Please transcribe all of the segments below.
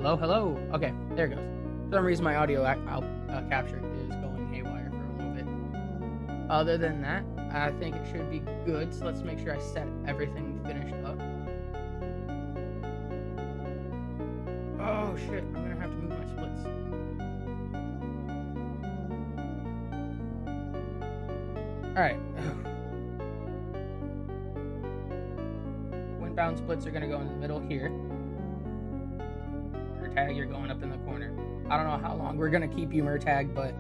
Hello, hello. Okay, there it goes. For some reason, my audio capture is going haywire for a little bit. Other than that, I think it should be good. So let's make sure I set everything finished up. Oh shit! I'm gonna have to move my splits. All right. Windbound splits are gonna go in the middle here. Murtag, you're going up in the corner. I don't know how long we're gonna keep you, Murtag, but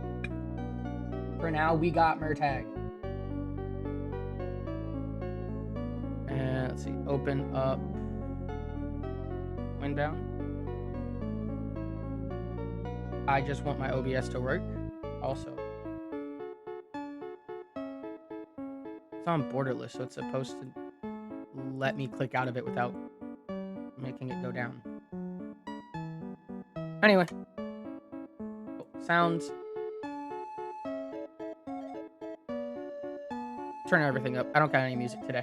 for now we got Murtag. And let's see, open up Windbound. I just want my OBS to work. Also, it's on borderless, so it's supposed to let me click out of it without making it go down. Anyway, sounds. Turn everything up. I don't got any music today.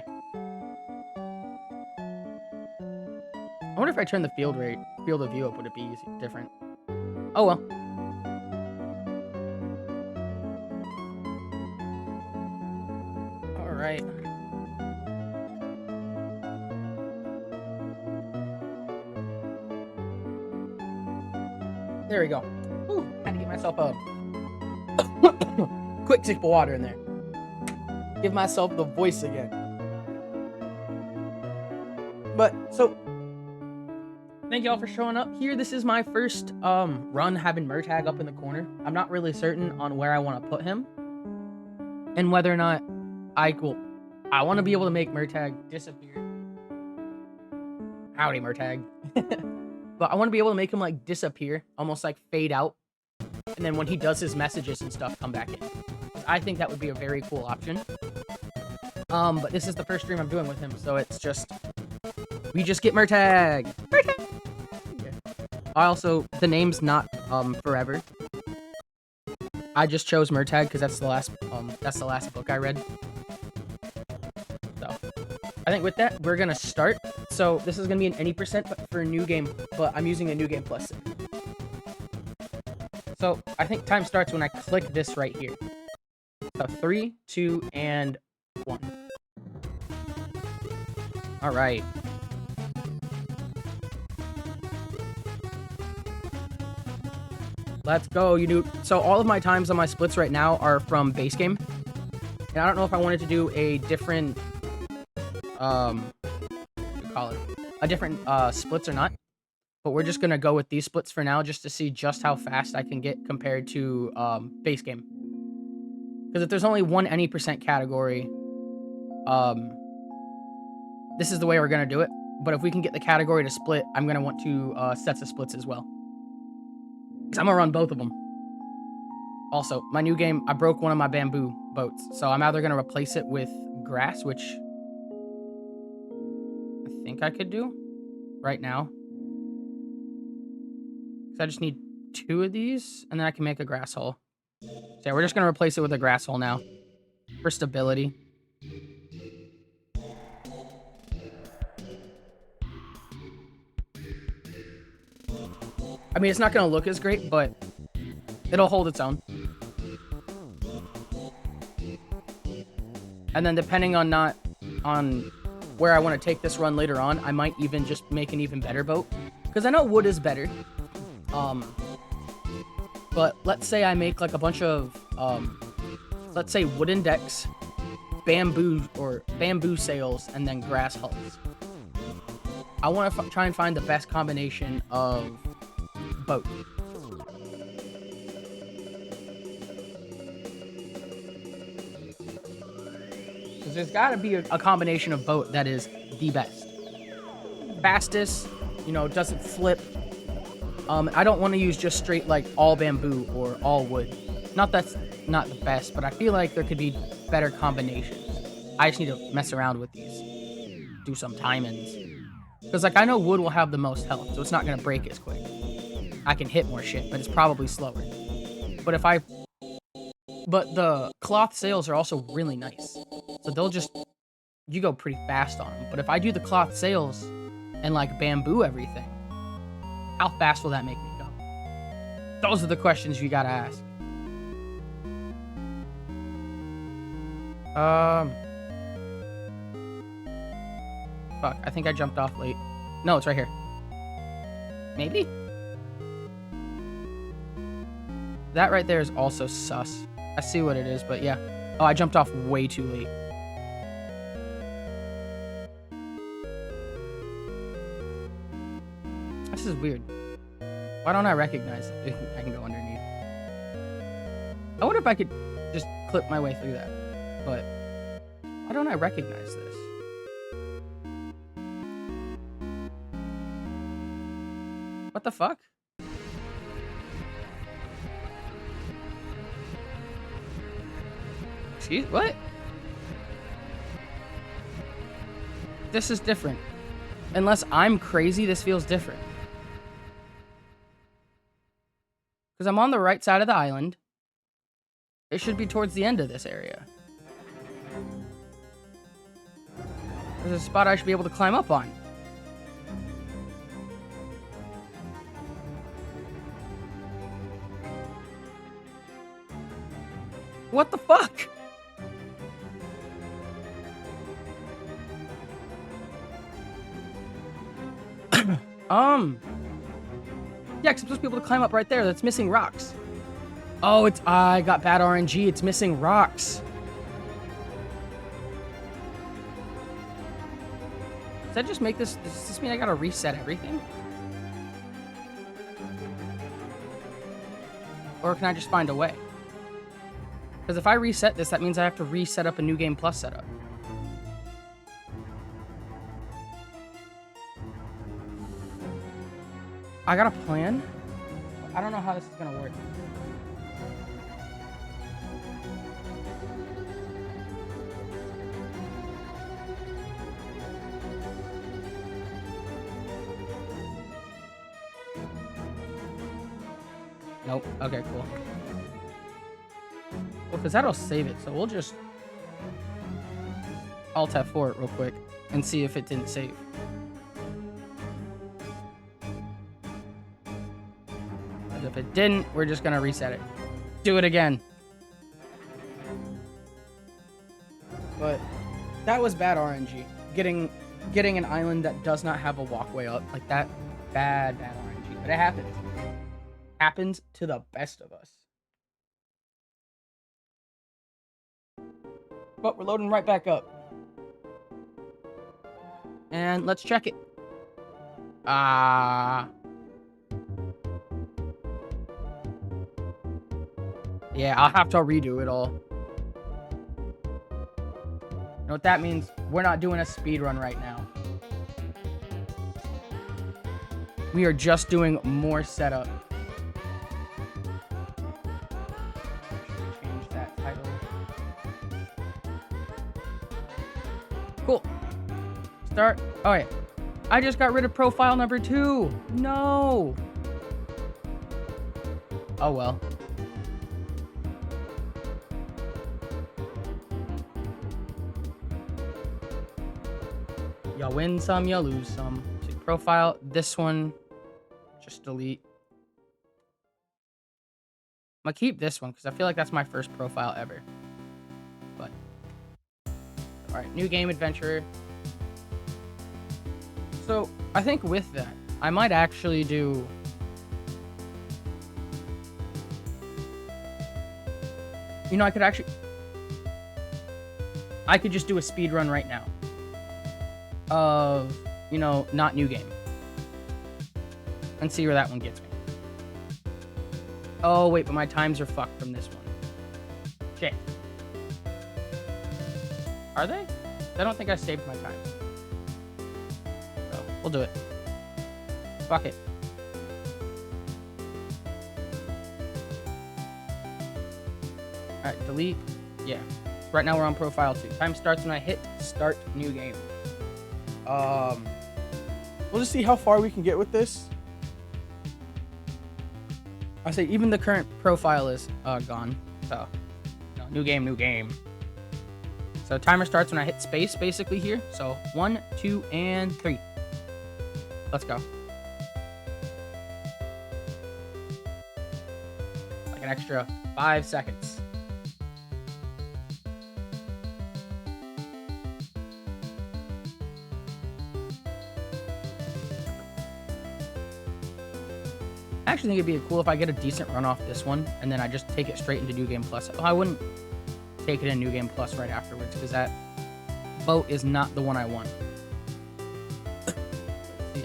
I wonder if I turn the field of view up, would it be different? Oh well. All right. There we go. Ooh, had to get myself a quick sip of water in there. Give myself the voice again. But so, thank y'all for showing up here. This is my first run having Murtag up in the corner. I'm not really certain on where I want to put him and whether or not I want to be able to make Murtag disappear. Howdy, Murtag. But I want to be able to make him like disappear, almost like fade out, and then when he does his messages and stuff, come back in. I think that would be a very cool option. But this is the first stream I'm doing with him, so it's just we just get Murtag. Murtag. Yeah. Also, the name's not forever. I just chose Murtag because that's the last book I read. So I think with that we're gonna start. So this is gonna be an any percent, but for a new game. But I'm using a new game plus. So I think time starts when I click this right here. So 3, 2, and 1. All right. Let's go. So all of my times on my splits right now are from base game, and I don't know if I wanted to do a different splits or not, but we're just gonna go with these splits for now just to see just how fast I can get compared to base game. Because if there's only one any percent category, this is the way we're gonna do it. But if we can get the category to split, I'm gonna want two sets of splits as well, because I'm gonna run both of them. Also, my new game, I broke one of my bamboo boats, so I'm either gonna replace it with grass, which I think I could do right now. So I just need 2 of these, and then I can make a grass hole. So yeah, we're just gonna replace it with a grass hole now for stability. I mean, it's not gonna look as great, but it'll hold its own. And then depending on where I want to take this run later on, I might even just make an even better boat. Because I know wood is better. But let's say I make like a bunch of, let's say wooden decks, bamboo sails, and then grass hulls. I want to try and find the best combination of boat. Because there's got to be a combination of boat that is the best. Fastest, doesn't flip. I don't want to use just straight like all bamboo or all wood. Not that's not the best, but I feel like there could be better combinations. I just need to mess around with these. Do some timings. Because like I know wood will have the most health, so it's not going to break as quick. I can hit more shit, but it's probably slower. But the cloth sails are also really nice. So you go pretty fast on them. But if I do the cloth sails and like bamboo everything, How fast will that make me go? Those are the questions you gotta ask. Fuck, I think I jumped off late. No, it's right here. Maybe? That right there is also sus. I see what it is, but yeah. Oh, I jumped off way too late. This is weird. Why don't I recognize it? I can go underneath. I wonder if I could just clip my way through that. But why don't I recognize this? What the fuck? Excuse what? This is different. Unless I'm crazy, this feels different. Because I'm on the right side of the island. It should be towards the end of this area. There's a spot I should be able to climb up on. What the fuck? Yeah, 'cause I'm supposed to be able to climb up right there. That's missing rocks. Oh, I got bad RNG. It's missing rocks. Does that just make this... Does this mean I gotta reset everything? Or can I just find a way? Because if I reset this, that means I have to reset up a New Game Plus setup. I got a plan. I don't know how this is gonna work. Nope. Okay, cool. Well, because that'll save it, so we'll just Alt F4 it real quick and see if it didn't save. And if it didn't, we're just gonna reset it. Do it again. But that was bad RNG. Getting an island that does not have a walkway up like that. Bad RNG. But it happens. Happens to the best of us. But we're loading right back up. And let's check it. Yeah, I'll have to redo it all. You know what that means? We're not doing a speed run right now. We are just doing more setup. Change that title. Cool. Start. Oh, yeah. I just got rid of profile number 2. No. Oh, well. You win some, you lose some. So profile, this one, just delete. I'm gonna keep this one because I feel like that's my first profile ever. But, all right, new game adventurer. So I think with that, I might actually do. You know, I could just do a speed run right now. Of, you know, not new game. And see where that one gets me. Oh, wait, but my times are fucked from this one. Shit. Are they? I don't think I saved my times. So, we'll do it. Fuck it. Alright, delete. Yeah. Right now we're on profile 2. Time starts when I hit start new game. We'll just see how far we can get with this. I say even the current profile is gone. So, no, new game. So timer starts when I hit space, basically here. So 1, 2, and 3. Let's go. extra 5 seconds. I actually think it'd be cool if I get a decent run off this one, and then I just take it straight into New Game Plus. Well, I wouldn't take it in New Game Plus right afterwards, because that boat is not the one I want.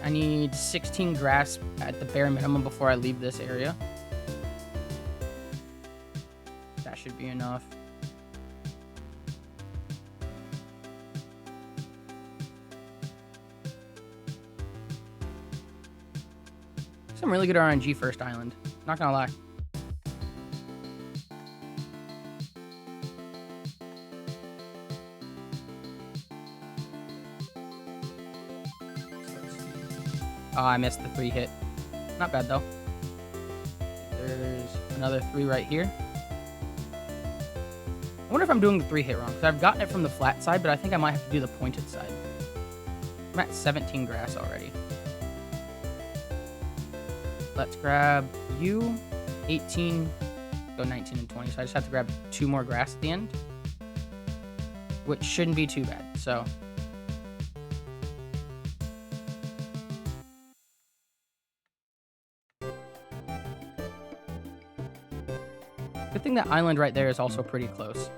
I need 16 grass at the bare minimum before I leave this area. That should be enough. Some really good RNG first island. Not gonna lie. Oh, I missed the 3 hit. Not bad though. There's another 3 right here. I wonder if I'm doing the 3 hit wrong, because I've gotten it from the flat side, but I think I might have to do the pointed side. I'm at 17 grass already. Let's grab you. 18, go 19 and 20. So I just have to grab 2 more grass at the end, which shouldn't be too bad. So good thing that island right there is also pretty close.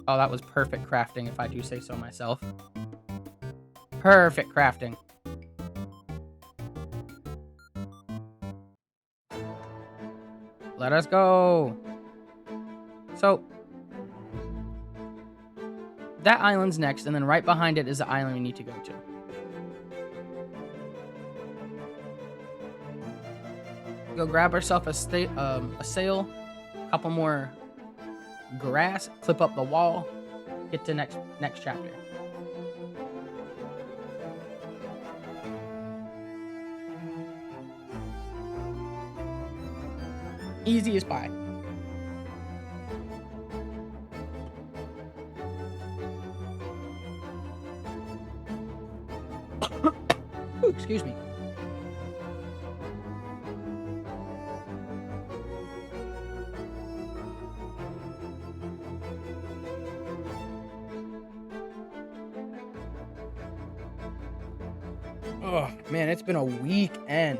Oh, that was perfect crafting, if I do say so myself. Perfect crafting. Let us go. So, that island's next, and then right behind it is the island we need to go to. Go grab ourselves a sail, a couple more grass, clip up the wall, get to next chapter. Easy as pie. Ooh, excuse me. Oh, man, it's been a weekend.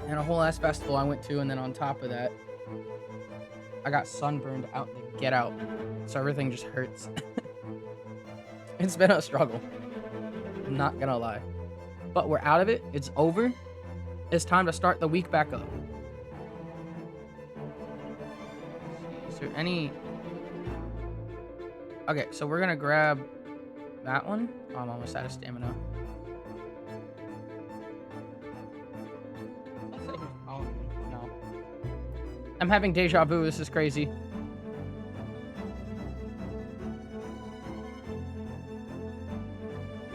And a whole ass festival I went to, and then on top of that, I got sunburned out to get out. So everything just hurts. It's been a struggle. I'm not gonna lie. But we're out of it. It's over. It's time to start the week back up. Is there any... Okay, so we're gonna grab that one. Oh, I'm almost out of stamina. No. I'm having deja vu. This is crazy.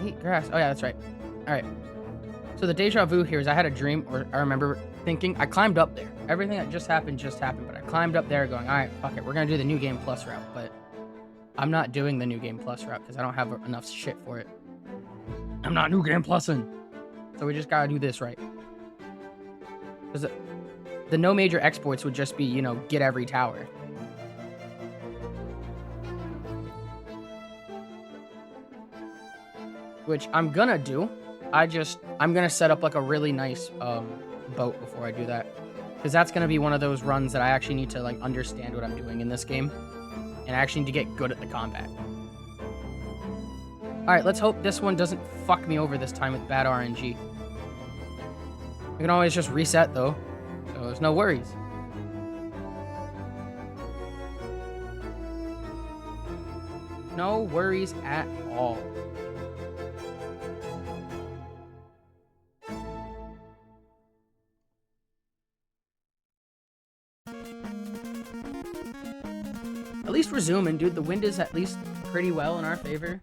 Eat grass. Oh, yeah, that's right. All right. So the deja vu here is I had a dream, or I remember thinking, I climbed up there. Everything that just happened, but I climbed up there going, all right, fuck it. We're going to do the New Game Plus route, but I'm not doing the New Game Plus route because I don't have enough shit for it. I'm not New Game Plussing. So we just got to do this right. Because the no major exports would just be, you know, get every tower. Which I'm gonna do. I'm gonna set up like a really nice boat before I do that. Because that's gonna be one of those runs that I actually need to like understand what I'm doing in this game. And I actually need to get good at the combat. Alright, let's hope this one doesn't fuck me over this time with bad RNG. We can always just reset though. So there's no worries. No worries at all. At least we're zooming, dude. The wind is at least pretty well in our favor.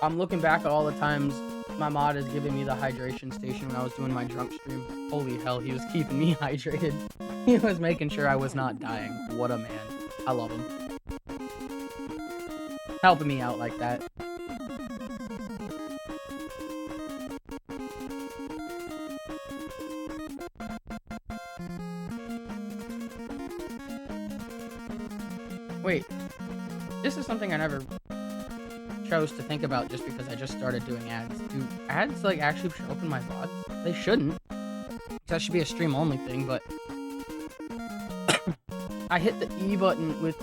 I'm looking back at all the times my mod is giving me the hydration station when I was doing my drunk stream. Holy hell, he was keeping me hydrated. He was making sure I was not dying. What a man. I love him. Helping me out like that. Wait, this is something I never chose to think about just because I just started doing ads. Do ads like actually show up in my VODs? They shouldn't. That should be a stream only thing, but I hit the E button with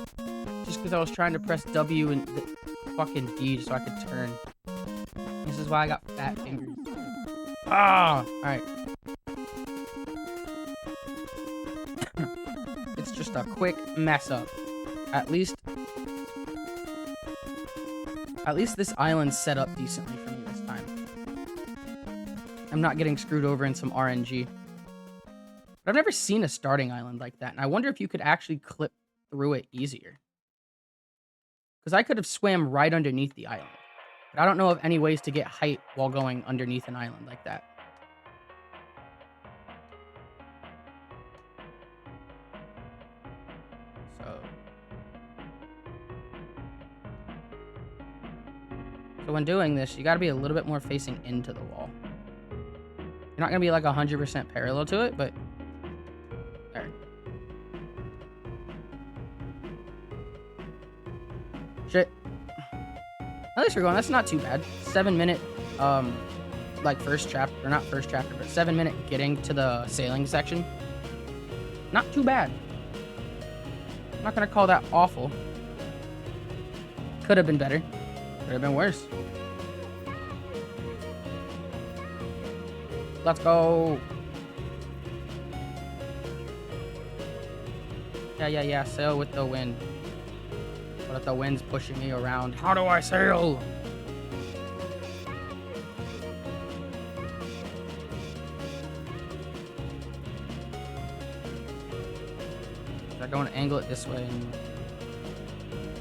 just because I was trying to press W and the fucking D so I could turn. This is why I got fat fingers. Ah, alright. It's just a quick mess up. At least this island's set up decently for me this time. I'm not getting screwed over in some RNG. But I've never seen a starting island like that, and I wonder if you could actually clip through it easier. Because I could have swam right underneath the island. But I don't know of any ways to get height while going underneath an island like that. So when doing this, you gotta be a little bit more facing into the wall. You're not gonna be like 100% parallel to it, but there. Shit. At least we're going. That's not too bad. 7-minute, like first chapter, or not first chapter, but 7-minute getting to the sailing section. Not too bad. I'm not gonna call that awful. Could have been better. Could have been worse. Let's go. Yeah. Sail with the wind. But if the wind's pushing me around, how do I sail? I don't angle it this way.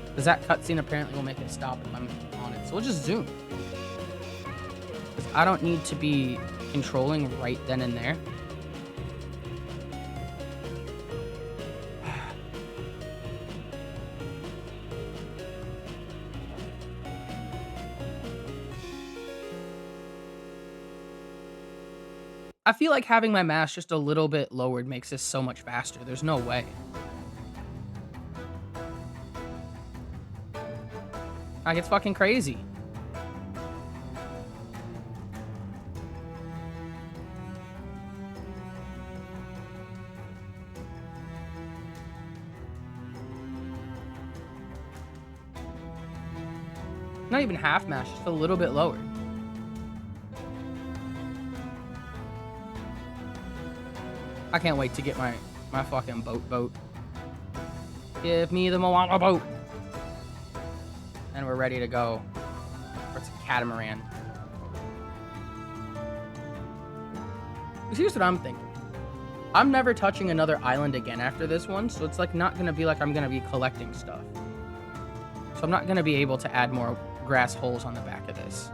Because that cutscene apparently will make it stop if I'm on it. So we'll just zoom. Because I don't need to be controlling right then and there. I feel like having my mast just a little bit lowered makes this so much faster. There's no way. Like, it's fucking crazy. Not even half mast, just a little bit lower. I can't wait to get my fucking boat. Give me the Moana boat. And we're ready to go. Or it's a catamaran. Here's what I'm thinking. I'm never touching another island again after this one, so it's like not gonna be like I'm gonna be collecting stuff. So I'm not gonna be able to add more grass holes on the back of this.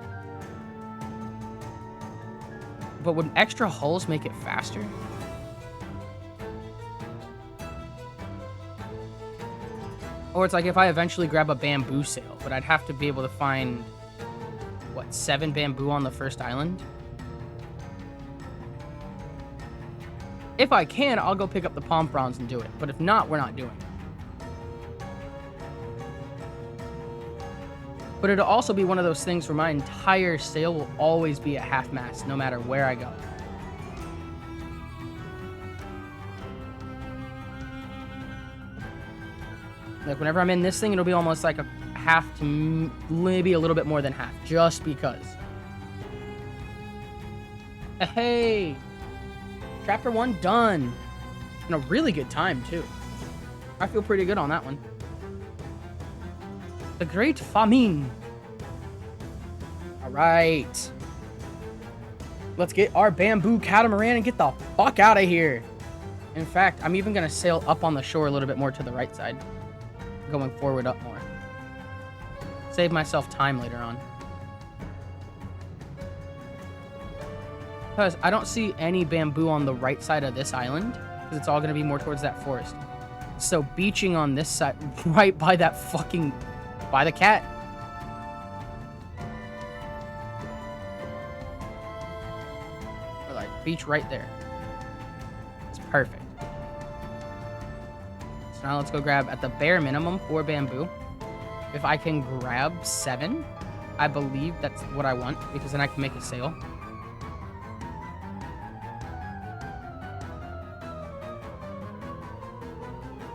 But would extra holes make it faster? Or it's like if I eventually grab a bamboo sail, but I'd have to be able to find, what, 7 bamboo on the first island? If I can, I'll go pick up the palm fronds and do it. But if not, we're not doing it. But it'll also be one of those things where my entire sail will always be at half mast, no matter where I go. Like, whenever I'm in this thing, it'll be almost like a half to maybe a little bit more than half, just because. Hey! Chapter 1 done! In a really good time, too. I feel pretty good on that one. The Great Famine. Alright. Let's get our bamboo catamaran and get the fuck out of here. In fact, I'm even going to sail up on the shore a little bit more to the right side. Going forward up more. Save myself time later on. Because I don't see any bamboo on the right side of this island. Because it's all going to be more towards that forest. So beaching on this side, right by that fucking... by the cat. Or like, beach right there. It's perfect. So now let's go grab, at the bare minimum, 4 bamboo. If I can grab 7, I believe that's what I want. Because then I can make a sail.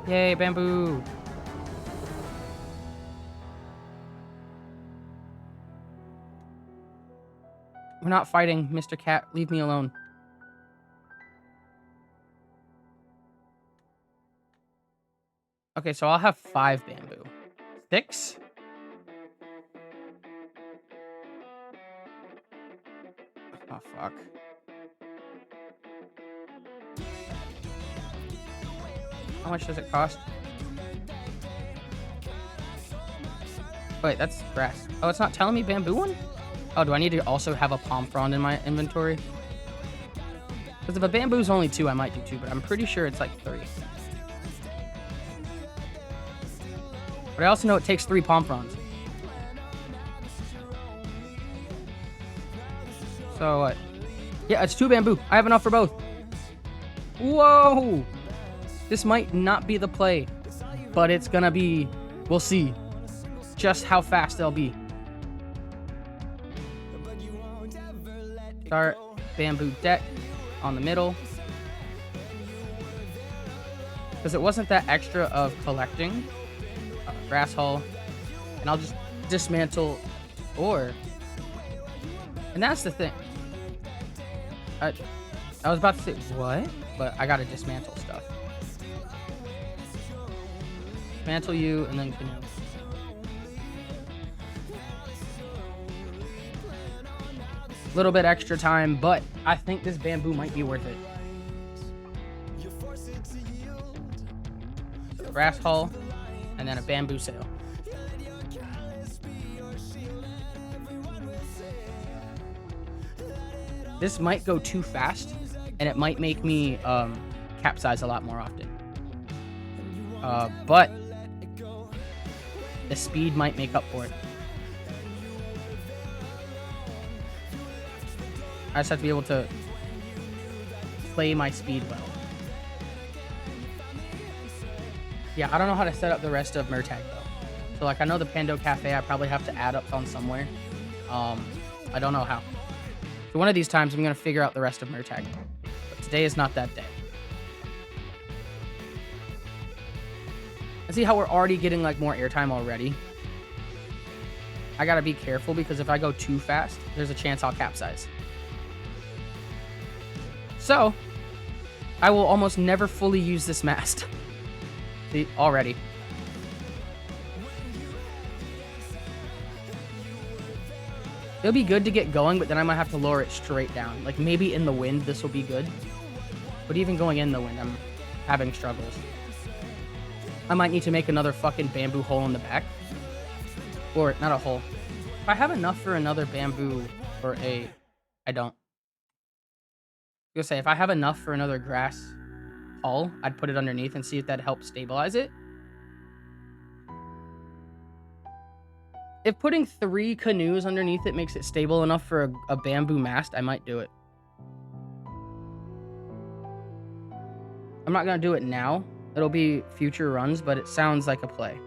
Yay, bamboo! We're not fighting, Mr. Cat. Leave me alone. Okay, so I'll have 5 bamboo. 6? Oh, fuck. How much does it cost? Wait, that's grass. Oh, it's not telling me bamboo one? Oh, do I need to also have a palm frond in my inventory? Because if a bamboo's only 2, I might do 2, but I'm pretty sure it's like 3. But I also know it takes 3 palm fronds. So what? Yeah, it's 2 bamboo. I have enough for both. Whoa! This might not be the play, but it's gonna be... we'll see just how fast they'll be. Start bamboo deck on the middle. Because it wasn't that extra of collecting. Grass hull. And I'll just dismantle ore. And that's the thing. I was about to say, what? But I gotta dismantle stuff. Dismantle you, and then canoe. A little bit extra time, but I think this bamboo might be worth it. So grass hull, and then a bamboo sail. This might go too fast, and it might make me capsize a lot more often. But the speed might make up for it. I just have to be able to play my speed well. Yeah, I don't know how to set up the rest of Murtag though. So like I know the Pando Cafe I probably have to add up on somewhere. I don't know how. So one of these times I'm gonna figure out the rest of Murtag. But today is not that day. I see how we're already getting like more airtime already. I gotta be careful because if I go too fast, there's a chance I'll capsize. So, I will almost never fully use this mast. See, already. It'll be good to get going, but then I might have to lower it straight down. Like, maybe in the wind, this will be good. But even going in the wind, I'm having struggles. I might need to make another fucking bamboo hole in the back. Or, not a hole. If I have enough for another bamboo or a... I don't. I was gonna say, if I have enough for another grass hull, I'd put it underneath and see if that helps stabilize it. If putting 3 canoes underneath it makes it stable enough for a bamboo mast, I might do it. I'm not gonna do it now. It'll be future runs, but it sounds like a play.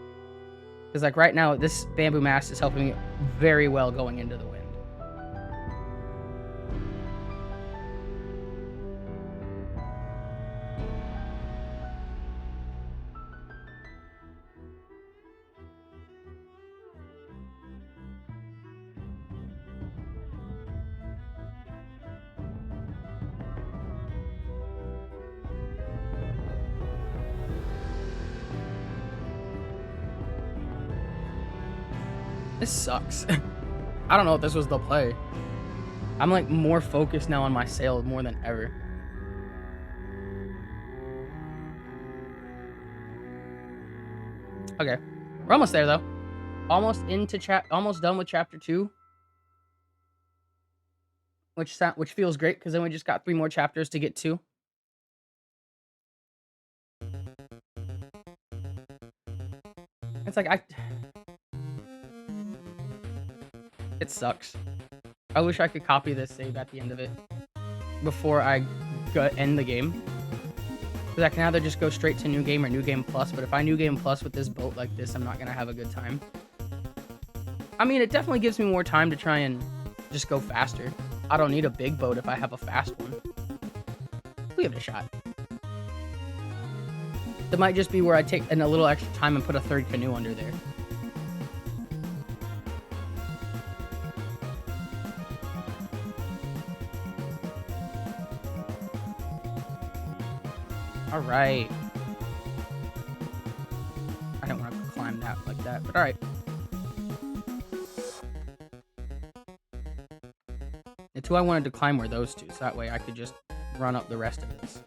Because like right now, this bamboo mast is helping me very well going into the wind. This sucks. I don't know if this was the play. I'm like more focused now on my sail more than ever. Okay. We're almost there though. Almost done with chapter 2. which feels great because then we just got 3 more chapters to get to. It's like it sucks. I wish I could copy this save at the end of it before I end the game. Because I can either just go straight to New Game or New Game Plus, but if I New Game Plus with this boat like this, I'm not going to have a good time. I mean, it definitely gives me more time to try and just go faster. I don't need a big boat if I have a fast one. We'll give it a shot. It might just be where I take a little extra time and put a 3rd canoe under there. All right. I don't want to climb that like that, but all right. The 2 I wanted to climb were those 2, so that way I could just run up the rest of this.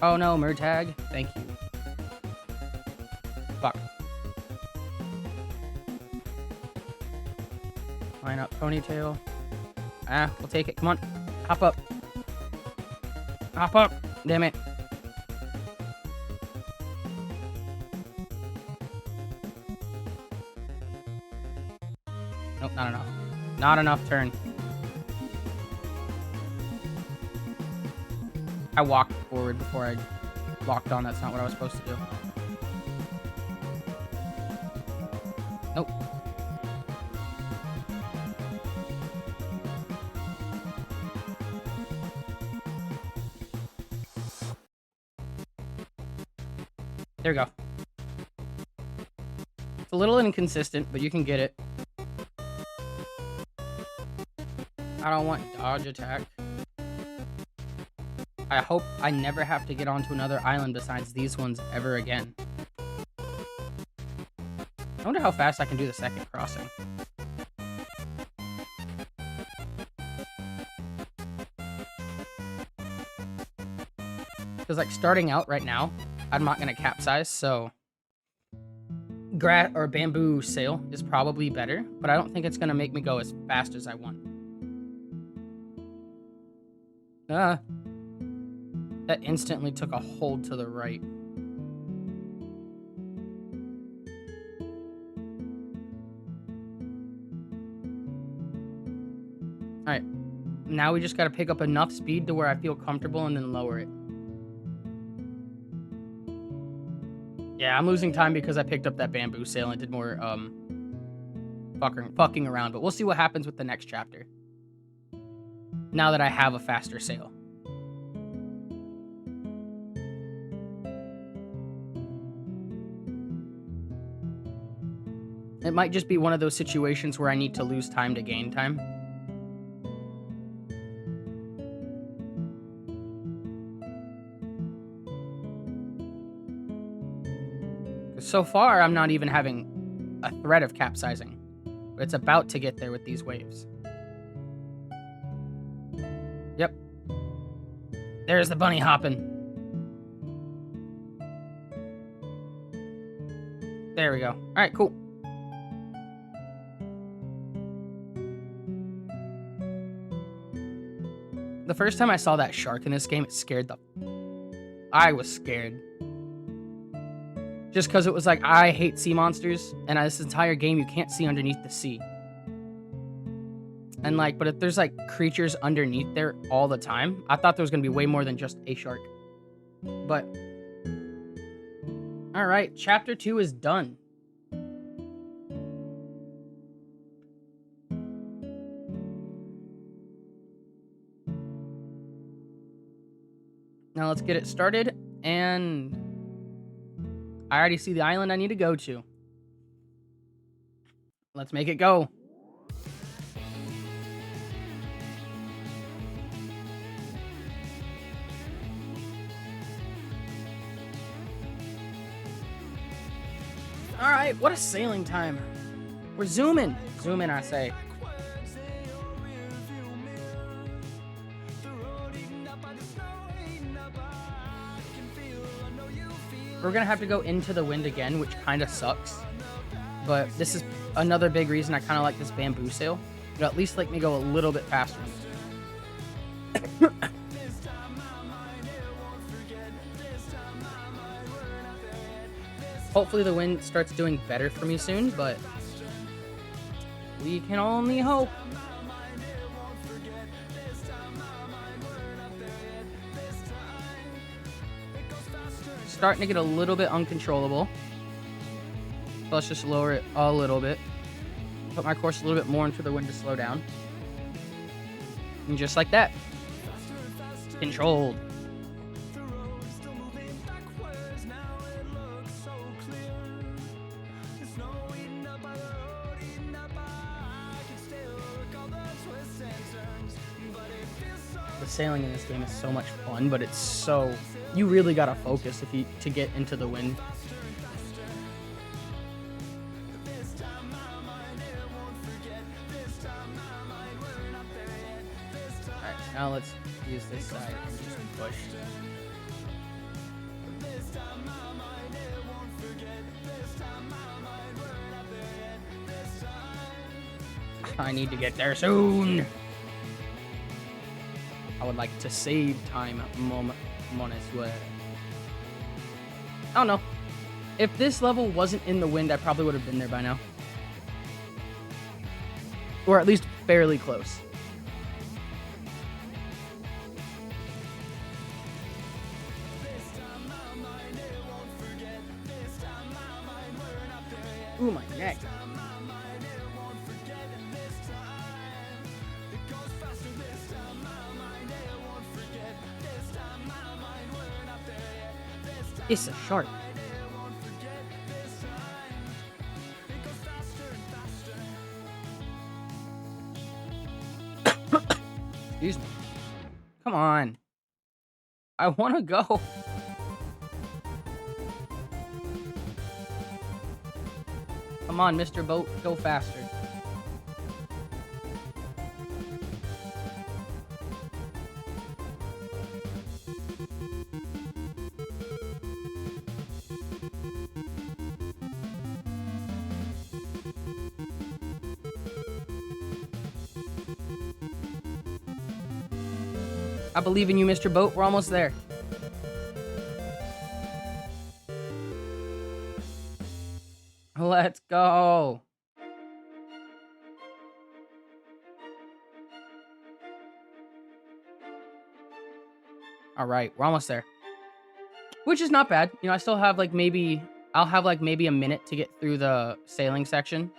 Oh no, Murtag. Thank you. Fuck. Line up ponytail. Ah, we'll take it. Come on. Hop up. Hop up. Damn it. Nope, not enough. Not enough turn. I walked forward before I locked on. That's not what I was supposed to do. Nope. There we go. It's a little inconsistent, but you can get it. I don't want dodge attack. I hope I never have to get onto another island besides these ones ever again. I wonder how fast I can do the 2nd crossing. Because, like, starting out right now, I'm not going to capsize, so bamboo sail is probably better, but I don't think it's going to make me go as fast as I want. That instantly took a hold to the right. Alright. Now we just gotta pick up enough speed to where I feel comfortable and then lower it. Yeah, I'm losing time because I picked up that bamboo sail and did more, fucking around. But we'll see what happens with the next chapter. Now that I have a faster sail. It might just be one of those situations where I need to lose time to gain time. So far, I'm not even having a threat of capsizing, but it's about to get there with these waves. Yep. There's the bunny hopping. There we go. All right, cool. The first time I saw that shark in this game, it scared the... I was scared. Just because it was like, I hate sea monsters, and this entire game, you can't see underneath the sea. And like, but if there's like creatures underneath there all the time, I thought there was going to be way more than just a shark. But, all right, chapter 2 is done. Now let's get it started, and I already see the island I need to go to. Let's make it go. All right, what a sailing time. We're zooming. Zoom in, I say. We're gonna have to go into the wind again, which kind of sucks. but this is another big reason I kind of like this bamboo sail. It'll at least make me go a little bit faster. Hopefully the wind starts doing better for me soon, but we can only hope. Starting to get a little bit uncontrollable. So let's just lower it a little bit. Put my course a little bit more into the wind to slow down. And just like that. Controlled. The sailing in this game is so much fun, but it's so... You really gotta focus to get into the wind. Alright, now let's use this side and just push. I need to get there soon. I would like to save time as well. I don't know. If this level wasn't in the wind, I probably would have been there by now. Or at least fairly close. Ooh, my neck. It's a shark. Excuse me. Come on. I want to go. Come on, Mr. Boat. Go faster. I believe in you, Mr. Boat. We're almost there. Let's go. All right, we're almost there. Which is not bad. You know, I still have I'll have maybe a minute to get through the sailing section.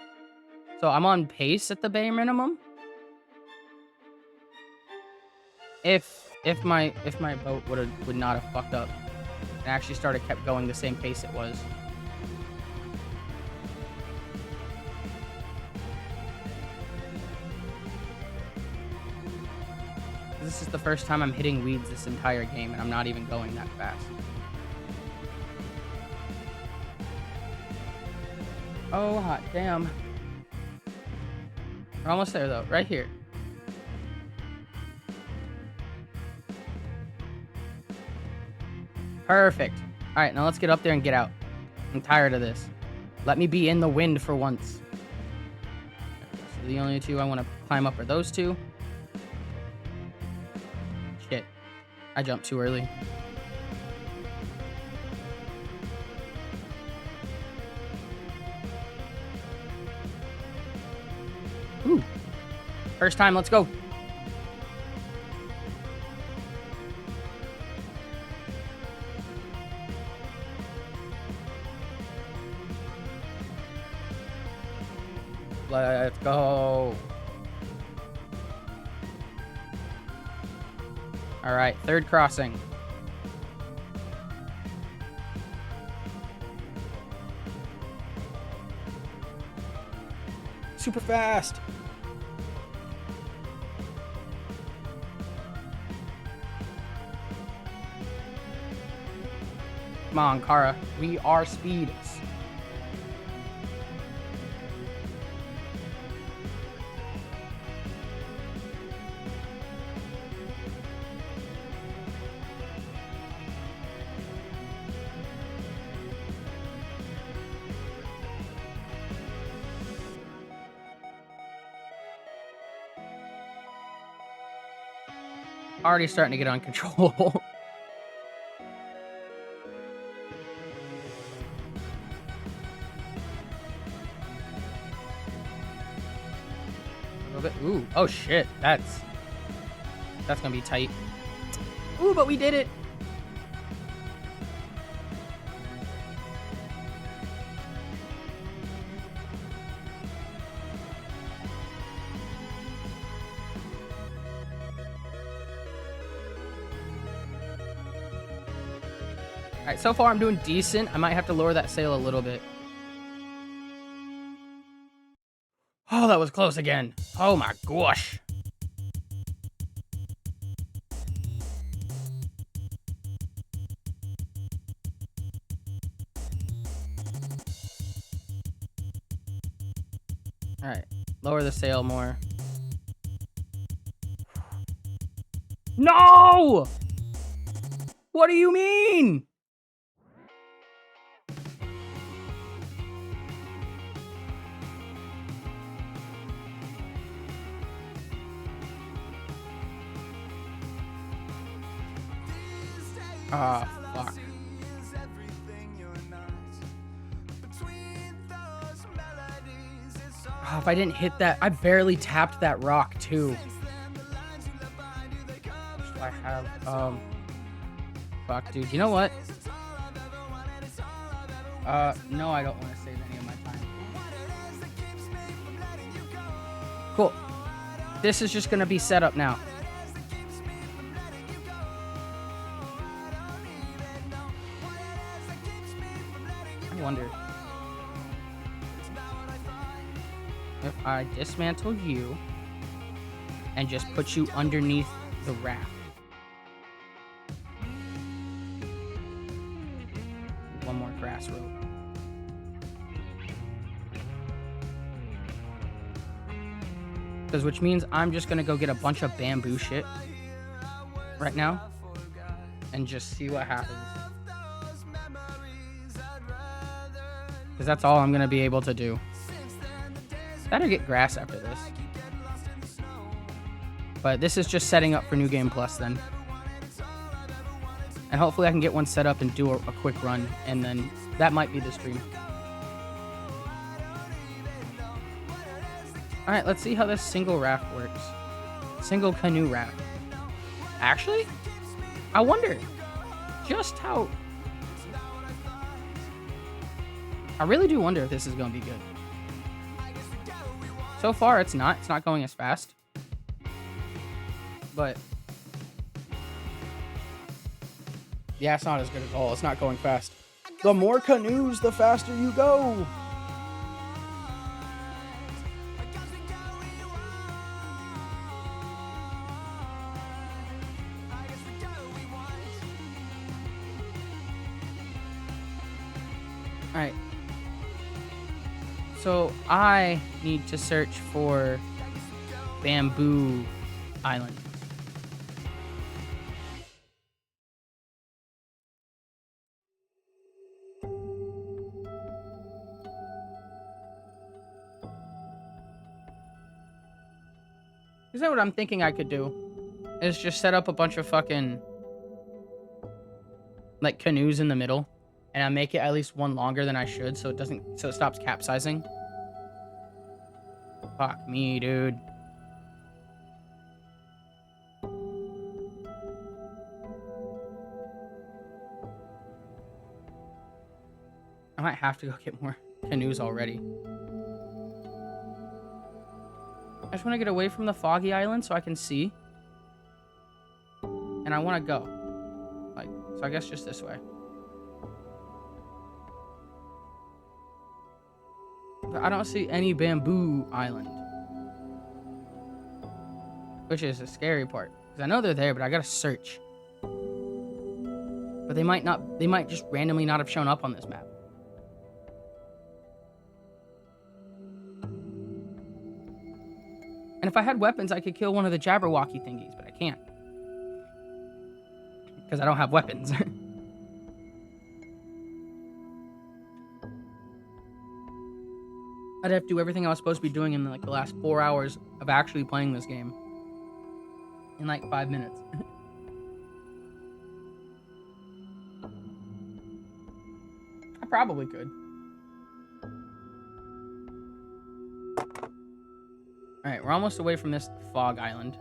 So I'm on pace at the bare minimum. If my boat would not have fucked up and actually kept going the same pace it was. This is the first time I'm hitting weeds this entire game, and I'm not even going that fast. Oh, hot damn. We're almost there, though. Right here. Perfect. All right, now let's get up there and get out. I'm tired of this. Let me be in the wind for once. So the only two I want to climb up are those two. Shit. I jumped too early. Ooh. First time, let's go. Let's go. All right, third crossing. Super fast. Come on, Kara. We are speeds. Already starting to get uncontrollable. A little bit. Ooh. Oh shit. That's gonna be tight. Ooh, but we did it. Alright, so far I'm doing decent. I might have to lower that sail a little bit. Oh, that was close again. Oh my gosh. Alright, lower the sail more. No! What do you mean? Ah, fuck. Oh, if I didn't hit that, I barely tapped that rock too. What do I have? Fuck, dude. You know what? No, I don't want to save any of my time. Cool. This is just gonna be set up now. I wonder if I dismantle you and just put you underneath the raft. One more grass rope. Which means I'm just gonna go get a bunch of bamboo shit right now and just see what happens. Because that's all I'm gonna be able to do. Better get grass after this. But this is just setting up for New Game Plus then. And hopefully I can get one set up and do a quick run, and then that might be the stream. Alright, let's see how this single raft works. Single canoe raft. Actually, I wonder just how... I really do wonder if this is going to be good. So far, it's not. It's not going as fast. But... yeah, it's not as good at all. It's not going fast. The more canoes, the faster you go. Alright. So, I need to search for Bamboo Island. Is that what I'm thinking I could do? Is just set up a bunch of fucking... like, canoes in the middle. And I make it at least one longer than I should, so it stops capsizing. Fuck me, dude. I might have to go get more canoes already. I just want to get away from the foggy island so I can see. And I want to go. Like, so I guess just this way. But I don't see any Bamboo Island. Which is the scary part. Because I know they're there, but I gotta search. But they might just randomly not have shown up on this map. And if I had weapons, I could kill one of the Jabberwocky thingies, but I can't. Because I don't have weapons. I'd have to do everything I was supposed to be doing in like the last 4 hours of actually playing this game. in like 5 minutes. I probably could. Alright, we're almost away from this fog island.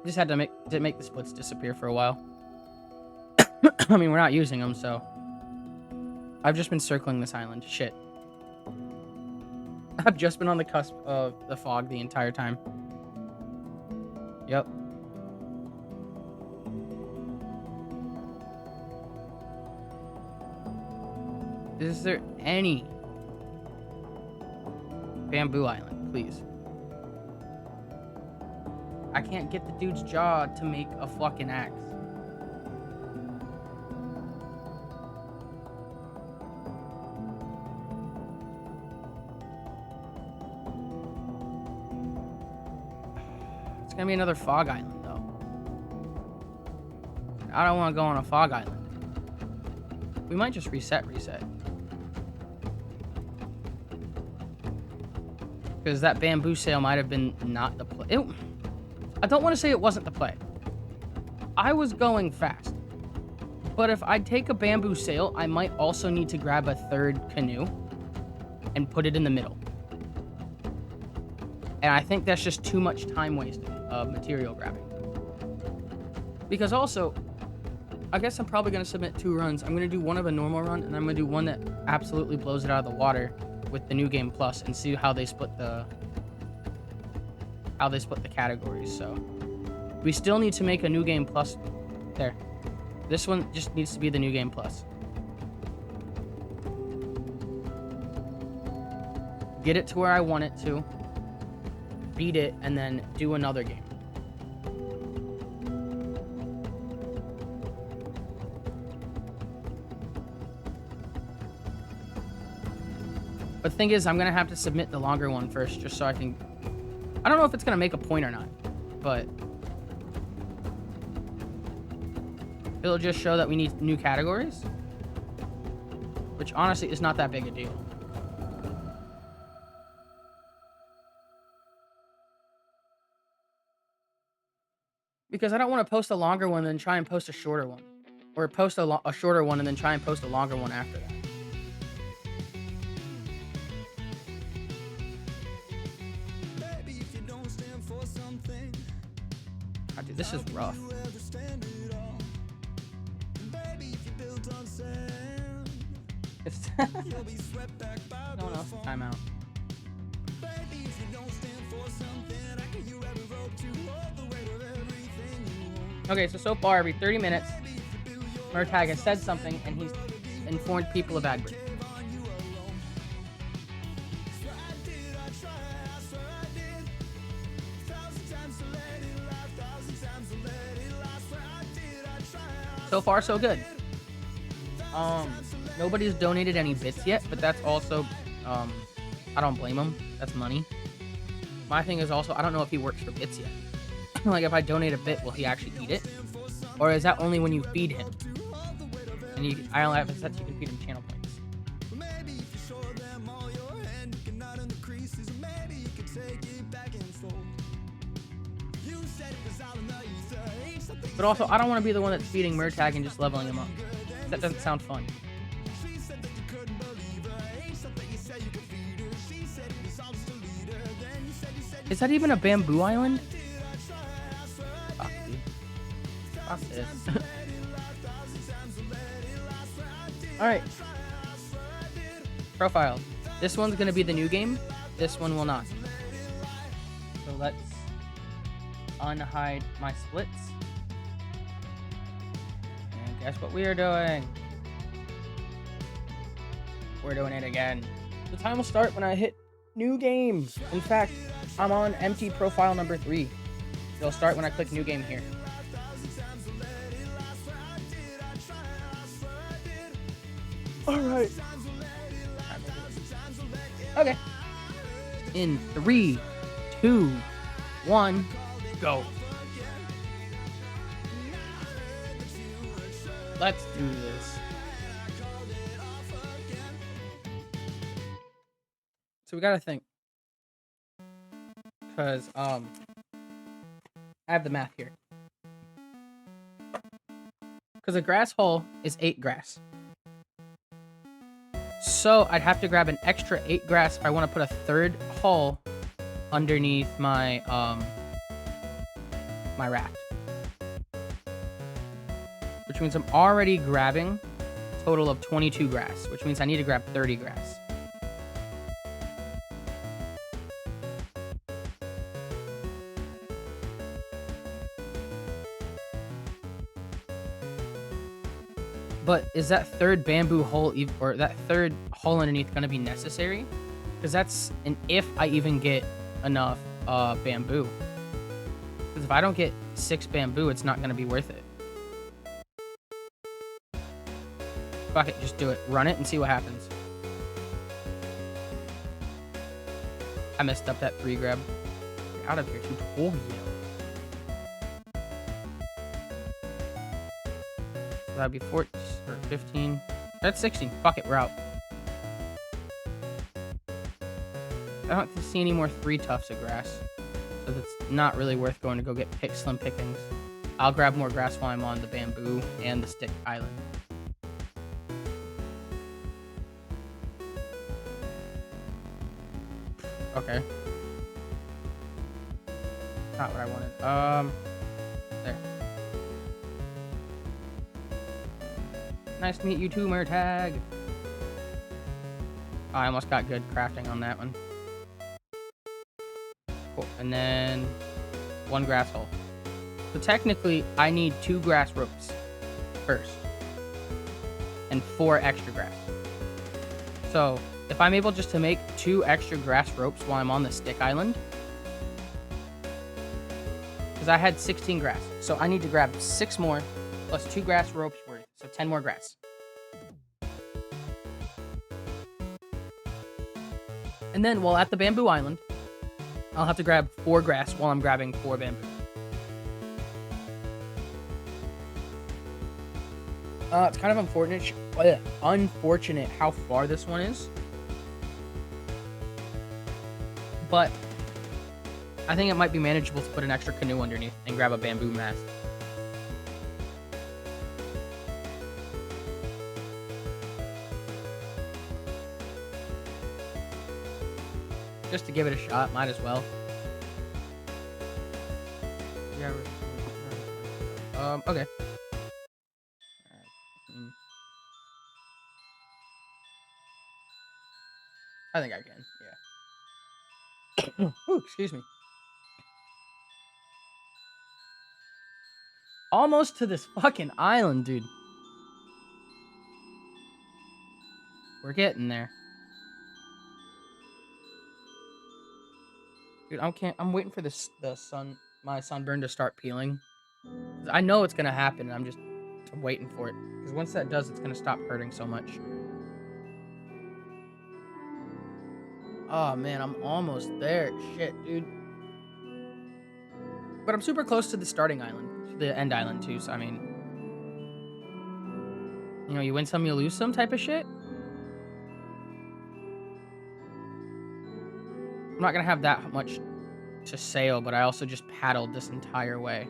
Just had to make the splits disappear for a while. I mean, we're not using them, so... I've just been circling this island. Shit. I've just been on the cusp of the fog the entire time. Yep. Is there any bamboo island, please? I can't get the dude's jaw to make a fucking axe. It's gonna be another fog island, though. I don't want to go on a fog island. We might just reset. Because that bamboo sail might have been not the play. I don't want to say it wasn't the play. I was going fast. But if I take a bamboo sail, I might also need to grab a third canoe and put it in the middle. And I think that's just too much time wasted of material grabbing. Because also, I guess I'm probably going to submit 2 runs. I'm going to do one of a normal run, and I'm going to do one that absolutely blows it out of the water with the New Game Plus and see how they split the categories. So we still need to make a New Game Plus. There. This one just needs to be the New Game Plus. Get it to where I want it to. Beat it, and then do another game. But the thing is, I'm going to have to submit the longer one first, just so I can... I don't know if it's going to make a point or not, but... it'll just show that we need new categories. Which, honestly, is not that big a deal. Because I don't want to post a longer one and then try and post a shorter one. Or post a shorter one and then try and post a longer one after that. Oh, dude, this is rough. It's no one else to time out. Okay, so far, every 30 minutes, Murtag has said something, and he's informed people of Adbridge. So far, so good. Nobody's donated any bits yet, but that's also, I don't blame him. That's money. My thing is also, I don't know if he works for bits yet. Like, if I donate a bit, will he actually eat it? Or is that only when you feed him? And I only have it set so you can feed him channel points. But also, I don't want to be the one that's feeding Murtag and just leveling him up. That doesn't sound fun. Is that even a bamboo island? Fuck, dude. Fuck this. Alright. Profile. This one's gonna be the new game. This one will not. So let's unhide my splits. And guess what we are doing? We're doing it again. The time will start when I hit new game. In fact, I'm on empty profile number 3. It'll start when I click new game here. Alright. Okay. In 3, 2, 1, go. Let's do this. So we gotta think. Because, I have the math here. Because a grass hull is 8 grass. So I'd have to grab an extra 8 grass if I want to put a third hull underneath my, my raft. Which means I'm already grabbing a total of 22 grass, which means I need to grab 30 grass. But is that third bamboo hole, or that third hole underneath, going to be necessary? Because that's an if I even get enough bamboo. Because if I don't get 6 bamboo, it's not going to be worth it. Fuck it, just do it. Run it and see what happens. I messed up that 3 grab. Get out of here, tutorial. So that'd be 14 or 15. That's 16. Fuck it, we're out. I don't have to see any more 3 tufts of grass. So that's not really worth going to go get slim pickings. I'll grab more grass while I'm on the bamboo and the stick island. Okay. Not what I wanted. There. Nice to meet you too, Murtag. Oh, I almost got good crafting on that one. Cool. And then 1 grass hole. So technically, I need 2 grass ropes first. And 4 extra grass. So if I'm able just to make 2 extra grass ropes while I'm on the stick island, because I had 16 grass, so I need to grab 6 more plus 2 grass ropes worth, so 10 more grass. And then while at the bamboo island, I'll have to grab 4 grass while I'm grabbing 4 bamboo. It's kind of unfortunate how far this one is. But I think it might be manageable to put an extra canoe underneath and grab a bamboo mast. Just to give it a shot, might as well. Yeah. Okay. I think I can, yeah. Ooh, excuse me. Almost to this fucking island, dude. We're getting there. Dude, I'm waiting for my sunburn to start peeling. I know it's gonna happen, and I'm waiting for it. Because once that does, it's gonna stop hurting so much. Oh man, I'm almost there. Shit, dude. But I'm super close to the starting island, to the end island too. So I mean, you know, you win some, you lose some type of shit. I'm not gonna have that much to sail, but I also just paddled this entire way.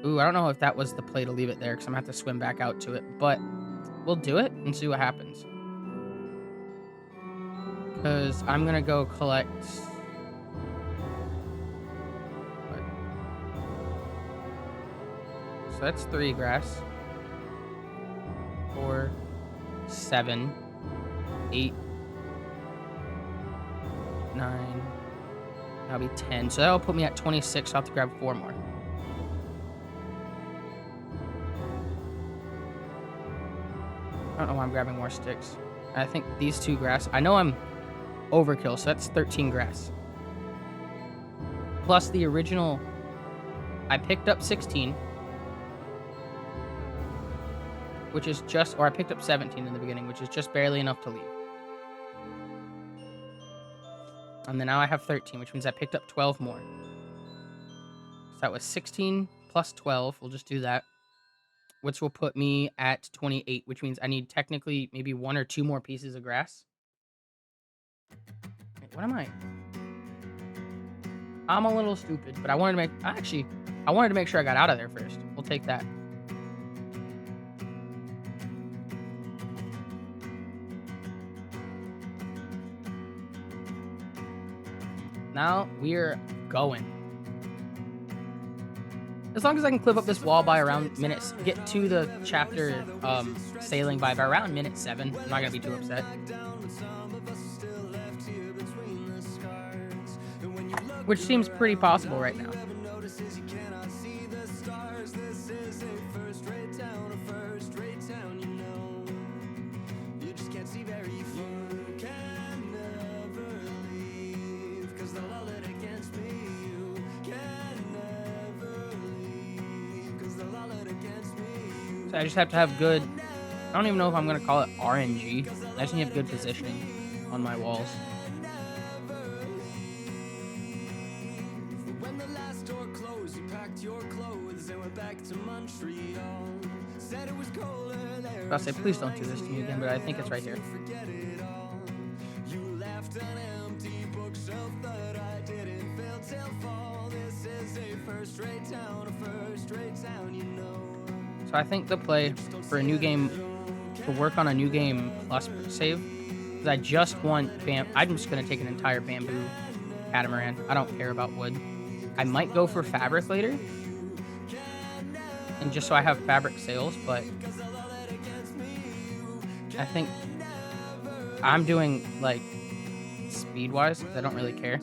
Ooh, I don't know if that was the play to leave it there, because I'm gonna have to swim back out to it. But we'll do it and see what happens. Because I'm gonna go collect... What? So that's 3 grass. 4, 7, 8, 9. That'll be 10. So that'll put me at 26. So I'll have to grab 4 more. I don't know why I'm grabbing more sticks. I think these 2 grass... I know I'm overkill, so that's 13 grass. Plus the original... I picked up 16. Which is just... Or I picked up 17 in the beginning, which is just barely enough to leave. And then now I have 13, which means I picked up 12 more. So that was 16 plus 12. We'll just do that. Which will put me at 28, which means I need technically maybe 1 or 2 more pieces of grass. Wait, what am I? I'm a little stupid, but I wanted to make... Actually, I wanted to make sure I got out of there first. We'll take that. Now we're going. As long as I can clip up this wall by around minutes, get to the chapter sailing by around minute 7, I'm not gonna be too upset. Which seems pretty possible right now. So I just have to have good... I don't even know if I'm going to call it RNG. I just need to have good positioning on my walls. I'll say, please don't do this to me again, but I think it's right here. So I think the play for a new game, to work on a new game plus save, is I just want I'm just going to take an entire bamboo catamaran. I don't care about wood. I might go for fabric later, and just so I have fabric sails, but I think I'm doing, like, speed-wise, because I don't really care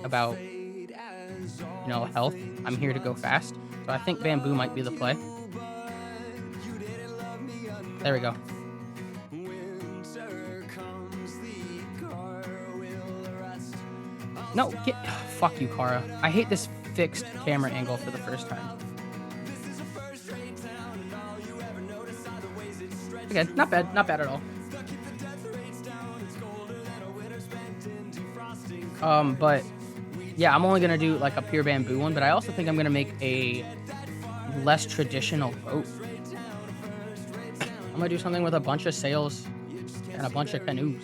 about, you know, health. I'm here to go fast. So I think bamboo might be the play. There we go. No, get... Oh, fuck you, Kara. I hate this fixed camera angle for the first time. Again, not bad. Not bad at all. But... yeah, I'm only going to do, like, a pure bamboo one, but I also think I'm going to make a less traditional boat. I'm going to do something with a bunch of sails and a bunch of canoes.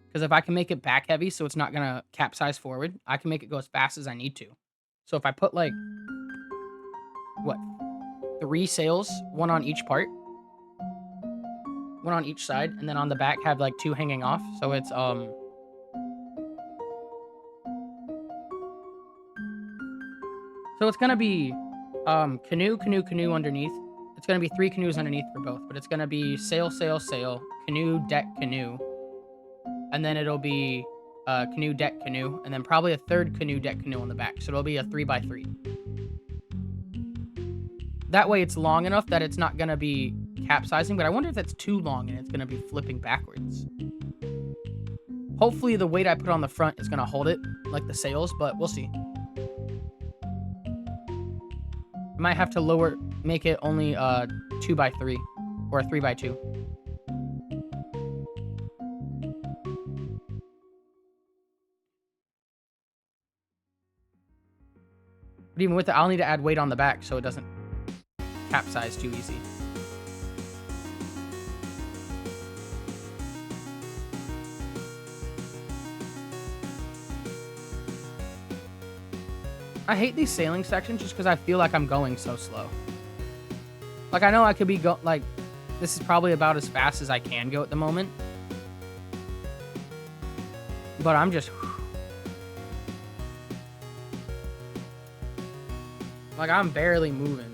Because if I can make it back heavy so it's not going to capsize forward, I can make it go as fast as I need to. So if I put, like, what, 3 sails, 1 on each part, 1 on each side, and then on the back have, like, 2 hanging off. So it's, So it's going to be canoe, canoe, canoe underneath. It's going to be 3 canoes underneath for both, but it's going to be sail, sail, sail, canoe, deck, canoe. And then it'll be canoe, deck, canoe, and then probably a 3rd canoe, deck, canoe on the back. So it'll be a 3x3. That way it's long enough that it's not going to be capsizing, but I wonder if that's too long and it's going to be flipping backwards. Hopefully the weight I put on the front is going to hold it, like the sails, but we'll see. I might have to make it only 2x3 or a 3x2. But even with it, I'll need to add weight on the back so it doesn't capsize too easy. I hate these sailing sections just because I feel like I'm going so slow. Like, I know I could be like, this is probably about as fast as I can go at the moment. But I'm just... like, I'm barely moving.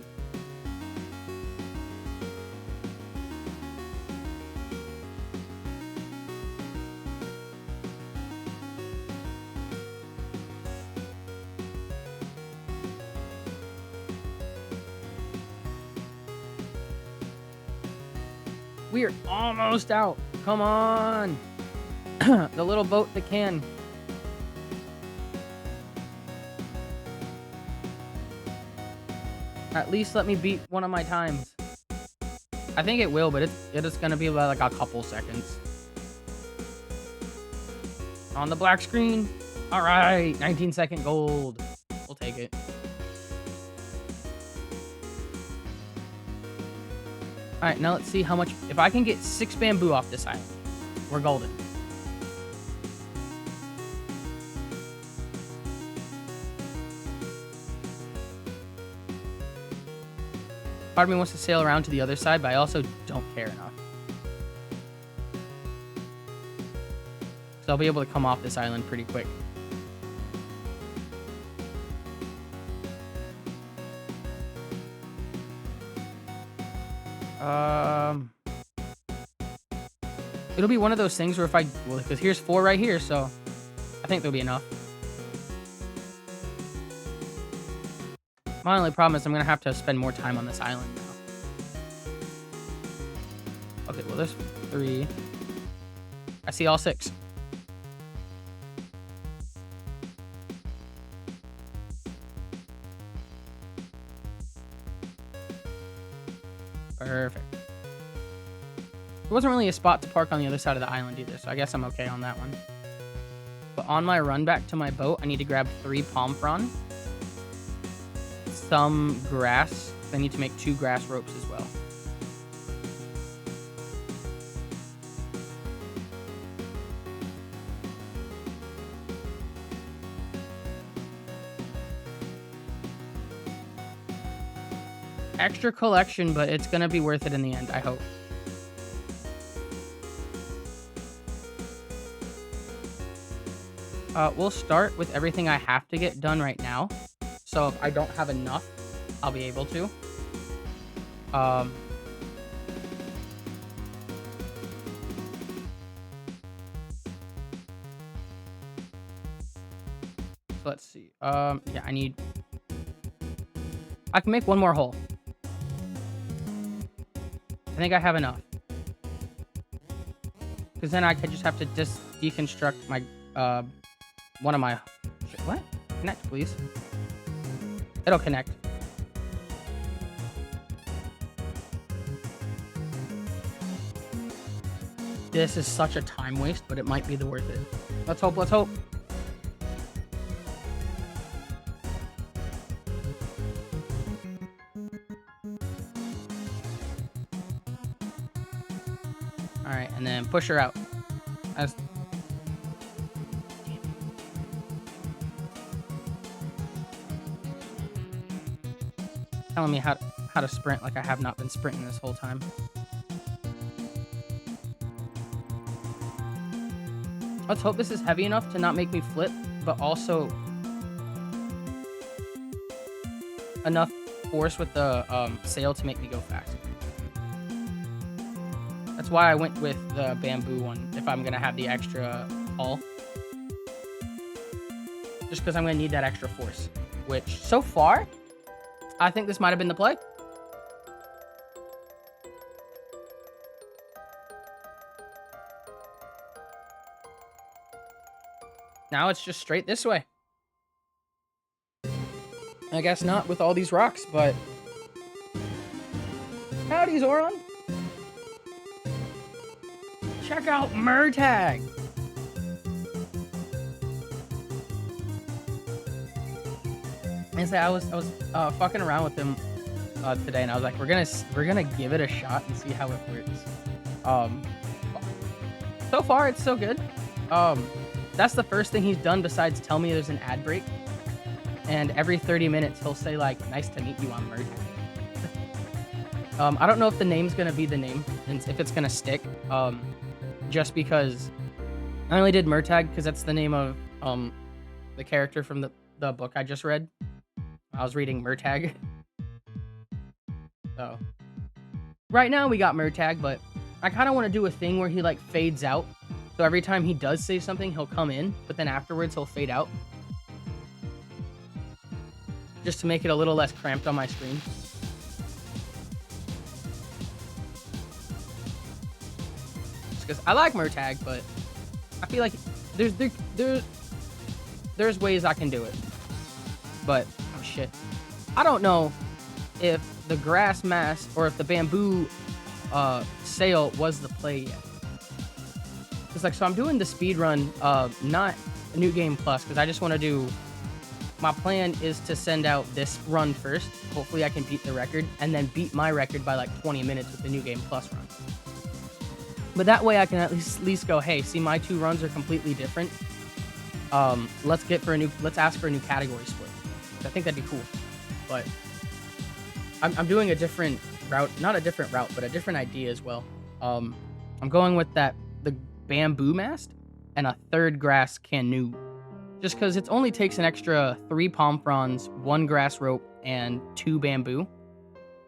We're almost out. Come on. The little boat that can. At least let me beat one of my times. I think it will, but it's gonna be like a couple seconds. On the black screen. All right, 19-second gold. We'll take it. All right, now let's see how much. If I can get 6 bamboo off this island, we're golden. Part of me wants to sail around to the other side, but I also don't care enough. So I'll be able to come off this island pretty quick. It'll be one of those things where if well, because here's 4 right here, so I think there'll be enough. My only problem is I'm gonna have to spend more time on this island now. Okay, well there's 3. I see all 6. Perfect. There wasn't really a spot to park on the other side of the island either, so I guess I'm okay on that one. But on my run back to my boat, I need to grab 3 palm frond, some grass. I need to make 2 grass ropes as well. Extra collection, but it's gonna be worth it in the end, I hope. We'll start with everything I have to get done right now. So if I don't have enough, I'll be able to. Let's see. Yeah, I can make 1 more hole. I think I have enough. Because then I could just have to deconstruct my, one of my... What? Connect, please. It'll connect. This is such a time waste, but it might be worth it. Let's hope, let's hope. Alright, and then push her out. That's... Telling me how to sprint like I have not been sprinting this whole time. Let's hope this is heavy enough to not make me flip, but also enough force with the sail to make me go fast. That's why I went with the bamboo one, if I'm going to have the extra hull. Just because I'm going to need that extra force. Which, so far, I think this might have been the play. Now it's just straight this way. I guess not with all these rocks, but... Howdy, Zoran! Check out Murtag! And say I was fucking around with him today, and I was like, we're gonna give it a shot and see how it works. So far it's so good. That's the first thing he's done besides tell me there's an ad break. And every 30 minutes he'll say like, nice to meet you on Murtag. I don't know if the name's gonna be the name and if it's gonna stick. Just because I only did Murtag because that's the name of the character from the book I just read. I was reading Murtag. So right now we got Murtag, but I kind of want to do a thing where he like fades out. So every time he does say something, he'll come in, but then afterwards he'll fade out. Just to make it a little less cramped on my screen. Just because I like Murtag, but I feel like there's ways I can do it. But, oh shit. I don't know if the grass mass or if the bamboo sail was the play yet. It's like, so I'm doing the speed run, not New Game Plus, because I just want to do my plan is to send out this run first. Hopefully I can beat the record, and then beat my record by like 20 minutes with the New Game Plus run. But that way I can at least go, hey, see, my 2 runs are completely different. Let's ask for a new category split. I think that'd be cool. But I'm doing a different route, not a different route, but a different idea as well. I'm going with the bamboo mast and a 3rd grass canoe. Just because it only takes an extra 3 palm fronds, 1 grass rope, and 2 bamboo.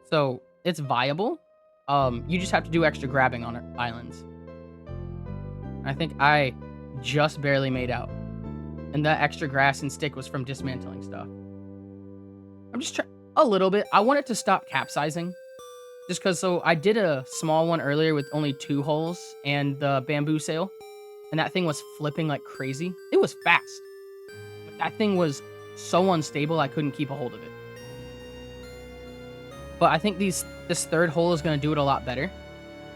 So it's viable. You just have to do extra grabbing on islands. I think I just barely made out. And that extra grass and stick was from dismantling stuff. I'm just trying a little bit. I want it to stop capsizing. Just because, so I did a small one earlier with only 2 holes and the bamboo sail. And that thing was flipping like crazy. It was fast. But that thing was so unstable, I couldn't keep a hold of it. But I think this 3rd hole is going to do it a lot better.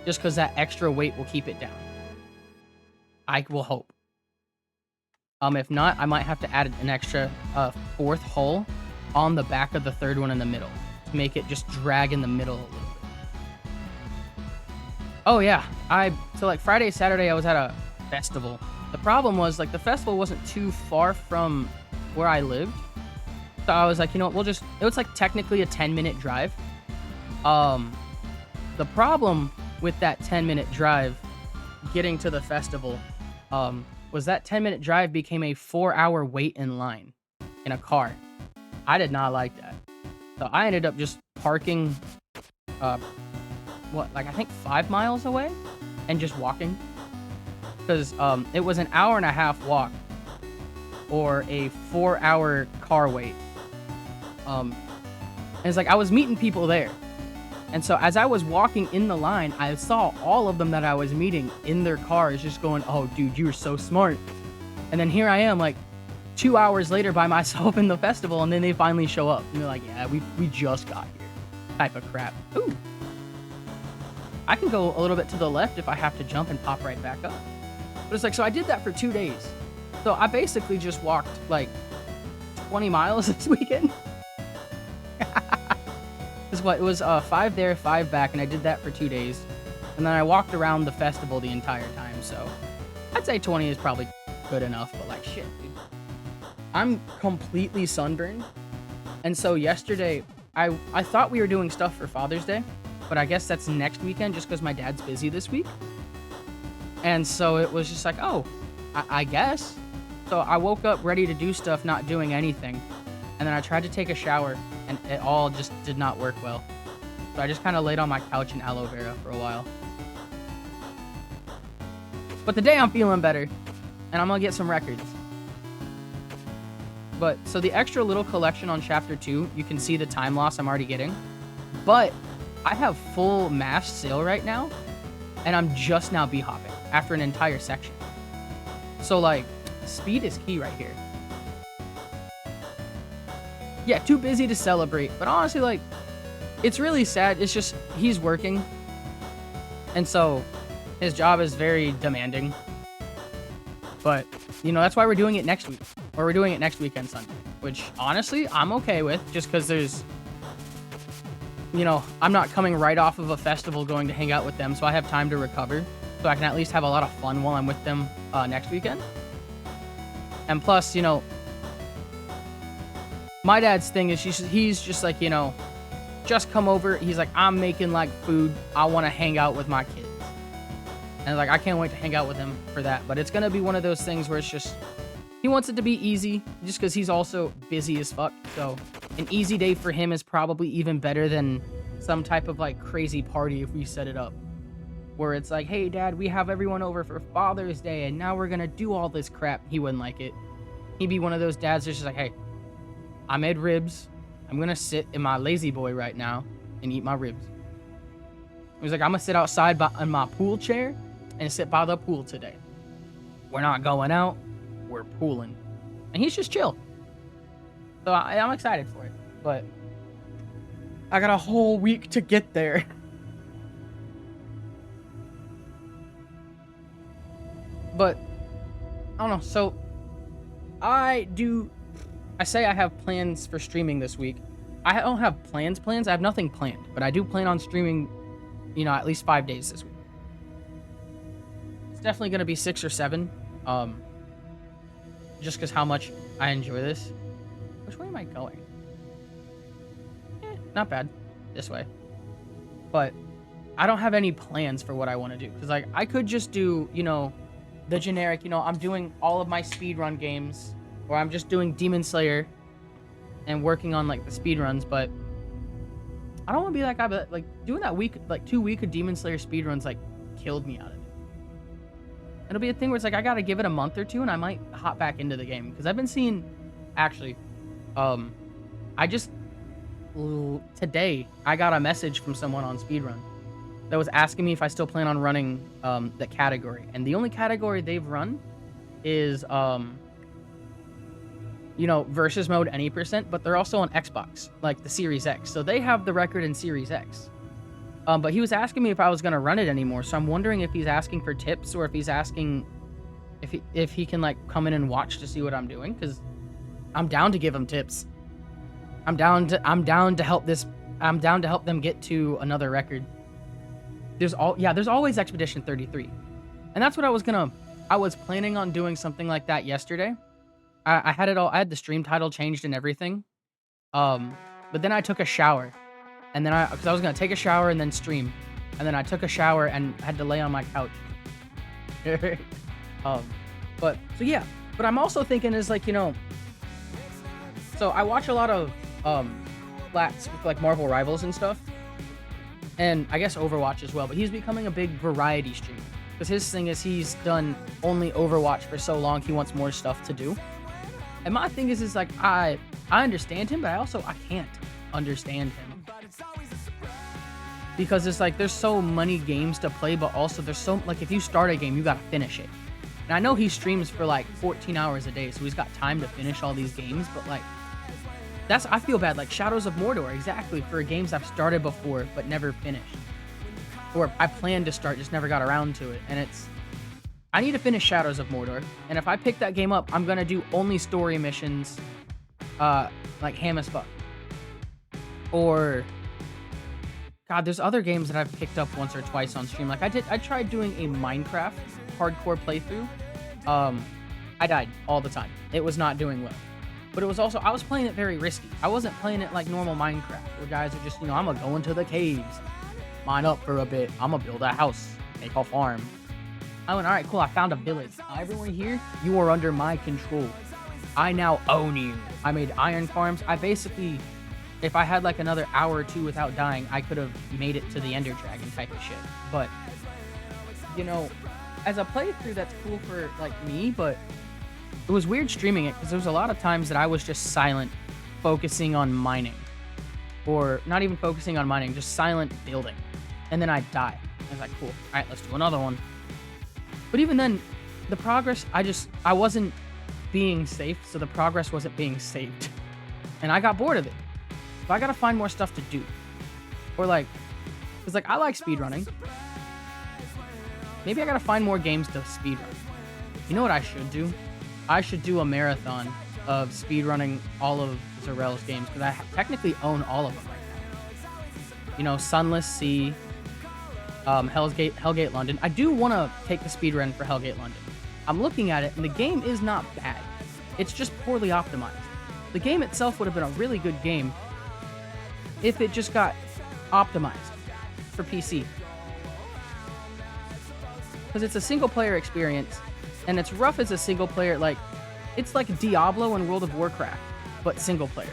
Just because that extra weight will keep it down. I will hope. If not, I might have to add an extra 4th hole on the back of the 3rd one in the middle to make it just drag in the middle a little bit. Oh yeah, so like Friday, Saturday, I was at a festival. The problem was like the festival wasn't too far from where I lived, so I was like, you know what, it was like technically a 10-minute drive. The problem with that 10-minute drive getting to the festival, was that 10-minute drive became a 4-hour wait in line in a car. I did not like that. So I ended up just parking, I think 5 miles away and just walking. Because it was an 1.5-hour walk or a 4-hour car wait. And it's like I was meeting people there. And so as I was walking in the line, I saw all of them that I was meeting in their cars just going, oh, dude, you were so smart. And then here I am, like, 2 hours later by myself in the festival, and then they finally show up. And they're like, yeah, we just got here. Type of crap. Ooh. I can go a little bit to the left if I have to jump and pop right back up. But it's like, so I did that for 2 days. So I basically just walked, like, 20 miles this weekend. It was 5 there, 5 back, and I did that for 2 days. And then I walked around the festival the entire time, so I'd say 20 is probably good enough, but like shit, dude. I'm completely sunburned. And so yesterday, I thought we were doing stuff for Father's Day, but I guess that's next weekend just because my dad's busy this week. And so it was just like, oh, I guess. So I woke up ready to do stuff, not doing anything. And then I tried to take a shower, and it all just did not work well. So I just kind of laid on my couch in aloe vera for a while. But today I'm feeling better, and I'm going to get some records. But, so the extra little collection on Chapter 2, you can see the time loss I'm already getting. But I have full mast sail right now, and I'm just now b-hopping after an entire section. So, like, speed is key right here. Yeah, too busy to celebrate. But honestly, like, it's really sad. It's just, he's working. And so, his job is very demanding. But, you know, that's why we're doing it next week. Or we're doing it next weekend Sunday. Which, honestly, I'm okay with. Just because there's, you know, I'm not coming right off of a festival going to hang out with them. So I have time to recover. So I can at least have a lot of fun while I'm with them next weekend. And plus, you know, my dad's thing is he's just like, you know, just come over. He's like, I'm making like food. I want to hang out with my kids. And like, I can't wait to hang out with him for that. But it's going to be one of those things where it's just, he wants it to be easy just because he's also busy as fuck. So an easy day for him is probably even better than some type of like crazy party if we set it up. Where it's like, hey dad, we have everyone over for Father's Day and now we're going to do all this crap. He wouldn't like it. He'd be one of those dads that's just like, hey, I made ribs. I'm going to sit in my lazy boy right now and eat my ribs. He was like, I'm going to sit outside in my pool chair and sit by the pool today. We're not going out. We're pooling. And he's just chill. So I'm excited for it. But I got a whole week to get there. But I don't know. So I do I say I have plans for streaming this week. I don't have plans. I have nothing planned, but I do plan on streaming, at least 5 days this week. It's definitely going to be 6 or 7. Just because how much I enjoy this. Which way am I going? Not bad. This way. But I don't have any plans for what I want to do. Because, like, I could just do, the generic, I'm doing all of my speedrun games. Or I'm just doing Demon Slayer and working on, like, the speedruns. But I don't want to be that guy. But, like, doing that 2 week of Demon Slayer speedruns, like, killed me out of it. It'll be a thing where it's like, I got to give it a month or two and I might hop back into the game. Because I've been seeing, actually, today, I got a message from someone on Speedrun that was asking me if I still plan on running the category. And the only category they've run is, versus mode any percent, but they're also on Xbox, like the Series X. So they have the record in Series X. But he was asking me if I was going to run it anymore. So I'm wondering if he's asking for tips or if he's asking if he can, like, come in and watch to see what I'm doing. Because I'm down to give him tips. I'm down to help them get to another record. There's always Expedition 33. And that's what I was planning on doing something like that yesterday. I had the stream title changed and everything. But then I took a shower. And then because I was going to take a shower and then stream. And then I took a shower and had to lay on my couch. But I'm also thinking is, like, so I watch a lot of flats with, like, Marvel Rivals and stuff. And I guess Overwatch as well. But he's becoming a big variety streamer. Because his thing is he's done only Overwatch for so long, he wants more stuff to do. And my thing is like, I understand him, but I can't understand him. Because it's like, there's so many games to play, but also there's so, like, if you start a game, you gotta finish it. And I know he streams for, like, 14 hours a day, so he's got time to finish all these games, but, like, I feel bad. Like, Shadows of Mordor, exactly, for games I've started before, but never finished. Or I planned to start, just never got around to it. And I need to finish Shadows of Mordor, and if I pick that game up, I'm gonna do only story missions, like ham as fuck. Or, God, there's other games that I've picked up once or twice on stream. Like, I tried doing a Minecraft hardcore playthrough. I died all the time. It was not doing well. But it was also, I was playing it very risky. I wasn't playing it like normal Minecraft, where guys are just, I'm gonna go into the caves, mine up for a bit, I'm gonna build a house, make a farm. I went, all right, cool, I found a village. Everyone here, you are under my control. I now own you. I made iron farms. I basically, if I had like another hour or two without dying, I could have made it to the Ender Dragon type of shit. But, as a playthrough, that's cool for, like, me, but it was weird streaming it because there was a lot of times that I was just silent, focusing on mining. Or not even focusing on mining, just silent building. And then I'd die. I was like, cool, all right, let's do another one. But even then, the progress, I wasn't being safe, so the progress wasn't being saved. And I got bored of it. So I gotta find more stuff to do. Or, like, because, like, I like speedrunning. Maybe I gotta find more games to speedrun. You know what I should do? I should do a marathon of speedrunning all of Zarel's games, because I technically own all of them right now. Sunless Sea, Hellgate London. I do want to take the speedrun for Hellgate London. I'm looking at it, and the game is not bad. It's just poorly optimized. The game itself would have been a really good game if it just got optimized for PC. Because it's a single-player experience, and it's rough as a single-player, like, it's like Diablo and World of Warcraft, but single-player.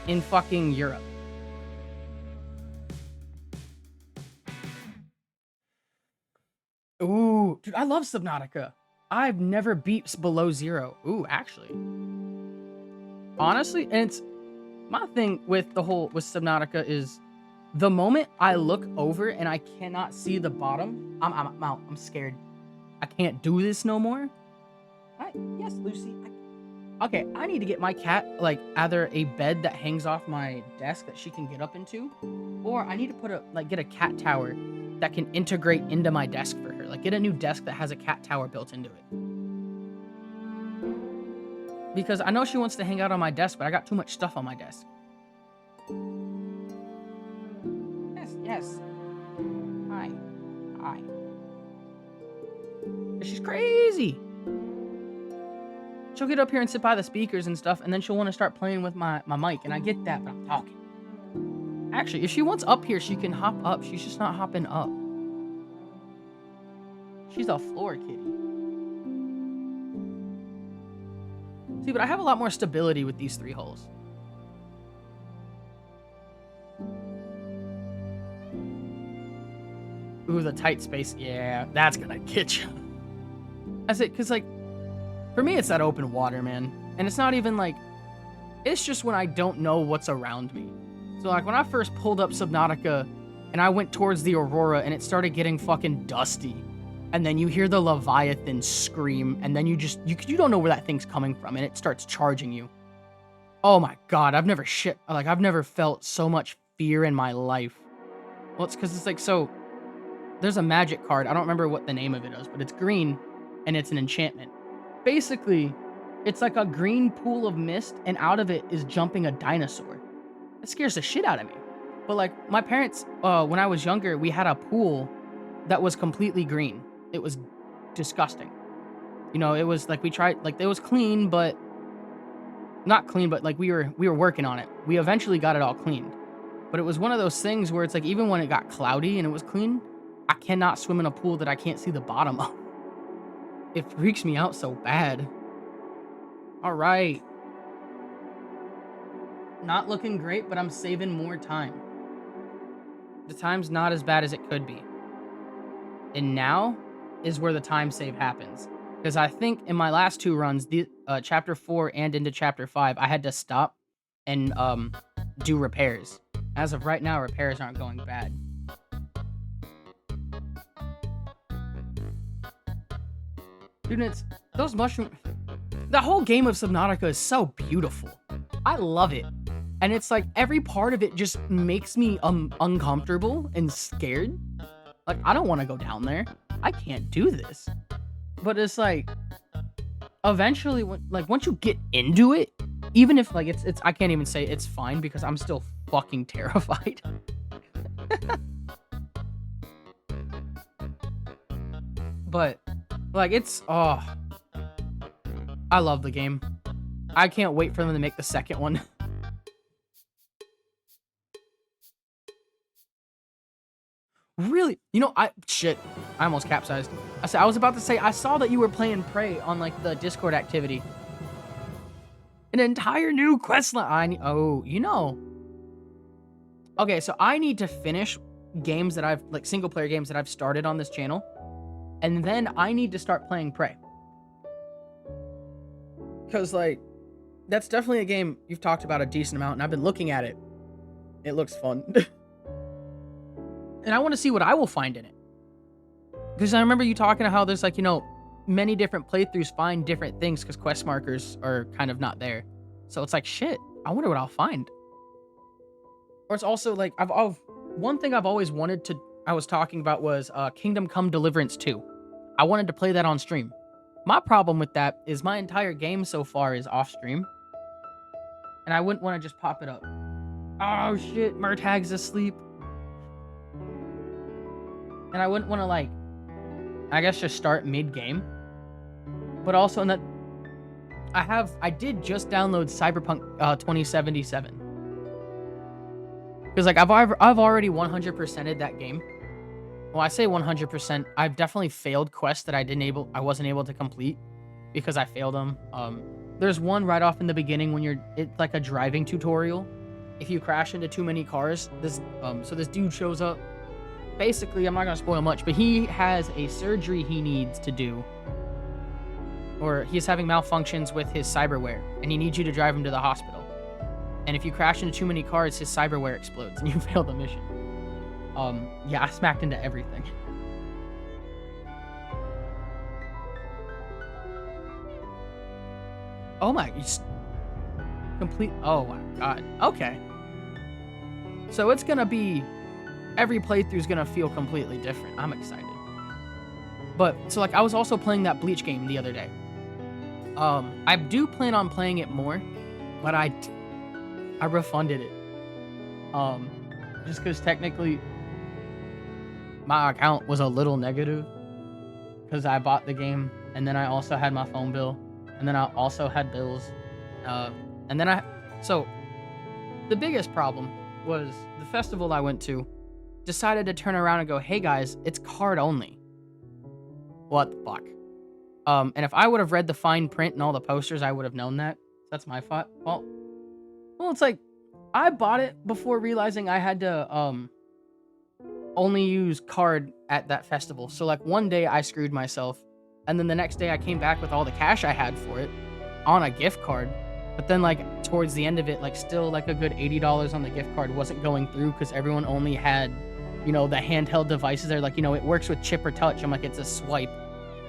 In fucking Europe. Ooh, dude, I love Subnautica. I've never beat below 0. Ooh, actually. Honestly, and it's my thing with Subnautica is the moment I look over and I cannot see the bottom, I'm out. I'm scared. I can't do this no more. Yes, Lucy. Okay, I need to get my cat, like, either a bed that hangs off my desk that she can get up into, or I need to get a cat tower that can integrate into my desk for her. Like, get a new desk that has a cat tower built into it. Because I know she wants to hang out on my desk, but I got too much stuff on my desk. Yes. Hi. She's crazy. She'll get up here and sit by the speakers and stuff, and then she'll want to start playing with my mic, and I get that, but I'm talking. Actually, if she wants up here, she can hop up. She's just not hopping up. She's a floor kitty. See, but I have a lot more stability with these 3 holes. Ooh, the tight space. Yeah, that's gonna get you. That's it, because, like, for me, it's that open water, man. And it's not even, like, it's just when I don't know what's around me. So, like, when I first pulled up Subnautica and I went towards the Aurora and it started getting fucking dusty, and then you hear the Leviathan scream, and then you don't know where that thing's coming from, and it starts charging you. Oh my god, I've never felt so much fear in my life. Well, it's because it's like, so, there's a magic card. I don't remember what the name of it is, but it's green, and it's an enchantment. Basically, it's like a green pool of mist, and out of it is jumping a dinosaur. It scares the shit out of me. But, like, my parents, when I was younger, we had a pool that was completely green. It was disgusting. You know, it was like we tried, like, it was clean, but not clean, but like we were working on it. We eventually got it all cleaned. But it was one of those things where it's like, even when it got cloudy and it was clean, I cannot swim in a pool that I can't see the bottom of. It freaks me out so bad. All right. Not looking great, but I'm saving more time. The time's not as bad as it could be. And now is where the time save happens. Because I think in my last 2 runs, the chapter 4 and into chapter 5, I had to stop and do repairs. As of right now, repairs aren't going bad. Dude, it's those mushrooms. The whole game of Subnautica is so beautiful. I love it. And it's like every part of it just makes me uncomfortable and scared. Like, I don't want to go down there. I can't do this. But it's like, eventually, once you get into it, even if, like, it's I can't even say it's fine because I'm still fucking terrified. But, like, it's, I love the game. I can't wait for them to make the second one. Really? You know, I almost capsized. I was about to say, I saw that you were playing Prey on, like, the Discord activity. An entire new quest line. Oh, you know. Okay, so I need to finish games that like, single-player games that I've started on this channel. And then I need to start playing Prey. Because, like, that's definitely a game you've talked about a decent amount, and I've been looking at it. It looks fun. And I want to see what I will find in it. Because I remember you talking about how there's, like, you know, many different playthroughs find different things because quest markers are kind of not there. So it's like, shit, I wonder what I'll find. Or it's also, like, one thing I've always wanted to, I was talking about was Kingdom Come Deliverance 2. I wanted to play that on stream. My problem with that is my entire game so far is off stream. And I wouldn't want to just pop it up. Oh, shit, Murtag's asleep. And I wouldn't want to, like, I guess just start mid-game. But also in that, I did just download Cyberpunk 2077. Because, like, I've already 100%ed that game. Well, I say 100%. I've definitely failed quests that I wasn't able to complete because I failed them. There's one right off in the beginning when it's like a driving tutorial. If you crash into too many cars, this dude shows up. Basically, I'm not going to spoil much, but he has a surgery he needs to do. Or he's having malfunctions with his cyberware, and he needs you to drive him to the hospital. And if you crash into too many cars, his cyberware explodes, and you fail the mission. Yeah, I smacked into everything. Oh my, oh my god, okay. So it's gonna be, every playthrough is gonna feel completely different. I'm excited. But, so, like, I was also playing that Bleach game the other day. I do plan on playing it more, but I refunded it. Just because technically my account was a little negative because I bought the game and then I also had my phone bill and then I also had bills. And then so the biggest problem was the festival I went to decided to turn around and go, hey guys, it's card only. What the fuck? And if I would have read the fine print and all the posters, I would have known that. That's my fault. Well, it's like, I bought it before realizing I had to, only use card at that festival. So, like, one day I screwed myself, and then the next day I came back with all the cash I had for it on a gift card. But then, like, towards the end of it, like, still, like, a good $80 on the gift card wasn't going through because everyone only had, you know, the handheld devices. They're like, you know, it works with chip or touch. I'm like, it's a swipe.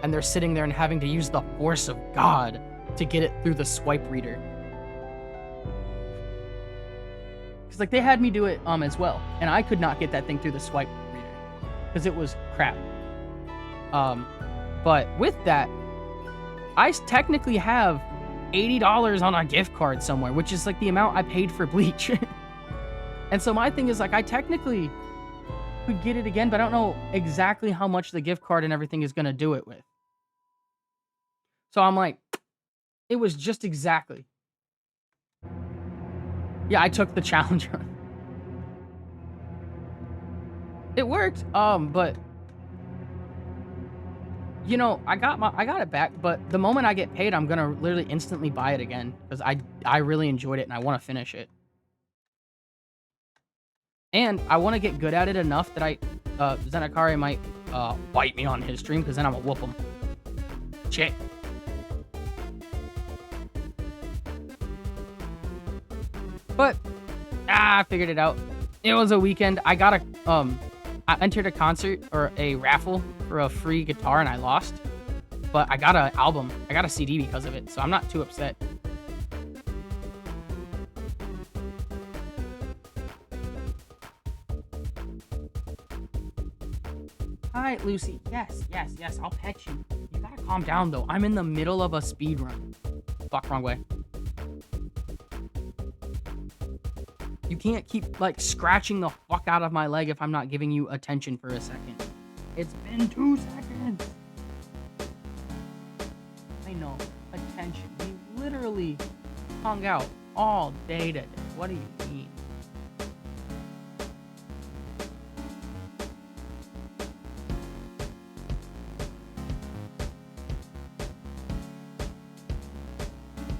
And they're sitting there and having to use the force of God to get it through the swipe reader. Because, like, they had me do it as well. And I could not get that thing through the swipe reader. Because it was crap. But with that, I technically have $80 on a gift card somewhere, which is, like, the amount I paid for Bleach. And so my thing is, like, I technically could get it again, but I don't know exactly how much the gift card and everything is going to do it with. So I'm like, it was just exactly. Yeah, I took the challenge. It worked, but you know, I got it back, but the moment I get paid, I'm gonna literally instantly buy it again because I really enjoyed it and I want to finish it. And I want to get good at it enough that Zenakari might bite me on his stream because then I'm gonna whoop him. Shit. But I figured it out. It was a weekend. I entered a concert or a raffle for a free guitar and I lost. But I got an album. I got a CD because of it, so I'm not too upset. Hi, Lucy. Yes, I'll pet you. You gotta calm down, though. I'm in the middle of a speed run. Fuck, wrong way. You can't keep, like, scratching the fuck out of my leg if I'm not giving you attention for a second. It's been 2 seconds. I know. Attention. We literally hung out all day today. What do you mean?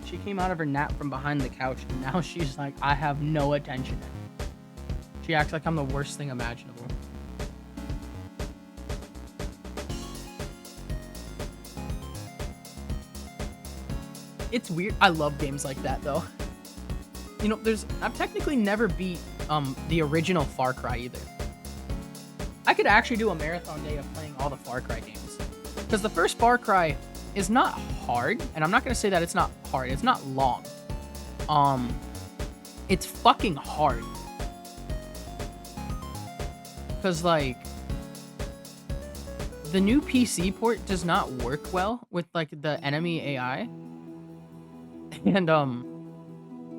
She came out of her nap from behind the couch, and now she's like, I have no attention. She acts like I'm the worst thing imaginable. It's weird. I love games like that, though. You know, I've technically never beat the original Far Cry either. I could actually do a marathon day of playing all the Far Cry games. Because the first Far Cry is not hard, and I'm not gonna say that it's not hard. It's not long. It's fucking hard. Because, like, the new PC port does not work well with, like, the enemy AI. And,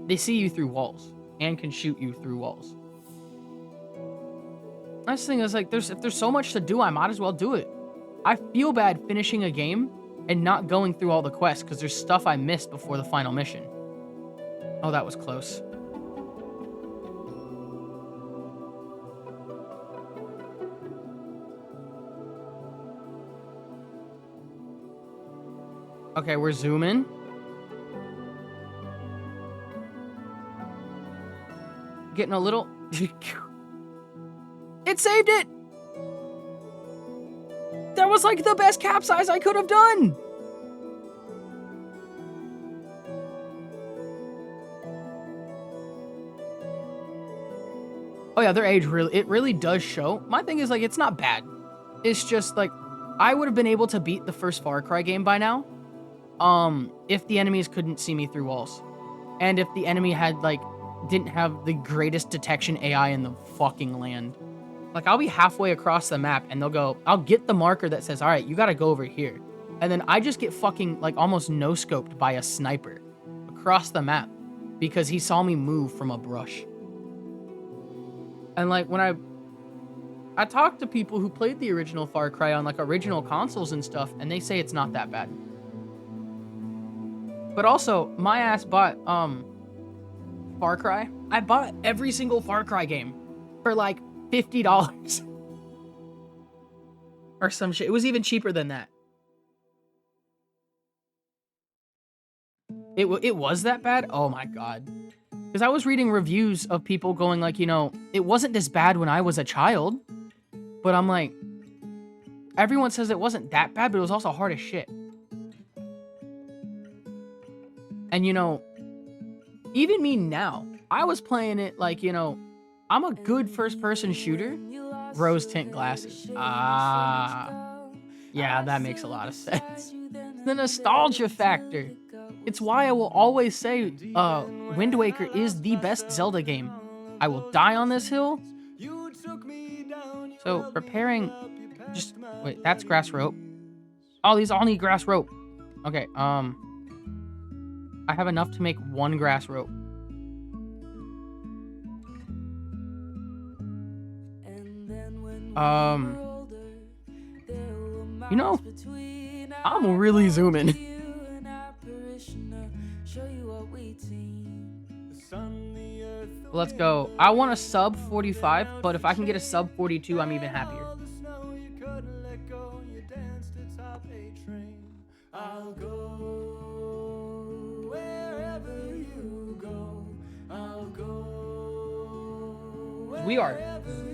they see you through walls and can shoot you through walls. Nice thing is, like, if there's so much to do, I might as well do it. I feel bad finishing a game and not going through all the quests because there's stuff I missed before the final mission. Oh, that was close. Okay, we're zooming. Getting a little... It saved it! That was like the best capsize I could have done! Oh yeah, their age it really does show. My thing is, like, it's not bad. It's just, like, I would have been able to beat the first Far Cry game by now. If the enemies couldn't see me through walls. And if the enemy had, like, didn't have the greatest detection AI in the fucking land. Like, I'll be halfway across the map and they'll go, I'll get the marker that says, all right, you gotta go over here. And then I just get fucking, like, almost no-scoped by a sniper across the map because he saw me move from a brush. And, like, when I talked to people who played the original Far Cry on, like, original consoles and stuff, and they say it's not that bad. But also, my ass bought, Far Cry. I bought every single Far Cry game for, like, $50. Or some shit. It was even cheaper than that. It was that bad? Oh my god. Because I was reading reviews of people going like, you know, it wasn't this bad when I was a child. But I'm like, everyone says it wasn't that bad, but it was also hard as shit. And, you know, even me now, I was playing it like, you know, I'm a good first-person shooter. Rose tint glasses. Ah. Yeah, that makes a lot of sense. The nostalgia factor. It's why I will always say Wind Waker is the best Zelda game. I will die on this hill. So, preparing... Just... Wait, that's grass rope. Oh, these all need grass rope. Okay, I have enough to make one grass rope. You know, I'm really zooming. Let's go. I want a sub 45, but if I can get a sub 42, I'm even happier. We are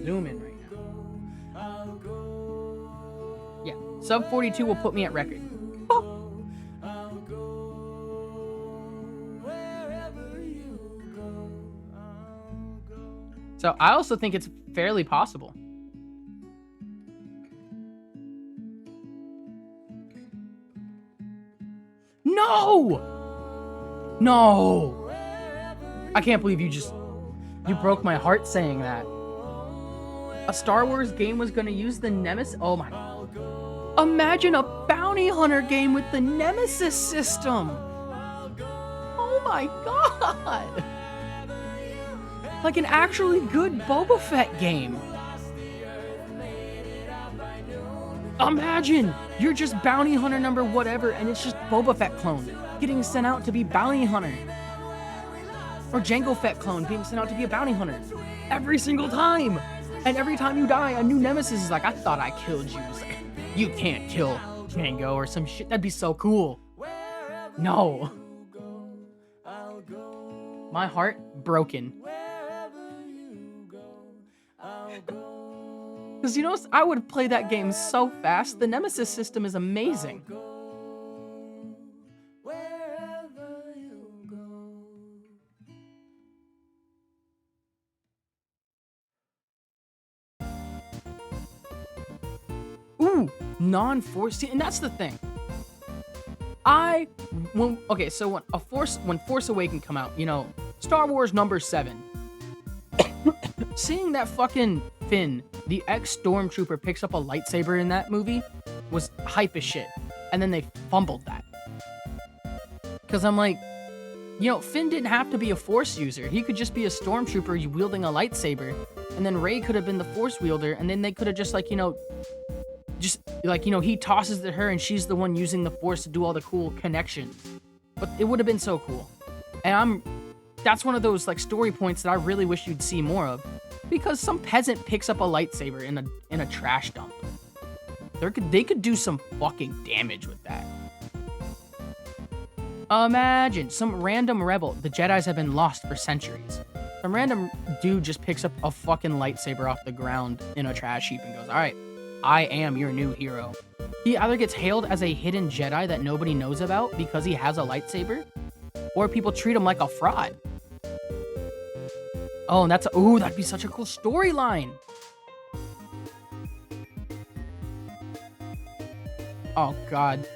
zooming right now. Yeah, sub 42 will put me at record. Oh. So I also think it's fairly possible. No! No! I can't believe you broke my heart saying that. A Star Wars game was gonna use the Nemesis. Oh my. Imagine a bounty hunter game with the Nemesis system. Oh my god. Like an actually good Boba Fett game. Imagine you're just bounty hunter number whatever and it's just Boba Fett clone getting sent out to be bounty hunter. Or Jango Fett clone being sent out to be a bounty hunter. Every single time. And every time you die, a new nemesis is like, I thought I killed you. It's like, you can't kill Jango or some shit. That'd be so cool. No. My heart broken. Because, you know, I would play that game so fast. The Nemesis system is amazing. Ooh, non-force. And that's the thing. When Force Awakens come out, you know, Star Wars number 7. Seeing that fucking Finn, the ex-stormtrooper, picks up a lightsaber in that movie was hype as shit. And then they fumbled that. Because I'm like, you know, Finn didn't have to be a Force user. He could just be a stormtrooper wielding a lightsaber. And then Rey could have been the Force wielder. And then they could have just, like, you know, he tosses it to her and she's the one using the Force to do all the cool connections. But it would have been so cool. And that's one of those, like, story points that I really wish you'd see more of. Because some peasant picks up a lightsaber in a trash dump. They could do some fucking damage with that. Imagine some random rebel. The Jedis have been lost for centuries. Some random dude just picks up a fucking lightsaber off the ground in a trash heap and goes, alright, I am your new hero. He either gets hailed as a hidden Jedi that nobody knows about because he has a lightsaber, or people treat him like a fraud. Oh, and that'd be such a cool storyline. Oh, God.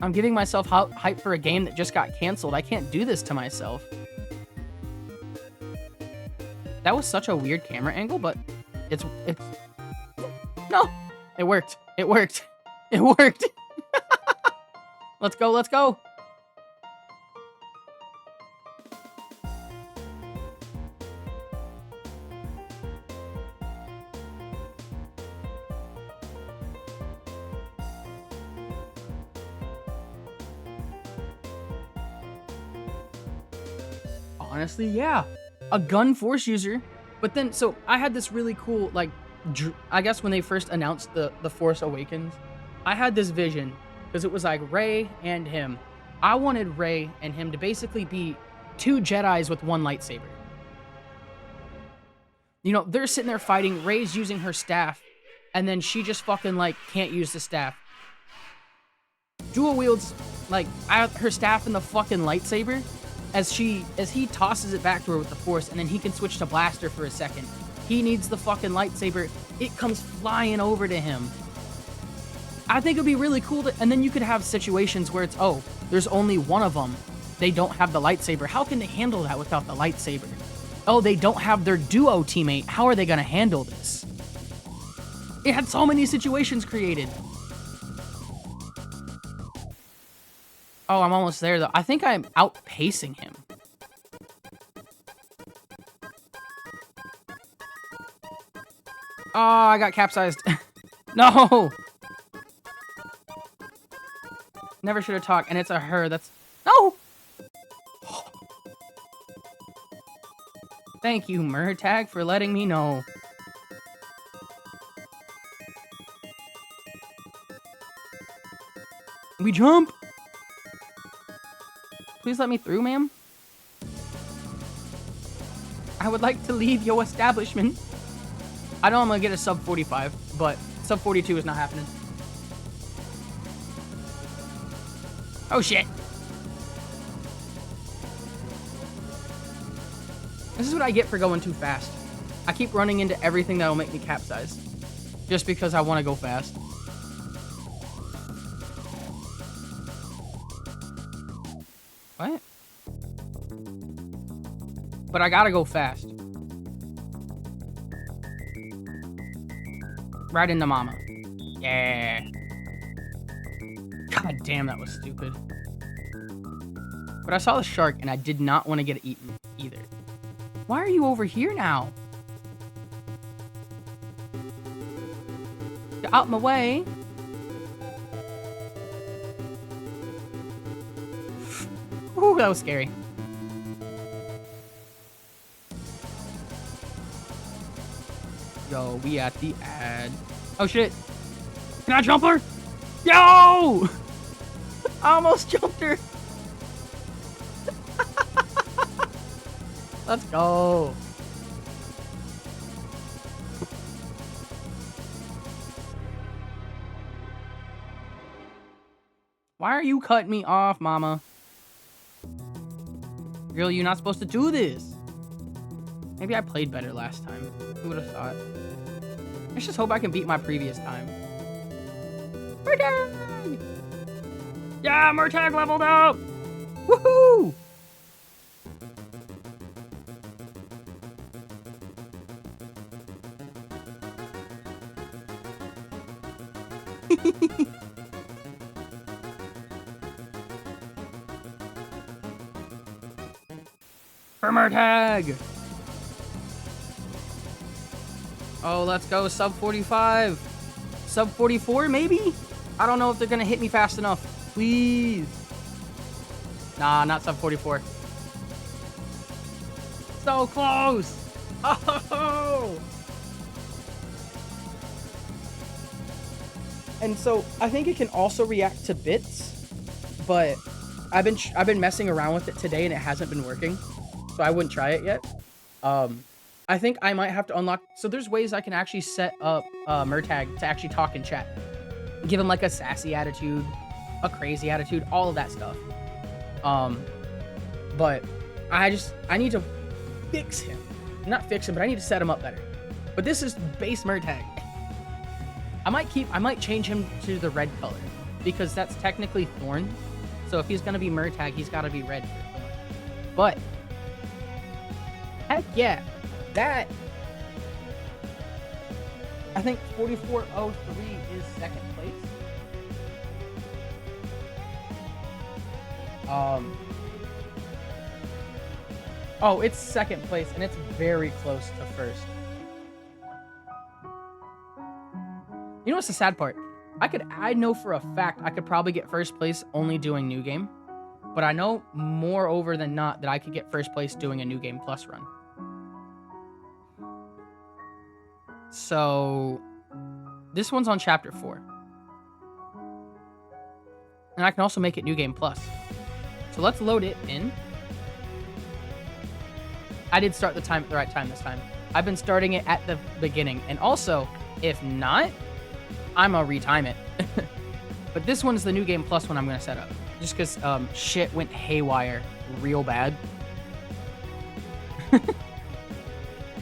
I'm giving myself hype for a game that just got canceled. I can't do this to myself. That was such a weird camera angle, but it's... No! It worked. It worked. It worked. Let's go, let's go. Honestly, yeah. A gun force user. But then, so I had this really cool, like, I guess when they first announced the Force Awakens, I had this vision, because it was like Rey and him. I wanted Rey and him to basically be two Jedis with one lightsaber. You know, they're sitting there fighting, Rey's using her staff, and then she just fucking, like, can't use the staff. Dual wields, like, her staff and the fucking lightsaber, as he tosses it back to her with the Force, and then he can switch to blaster for a second. He needs the fucking lightsaber. It comes flying over to him. I think it'd be really cool to, and then you could have situations where it's, oh, there's only one of them. They don't have the lightsaber. How can they handle that without the lightsaber? Oh, they don't have their duo teammate. How are they gonna handle this? It had so many situations created. Oh, I'm almost there, though. I think I'm outpacing him. Oh, I got capsized. No! Never should have talked, and it's a her. That's... No! Thank you, Murtag, for letting me know. We jump! Please let me through, ma'am. I would like to leave your establishment. I know I'm gonna get a sub 45, but sub 42 is not happening. Oh shit. This is what I get for going too fast. I keep running into everything that will make me capsize. Just because I want to go fast. What? But I gotta go fast. Right into mama. Yeah. God damn, that was stupid. But I saw the shark and I did not want to get eaten either. Why are you over here now? Get out my way. Ooh, that was scary. Yo, we at the ad. Oh shit. Can I jump her? Yo! I almost jumped her. Let's go. Why are you cutting me off, mama? Girl, you're not supposed to do this. Maybe I played better last time. Who would have thought? Let's just hope I can beat my previous time. Murtag! Yeah, Murtag leveled up! Woohoo! For Murtag! Oh, let's go. Sub 45. Sub 44, maybe? I don't know if they're gonna hit me fast enough. Please. Nah, not sub 44. So close! Oh! And so, I think it can also react to bits, but I've been messing around with it today and it hasn't been working, so I wouldn't try it yet. I think I might have to unlock... So there's ways I can actually set up Murtag to actually talk in chat. Give him like a sassy attitude, a crazy attitude, all of that stuff. But I need to fix him. Not fix him, but I need to set him up better. But this is base Murtag. I might change him to the red color because that's technically Thorn. So if he's gonna be Murtag, he's gotta be red for Thorn. But heck yeah, that I think 4403 is second place. Oh, it's second place, and it's very close to first. You know what's the sad part? I know for a fact I could probably get first place only doing new game. But I know moreover than not that I could get first place doing a new game plus run. So this one's on chapter 4. And I can also make it new game plus. So let's load it in. I did start the time at the right time this time. I've been starting it at the beginning. And also, if not, I'm gonna retime it. But this one's the new game plus one I'm gonna set up. Just because shit went haywire real bad.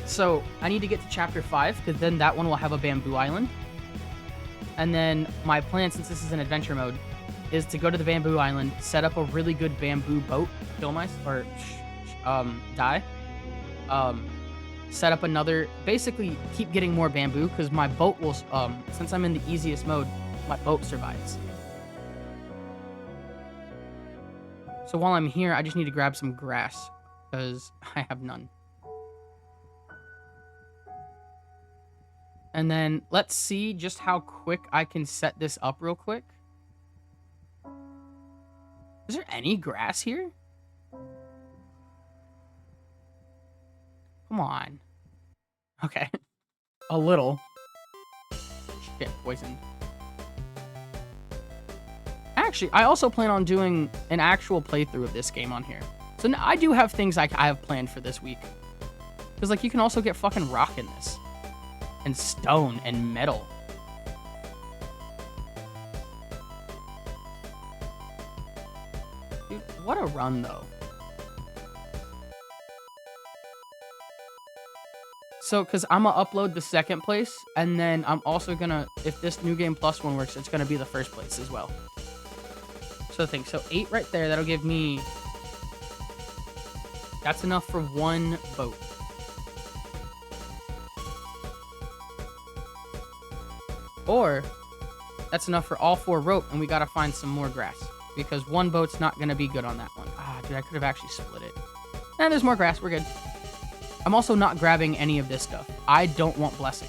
So I need to get to chapter 5 because then that one will have a bamboo island. And then my plan, since this is an adventure mode, is to go to the bamboo island, set up a really good bamboo boat, kill myself, or die. Set up another, basically keep getting more bamboo because my boat will, since I'm in the easiest mode, my boat survives. So while I'm here, I just need to grab some grass because I have none. And then let's see just how quick I can set this up real quick. Is there any grass here? Come on. Okay. A little. Shit, poisoned. Actually, I also plan on doing an actual playthrough of this game on here. So I do have things I have planned for this week. Because, like, you can also get fucking rock in this. And stone and metal. Dude, what a run, though. So, because I'm going to upload the second place, and then I'm also going to, if this new game plus one works, it's going to be the first place as well. So I think, so 8 right there, that'll give me, that's enough for one boat. Or, that's enough for all 4 rope, and we gotta find some more grass. Because one boat's not gonna be good on that one. Ah, dude, I could have actually split it. And there's more grass, we're good. I'm also not grabbing any of this stuff. I don't want blessing.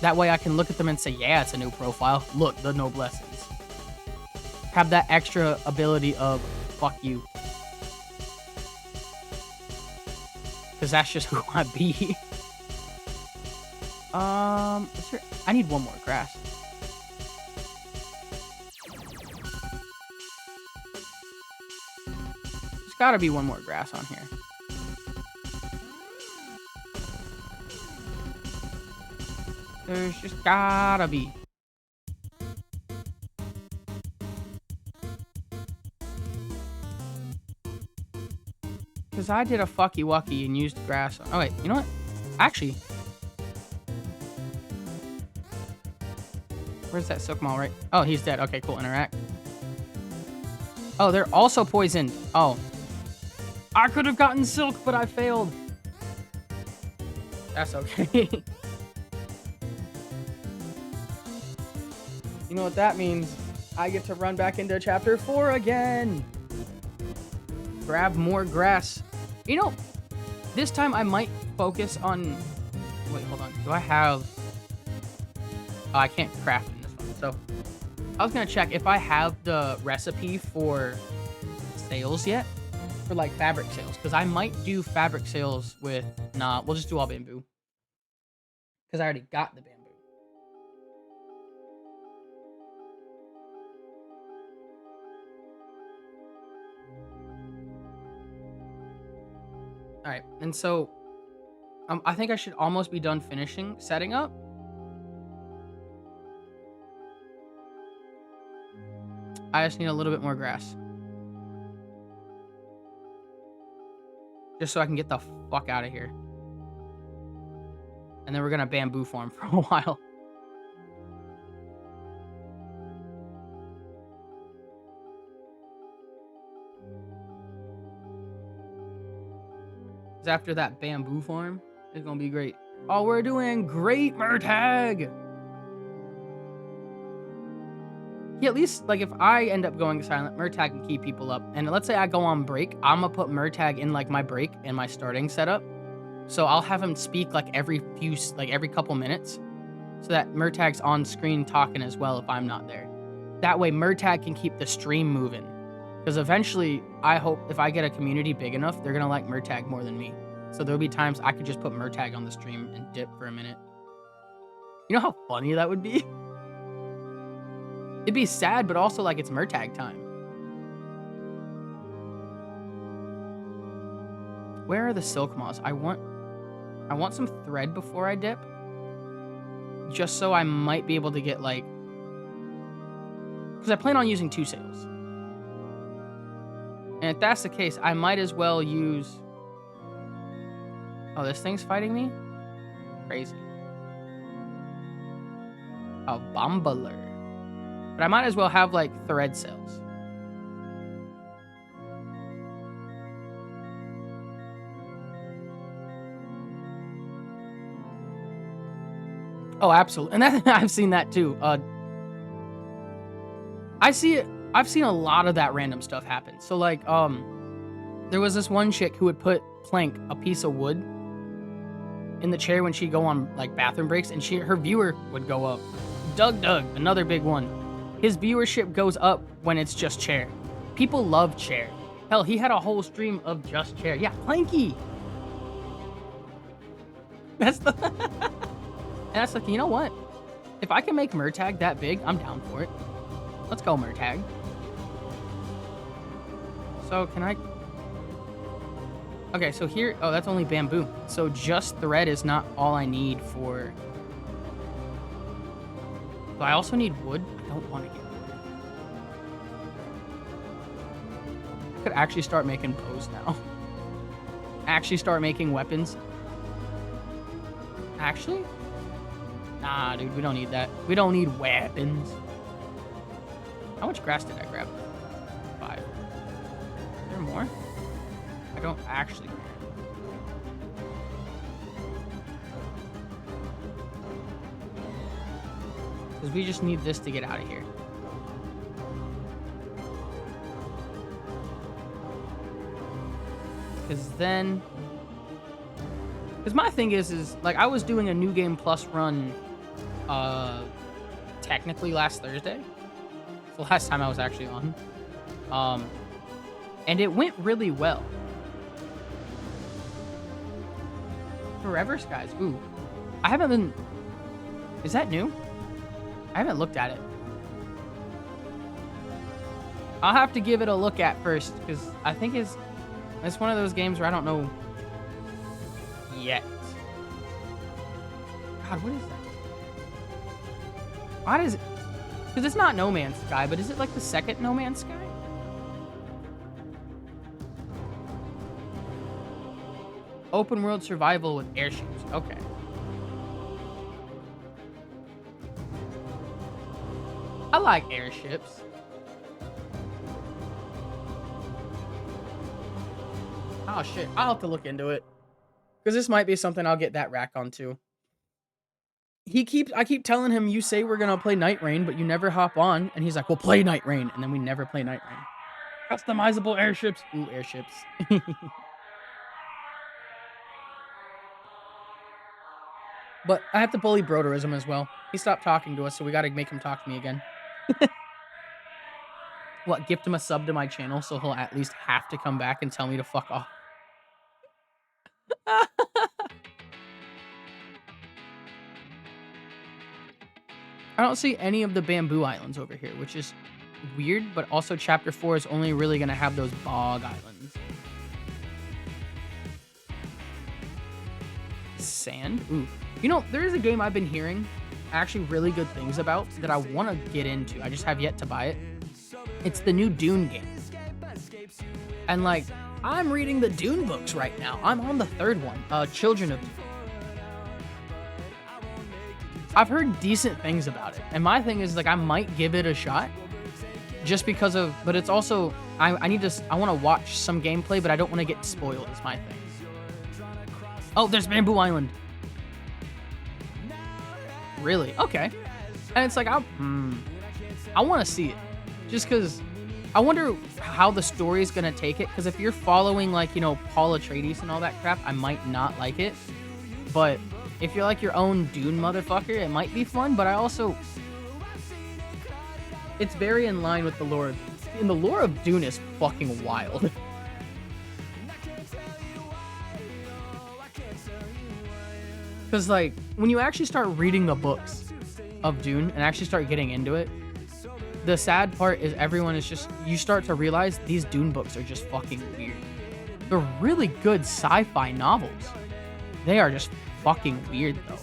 That way I can look at them and say, yeah, it's a new profile. Look, the no blessings. Have that extra ability of, fuck you. Because that's just who I be. I need one more grass. There's gotta be one more grass on here. There's just gotta be. Because I did a fucky-wucky and used grass. Oh, wait. You know what? Actually. Where's that Silkmaw, right? Oh, he's dead. Okay, cool. Interact. Oh, they're also poisoned. Oh. I could have gotten Silk, but I failed. That's okay. You know what that means? I get to run back into chapter 4 again. Grab more grass. You know, this time I might focus on... Wait, hold on. Do I have... Oh, I can't craft in this one. So, I was going to check if I have the recipe for sails yet. For, like, fabric sails. Because I might do fabric sails with... Nah, we'll just do all bamboo. Because I already got the bamboo. All right, and so I think I should almost be done finishing setting up. I just need a little bit more grass. Just so I can get the fuck out of here. And then we're gonna bamboo farm for a while. After that bamboo farm, it's gonna be great. Oh, we're doing great, Murtag! Yeah, at least, like, if I end up going silent, Murtag can keep people up. And let's say I go on break, I'm gonna put Murtag in, like, my break and my starting setup. So I'll have him speak, like, every couple minutes, so that Murtag's on screen talking as well if I'm not there. That way, Murtag can keep the stream moving. Because eventually, I hope if I get a community big enough, they're gonna like Murtag more than me. So there'll be times I could just put Murtag on the stream and dip for a minute. You know how funny that would be? It'd be sad, but also like it's Murtag time. Where are the silk moths? I want some thread before I dip. Just so I might be able to get like... Because I plan on using 2 sails. And if that's the case, I might as well use... Oh, this thing's fighting me? Crazy. A Bombler. But I might as well have, like, thread sails. Oh, absolutely. And that, I've seen that, too. I've seen a lot of that random stuff happen. So, like, there was this one chick who would put Plank, a piece of wood, in the chair when she'd go on, like, bathroom breaks, and her viewer would go up. Doug, another big one. His viewership goes up when it's just chair. People love chair. Hell, he had a whole stream of just chair. Yeah, Planky. That's the... And that's like, you know what? If I can make Murtag that big, I'm down for it. Let's go, Murtag. So, can I... Okay, so here... Oh, that's only bamboo. So just thread is not all I need for... But I also need wood. I don't want to get wood. I could actually start making bows now. Actually start making weapons. Actually? Nah, dude, we don't need that. We don't need weapons. How much grass did I grab? 5. Is there more? I don't actually care. Because we just need this to get out of here. Because then... Because my thing is like, I was doing a New Game Plus run, technically last Thursday. It's the last time I was actually on. And it went really well. Forever Skies. Ooh. I haven't been... Is that new? I haven't looked at it. I'll have to give it a look at first, because I think it's one of those games where I don't know yet. God, what is that? Why does it... Because it's not No Man's Sky, but is it like the second No Man's Sky? Open world survival with airships. Okay. I like airships. Oh shit, I'll have to look into it. Because this might be something I'll get that rack onto. I keep telling him, you say we're gonna play Night Rain, but you never hop on. And he's like, we'll play Night Rain. And then we never play Night Rain. Customizable airships. Ooh, airships. But I have to bully Broderism as well. He stopped talking to us, so we gotta make him talk to me again. What, gift him a sub to my channel so he'll at least have to come back and tell me to fuck off. I don't see any of the bamboo islands over here, which is weird, but also chapter 4 is only really gonna have those bog islands. Sand? Ooh. You know, there is a game I've been hearing actually really good things about that I want to get into. I just have yet to buy it. It's the new Dune game. And like, I'm reading the Dune books right now. I'm on the 3rd one, Children of Dune. I've heard decent things about it. And my thing is like, I might give it a shot just because of, but it's also, I want to watch some gameplay, but I don't want to get spoiled is my thing. Oh, there's Bamboo Island. Really? Okay. And it's like, I want to see it, just because I wonder how the story is gonna take it. Because if you're following like Paul Atreides and all that crap, I might not like it. But if you're like your own Dune motherfucker, it might be fun. But I also, it's very in line with the lore. And the lore of Dune is fucking wild. Because, like, when you actually start reading the books of Dune and actually start getting into it, the sad part is everyone is just, you start to realize these Dune books are just fucking weird. They're really good sci-fi novels. They are just fucking weird, though.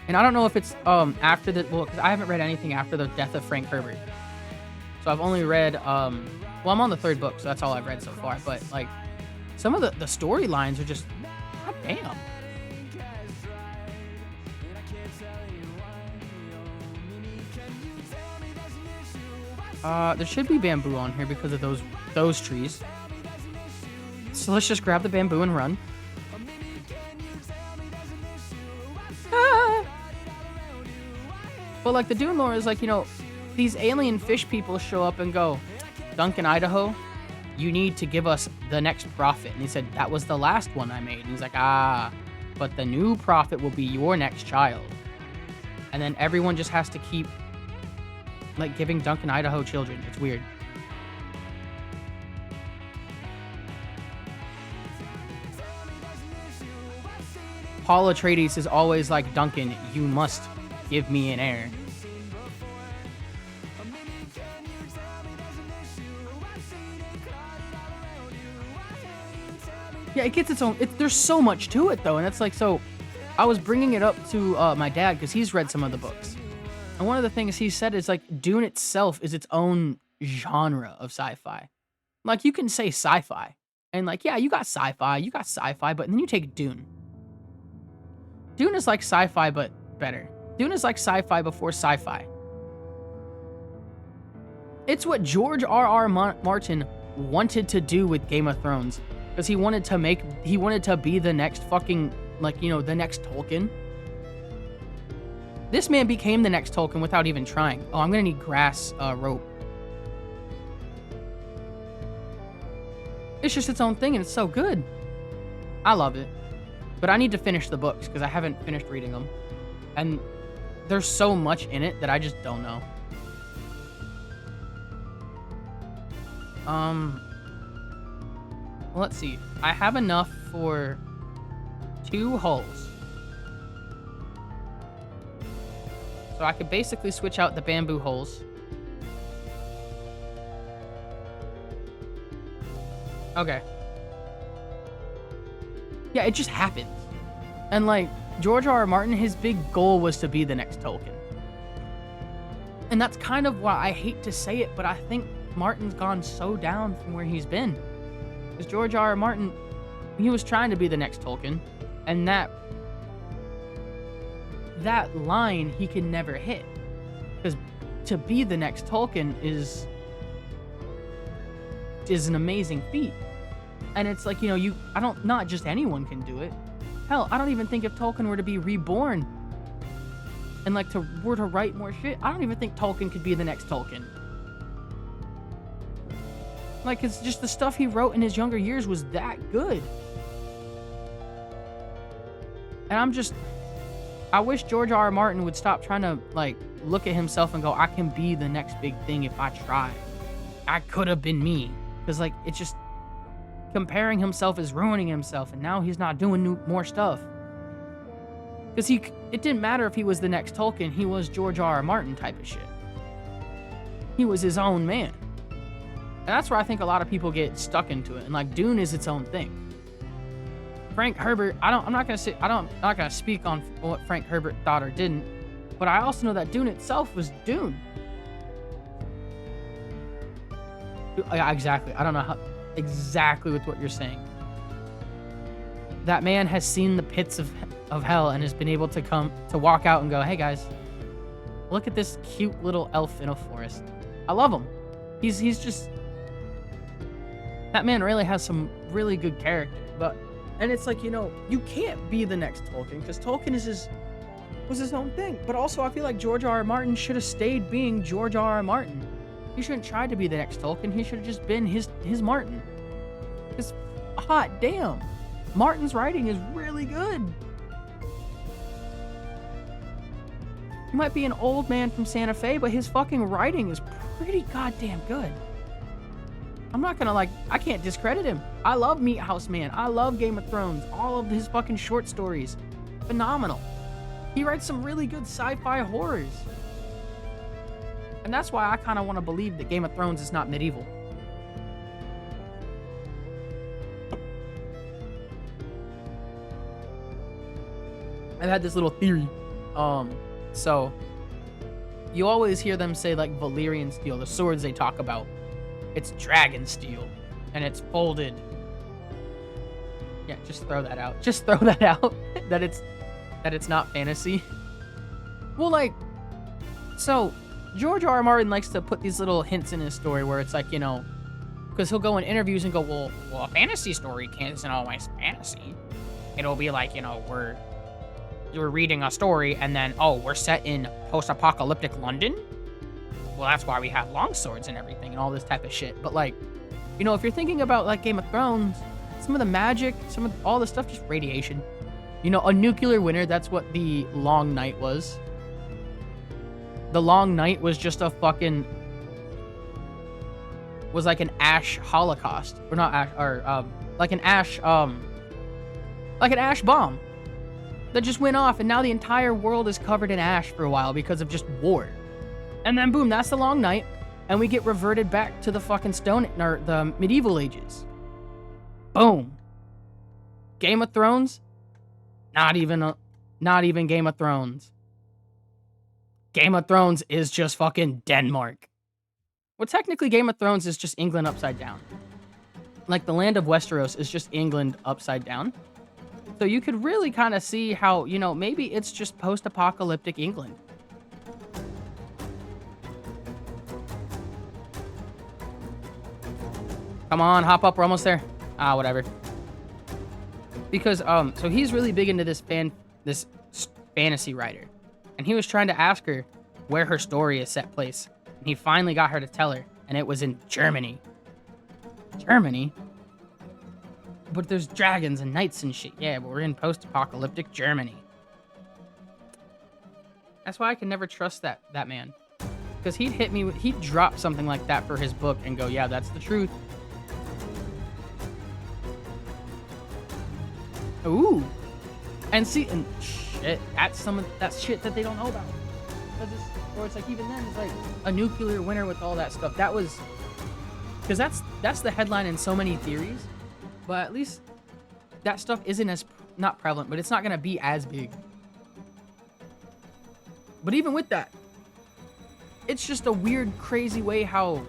And I don't know if it's after the, well, because I haven't read anything after the death of Frank Herbert. So I've only read, well, I'm on the 3rd book, so that's all I've read so far. But, like, some of the storylines are just, god damn. There should be bamboo on here because of those trees. So let's just grab the bamboo and run. But like the Dune lore is like, these alien fish people show up and go, Duncan, Idaho, you need to give us the next prophet. And he said, that was the last one I made. And he's like, but the new prophet will be your next child. And then everyone just has to keep like giving Duncan, Idaho children. It's weird. Paul Atreides is always like, Duncan, you must give me an heir. Yeah, it gets its own. There's so much to it, though. And it's like, so I was bringing it up to my dad because he's read some of the books. And one of the things he said is like, Dune itself is its own genre of sci-fi. Like, you can say sci-fi. And like, yeah, you got sci-fi, but then you take Dune. Dune is like sci-fi, but better. Dune is like sci-fi before sci-fi. It's what George R.R. Martin wanted to do with Game of Thrones. Because he wanted to be the next fucking, like, the next Tolkien. This man became the next Tolkien without even trying. Oh, I'm gonna need grass rope. It's just its own thing and it's so good. I love it. But I need to finish the books because I haven't finished reading them. And there's so much in it that I just don't know. Let's see. I have enough for 2 hulls. So I could basically switch out the bamboo hulls. Okay. Yeah, it just happens. And like, George R.R. Martin, his big goal was to be the next Tolkien. And that's kind of why I hate to say it, but I think Martin's gone so down from where he's been. Because George R.R. Martin, he was trying to be the next Tolkien, and that line he can never hit. Because to be the next Tolkien is an amazing feat. And it's like, not just anyone can do it. Hell, I don't even think if Tolkien were to be reborn and like were to write more shit, I don't even think Tolkien could be the next Tolkien. Like, it's just the stuff he wrote in his younger years was that good. And I wish George R.R. Martin would stop trying to, like, look at himself and go, I can be the next big thing if I try. I could have been me. Because, like, it's just, comparing himself is ruining himself, and now he's not doing more stuff. Because it didn't matter if he was the next Tolkien, he was George R.R. Martin type of shit. He was his own man. And that's where I think a lot of people get stuck into it. And like, Dune is its own thing. Frank Herbert, I'm not gonna speak on what Frank Herbert thought or didn't, but I also know that Dune itself was Dune. Yeah, exactly. I don't know exactly with what you're saying. That man has seen the pits of hell and has been able to walk out and go, hey guys, look at this cute little elf in a forest. I love him. He's just, that man really has some really good character. And it's like, you can't be the next Tolkien because Tolkien is was his own thing. But also, I feel like George R. R. Martin should have stayed being George R. R. Martin. He shouldn't try to be the next Tolkien. He should have just been his Martin. Because, hot damn, Martin's writing is really good. He might be an old man from Santa Fe, but his fucking writing is pretty goddamn good. I'm not gonna I can't discredit him. I love Meat House Man. I love Game of Thrones. All of his fucking short stories. Phenomenal. He writes some really good sci-fi horrors. And that's why I kind of want to believe that Game of Thrones is not medieval. I've had this little theory. So you always hear them say like Valyrian steel, the swords they talk about. It's dragon steel and it's folded. Yeah, just throw that out. Just throw that out that it's not fantasy. Well, so George R. R. Martin likes to put these little hints in his story where it's like, because he'll go in interviews and go, well, a fantasy story isn't always fantasy. It'll be like, we're reading a story and then, we're set in post-apocalyptic London. Well, that's why we have longswords and everything and all this type of shit. But if you're thinking about Game of Thrones, some of the magic, some of all the stuff, just radiation. A nuclear winter, that's what the Long Night was. The Long Night was just a fucking... was like an ash holocaust. Or not ash, or, like an ash bomb. That just went off, and now the entire world is covered in ash for a while because of just war. And then boom, that's the Long Night, and we get reverted back to the fucking the medieval ages. Boom. Game of Thrones? Not even Game of Thrones. Game of Thrones is just fucking Denmark. Well, technically Game of Thrones is just England upside down. Like the land of Westeros is just England upside down. So you could really kind of see how, maybe it's just post-apocalyptic England. Come on, hop up, we're almost there. Whatever. Because, so he's really big into this fantasy writer. And he was trying to ask her where her story is set place. And he finally got her to tell her. And it was in Germany. Germany? But there's dragons and knights and shit. Yeah, but we're in post-apocalyptic Germany. That's why I can never trust that man. Because he'd drop something like that for his book and go, yeah, that's the truth. Ooh. And shit, that's shit that they don't know about. Or it's like, even then, it's like a nuclear winter with all that stuff. That was, because that's the headline in so many theories, but at least that stuff isn't as, not prevalent, but it's not going to be as big. But even with that, it's just a weird, crazy way how,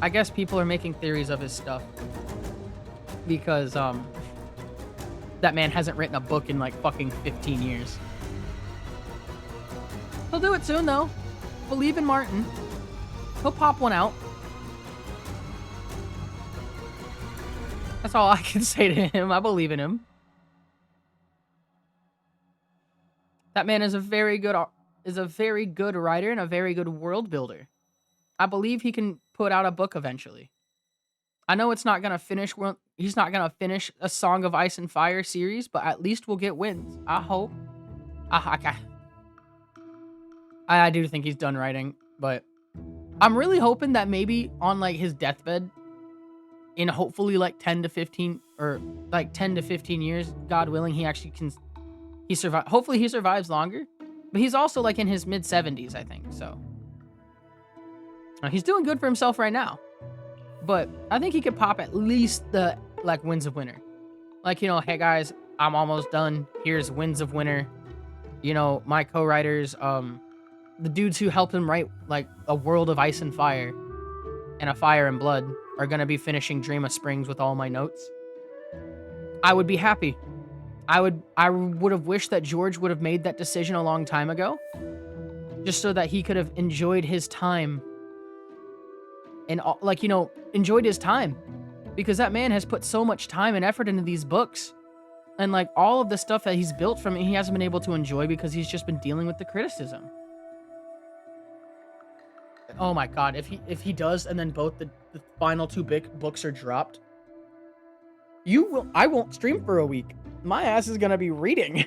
I guess people are making theories of his stuff. Because, that man hasn't written a book in like fucking 15 years. He'll do it soon, though. Believe in Martin. He'll pop one out. That's all I can say to him. I believe in him. That man is a very good writer and a very good world builder. I believe he can put out a book eventually. I know it's not gonna finish. He's not gonna finish a Song of Ice and Fire series, but at least we'll get wins. I hope. I do think he's done writing, but I'm really hoping that maybe on like his deathbed, in hopefully like 10 to 15 years, God willing, he survive. Hopefully he survives longer, but he's also like in his mid 70s, I think. So he's doing good for himself right now, but I think he could pop at least the like Winds of Winter. Like, hey guys, I'm almost done. Here's Winds of Winter. My co-writers, the dudes who helped him write like A World of Ice and Fire and A Fire and Blood are going to be finishing Dream of Springs with all my notes. I would be happy. I would have wished that George would have made that decision a long time ago, just so that he could have enjoyed his time and enjoyed his time, because that man has put so much time and effort into these books. And like all of the stuff that he's built from it, he hasn't been able to enjoy because he's just been dealing with the criticism. Oh my god, if he does, and then both the final two big books are dropped, I won't stream for a week. My ass is gonna be reading.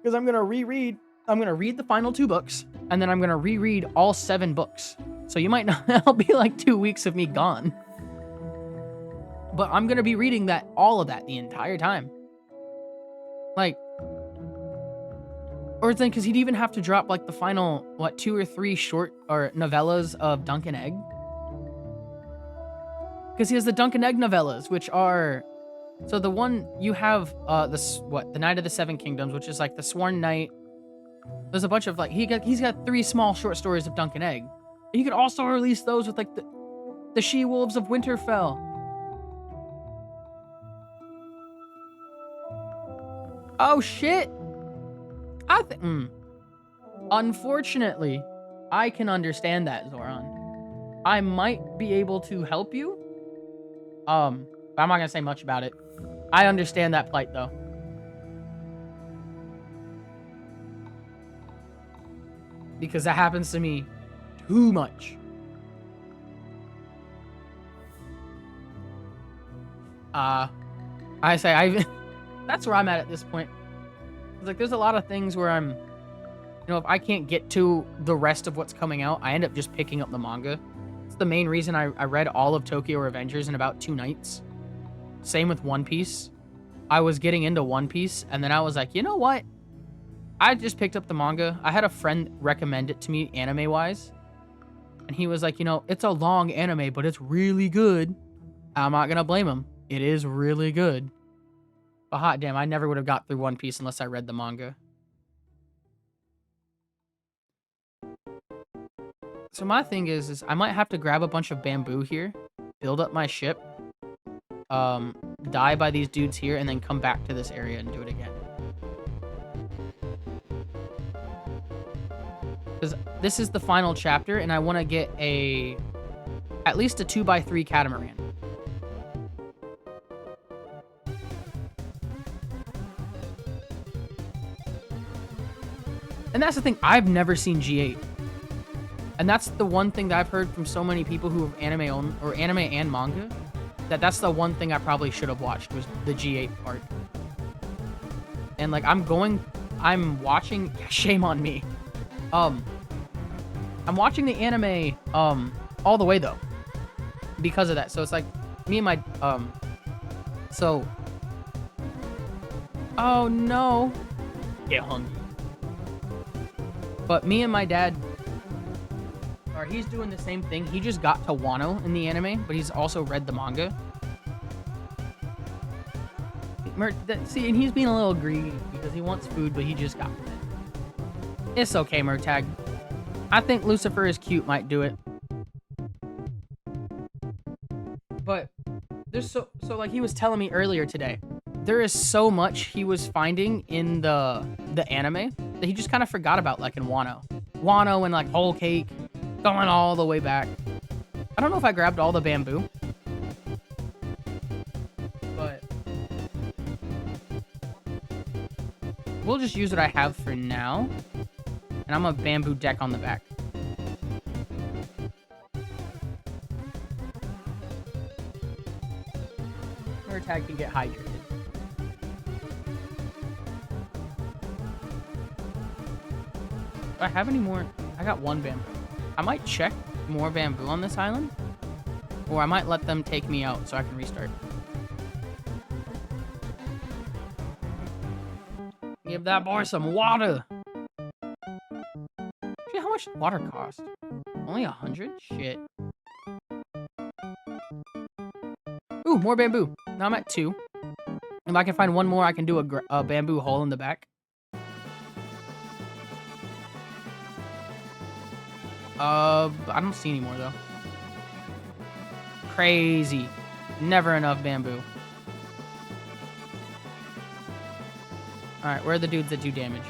Because I'm gonna read the final two books, and then I'm gonna reread all 7 books. So you might not, it'll be like 2 weeks of me gone. But I'm gonna be reading all of that the entire time. Like, or then, because he'd even have to drop like the final, 2 or 3 short or novellas of Dunk and Egg. Because he has the Dunk and Egg novellas, which are, so the one you have, the Knight of the Seven Kingdoms, which is like the Sworn Knight. There's a bunch of like, he's got 3 small short stories of Dunk and Egg. You could also release those with like the She-Wolves of Winterfell. Oh shit! Unfortunately, I can understand that, Zoran. I might be able to help you. But I'm not gonna say much about it. I understand that plight, though. Because that happens to me too much. That's where I'm at this point. Like, there's a lot of things where I'm, if I can't get to the rest of what's coming out, I end up just picking up the manga. It's the main reason I read all of Tokyo Revengers in about 2 nights. Same with One Piece. I was getting into One Piece, and then I was like, you know what? I just picked up the manga. I had a friend recommend it to me anime-wise. And he was like, it's a long anime, but it's really good. I'm not going to blame him. It is really good. But hot damn, I never would have got through One Piece unless I read the manga. So my thing is I might have to grab a bunch of bamboo here, build up my ship, die by these dudes here, and then come back to this area and do it again. Because this is the final chapter, and I want to get at least a 2x3 catamaran. And that's the thing, I've never seen G8. And that's the one thing that I've heard from so many people who have anime and manga, that's the one thing I probably should have watched, was the G8 part. And like, I'm watching, shame on me. I'm watching the anime, all the way though, because of that. So it's like, me and my, oh no, get hungry. But me and my dad, he's doing the same thing. He just got to Wano in the anime, but he's also read the manga. See, and he's being a little greedy because he wants food, but he just got it. It's okay, Murtag. I think Lucifer is cute might do it. But there's so like he was telling me earlier today, there is so much he was finding in the anime that he just kind of forgot about, like in Wano. Wano and like Whole Cake, going all the way back. I don't know if I grabbed all the bamboo. But we'll just use what I have for now. And I'm a bamboo deck on the back. Murtag can get hydrated. Do I have any more? I got 1 bamboo. I might check more bamboo on this island. Or I might let them take me out so I can restart. Give that boy some water. Shit, how much water cost? Only 100? Shit. Ooh, more bamboo. Now I'm at 2. If I can find 1 more, I can do a bamboo hole in the back. I don't see any more, though. Crazy. Never enough bamboo. Alright, where are the dudes that do damage?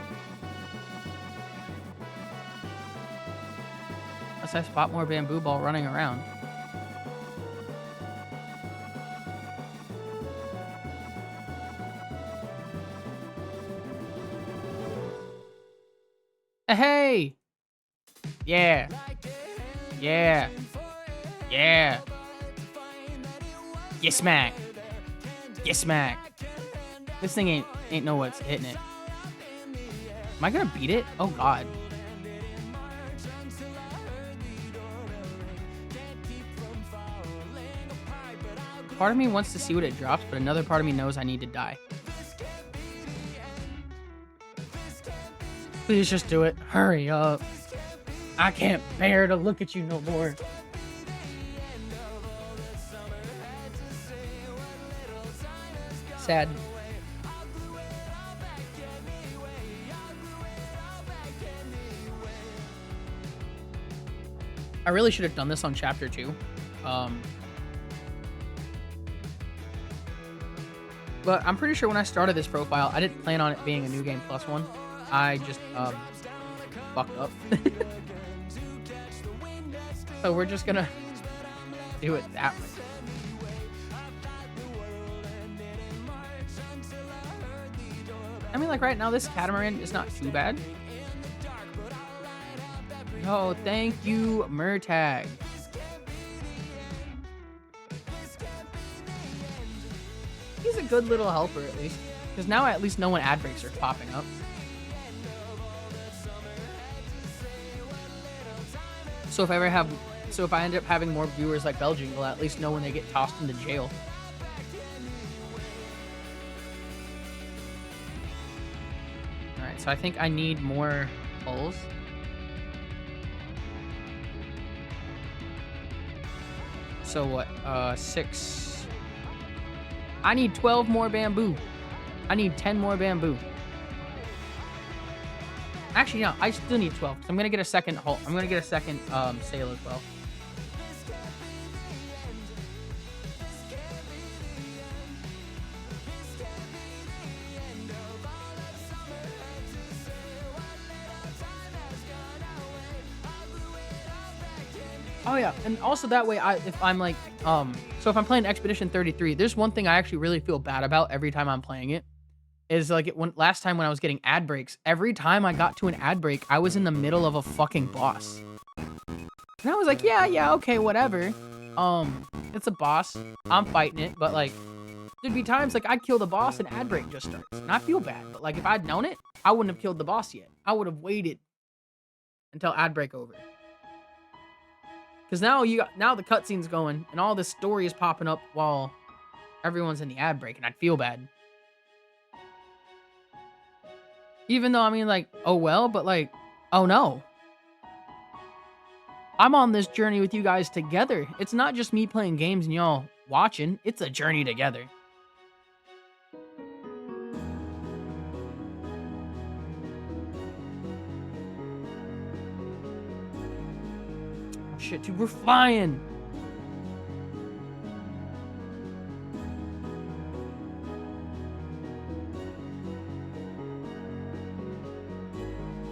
Unless I spot more bamboo ball running around. Hey! Yeah. Yeah. Yeah. You smack. You smack. This thing ain't know what's hitting it. Am I gonna beat it? Oh god. Part of me wants to see what it drops, but another part of me knows I need to die. Please just do it. Hurry up. I can't bear to look at you no more. Sad. I really should have done this on chapter 2. But I'm pretty sure when I started this profile, I didn't plan on it being a new game plus one. I just fucked up. So we're just gonna do it that way. I mean, like right now, this catamaran is not too bad. Oh, thank you, Murtag. He's a good little helper, at least. Because now I at least know when ad breaks are popping up. So if I end up having more viewers like Belgium, we'll at least know when they get tossed into jail. Alright, so I think I need more hulls. So what? 6. I need 12 more bamboo. I need 10 more bamboo. Actually, no, I still need 12. So I'm gonna get a second hull. I'm gonna get a second sail as well. Oh yeah, and also that way, if I'm like, so if I'm playing Expedition 33, there's one thing I actually really feel bad about every time I'm playing it, is like last time when I was getting ad breaks, every time I got to an ad break, I was in the middle of a fucking boss, and I was like, yeah, okay, whatever, it's a boss, I'm fighting it, but like, there'd be times like I'd kill the boss and ad break just starts, and I feel bad, but like if I'd known it, I wouldn't have killed the boss yet. I would have waited until ad break over. Because now the cutscene's going, and all this story is popping up while everyone's in the ad break, and I'd feel bad. Even though, I mean, like, oh well, but like, oh no. I'm on this journey with you guys together. It's not just me playing games and y'all watching. It's a journey together. Oh shit, dude, we're flying.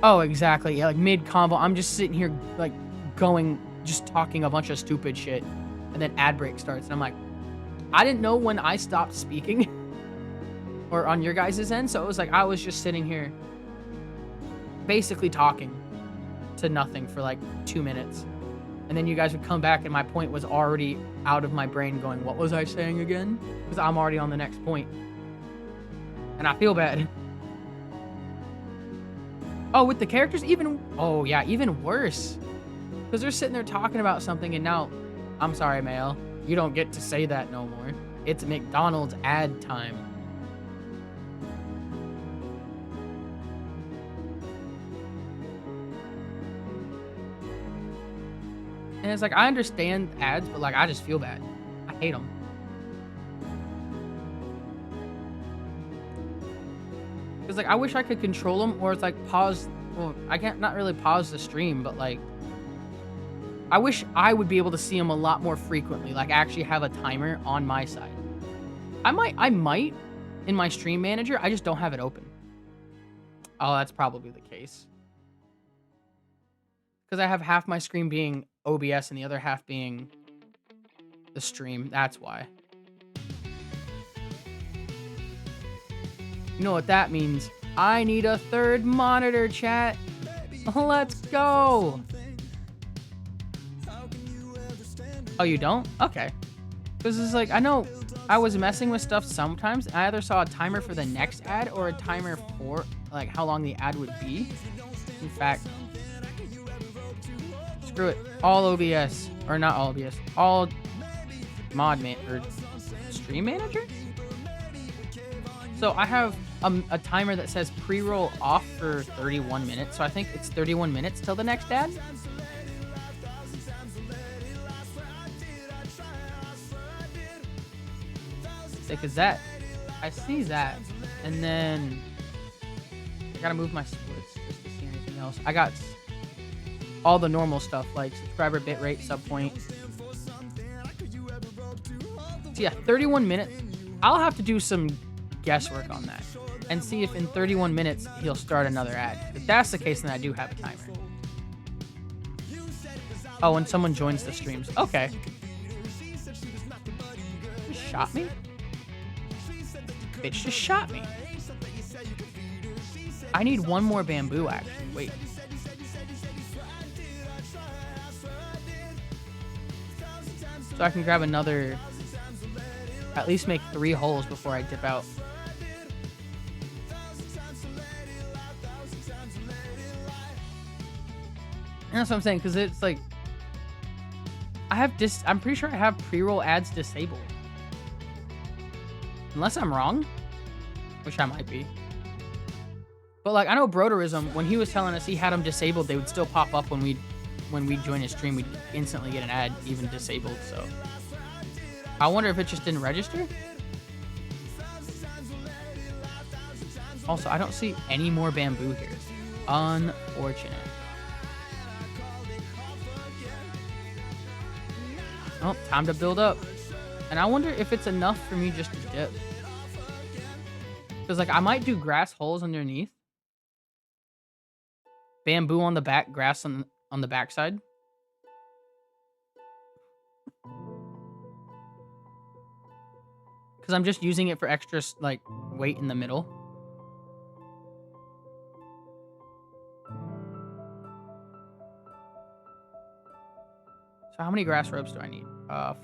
Oh, exactly. Yeah, like mid-convo, I'm just sitting here, like, just talking a bunch of stupid shit. And then ad break starts, and I'm like, I didn't know when I stopped speaking. Or on your guys' end, so it was like, I was just sitting here basically talking to nothing for like 2 minutes. And then you guys would come back, and my point was already out of my brain going, what was I saying again? Because I'm already on the next point. And I feel bad. Oh, with the characters, oh yeah, even worse. Because they're sitting there talking about something, and now, I'm sorry, Mael, you don't get to say that no more. It's McDonald's ad time. And it's like, I understand ads, but like, I just feel bad. I hate them. Because like, I wish I could control them, or it's like pause. Well, I can't, not really pause the stream, but like, I wish I would be able to see them a lot more frequently. Like, actually have a timer on my side. I might in my stream manager. I just don't have it open. Oh, that's probably the case. Because I have half my screen being OBS and the other half being the stream. That's why. You know what that means? I need a third monitor, chat. Let's go. Oh, you don't? Okay. Because it's like, I know I was messing with stuff sometimes. I either saw a timer for the next ad or a timer for like how long the ad would be. In fact, screw it. All OBS, or not all OBS, all mod man or stream manager. So I have a timer that says pre-roll off for 31 minutes. So I think it's 31 minutes till the next ad. Because that, I see that, and then I gotta move my splits just to see anything else. I got all the normal stuff like subscriber bitrate, sub point. So yeah, 31 minutes. I'll have to do some guesswork on that and see if in 31 minutes he'll start another ad. If that's the case, then I do have a timer. Oh, and someone joins the streams. Okay. Just shot me? Bitch just shot me. I need one more bamboo, actually. Wait. So I can grab another... At least make 3 holes before I dip out. And that's what I'm saying, because it's like... I'm pretty sure I have pre-roll ads disabled. Unless I'm wrong, which I might be. But like, I know Broderism, when he was telling us he had them disabled, they would still pop up when we join his stream. We'd instantly get an ad, even disabled. So I wonder if it just didn't register. Also, I don't see any more bamboo here. Unfortunate. Oh, time to build up. And I wonder if it's enough for me just to dip. Because, like, I might do grass holes underneath. Bamboo on the back, grass on the backside. Because I'm just using it for extra, like, weight in the middle. So how many grass ropes do I need?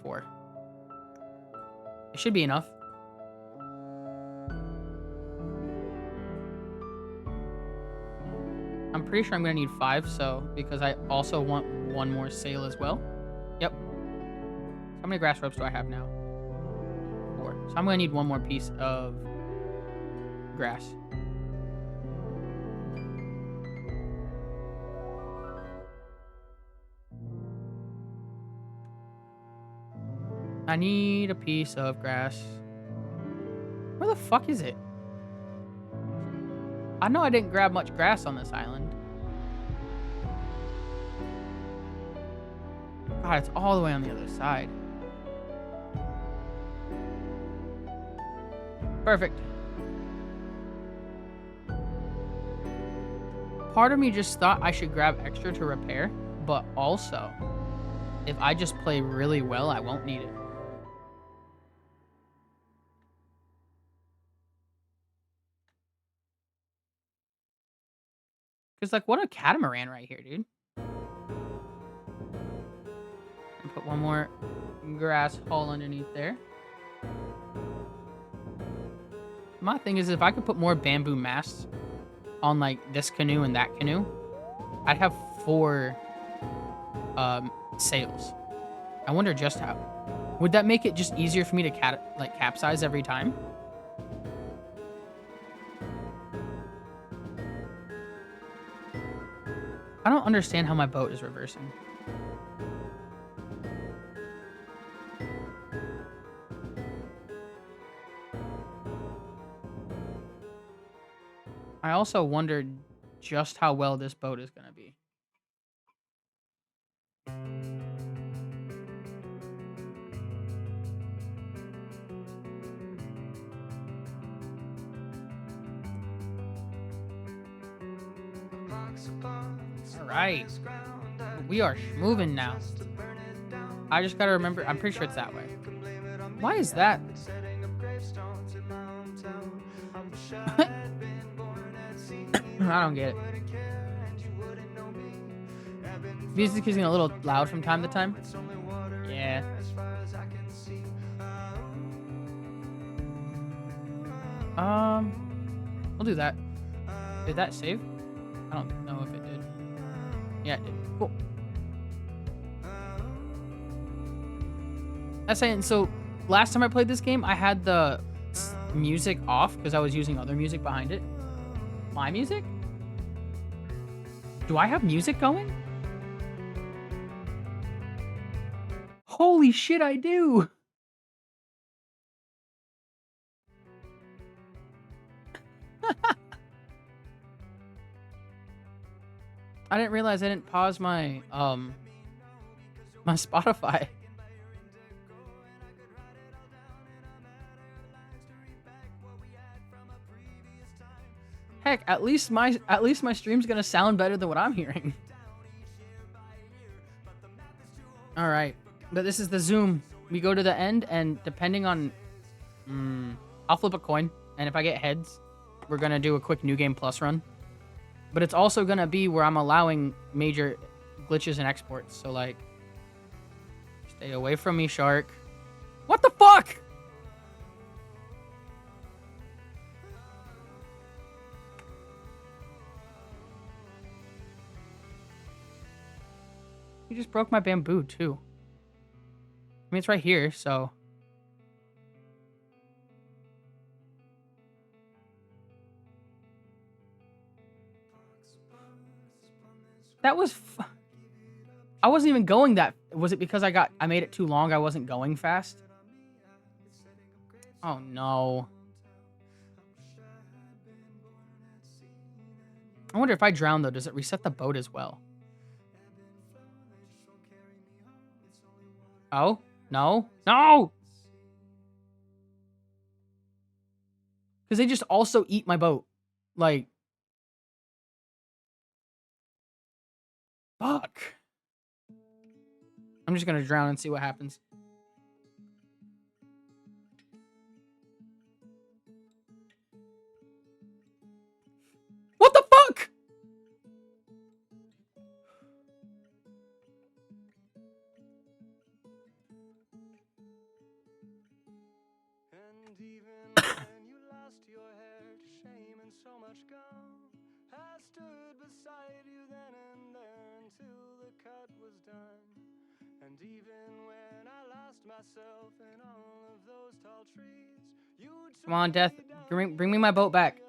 4. It should be enough. I'm pretty sure I'm going to need 5, so because I also want one more sail as well. Yep. So how many grass ropes do I have now? 4. So I'm going to need one more piece of grass. I need a piece of grass. Where the fuck is it? I know I didn't grab much grass on this island. God, it's all the way on the other side. Perfect. Part of me just thought I should grab extra to repair, but also, if I just play really well, I won't need it. Because, like, what a catamaran right here, dude. And put one more grass hole underneath there. My thing is, if I could put more bamboo masts on, like, this canoe and that canoe, I'd have 4 sails. I wonder just how. Would that make it just easier for me to capsize every time? I don't understand how my boat is reversing. I also wondered just how well this boat is going to be. Alright. We are moving now. I just gotta remember. I'm pretty sure it's that way. Why is that? I don't get it. Music is getting a little loud from time to time. Yeah. We'll do that. Did that save? I don't know if it did. Yeah, it did. Cool. That's saying, so last time I played this game, I had the music off because I was using other music behind it. My music? Do I have music going? Holy shit, I do! I didn't realize I didn't pause my my Spotify. Heck, at least my stream's gonna sound better than what I'm hearing. All right, but this is the zoom. We go to the end, and depending on, I'll flip a coin, and if I get heads, we're gonna do a quick new game plus run. But it's also gonna be where I'm allowing major glitches and exports. So like, stay away from me, shark. What the fuck? You just broke my bamboo, too. I mean, it's right here, so... That was... I wasn't even going that... Was it because I made it too long, I wasn't going fast? Oh, no. I wonder if I drown, though, does it reset the boat as well? Oh? No? No! Because they just also eat my boat. Like... Fuck. I'm just gonna drown and see what happens. What the fuck? And even when you lost your hair to shame and so much gone, I stood beside you then and there until the cut was done. And even when I lost myself in all of those tall trees, you Come on, Death. Bring me my boat back.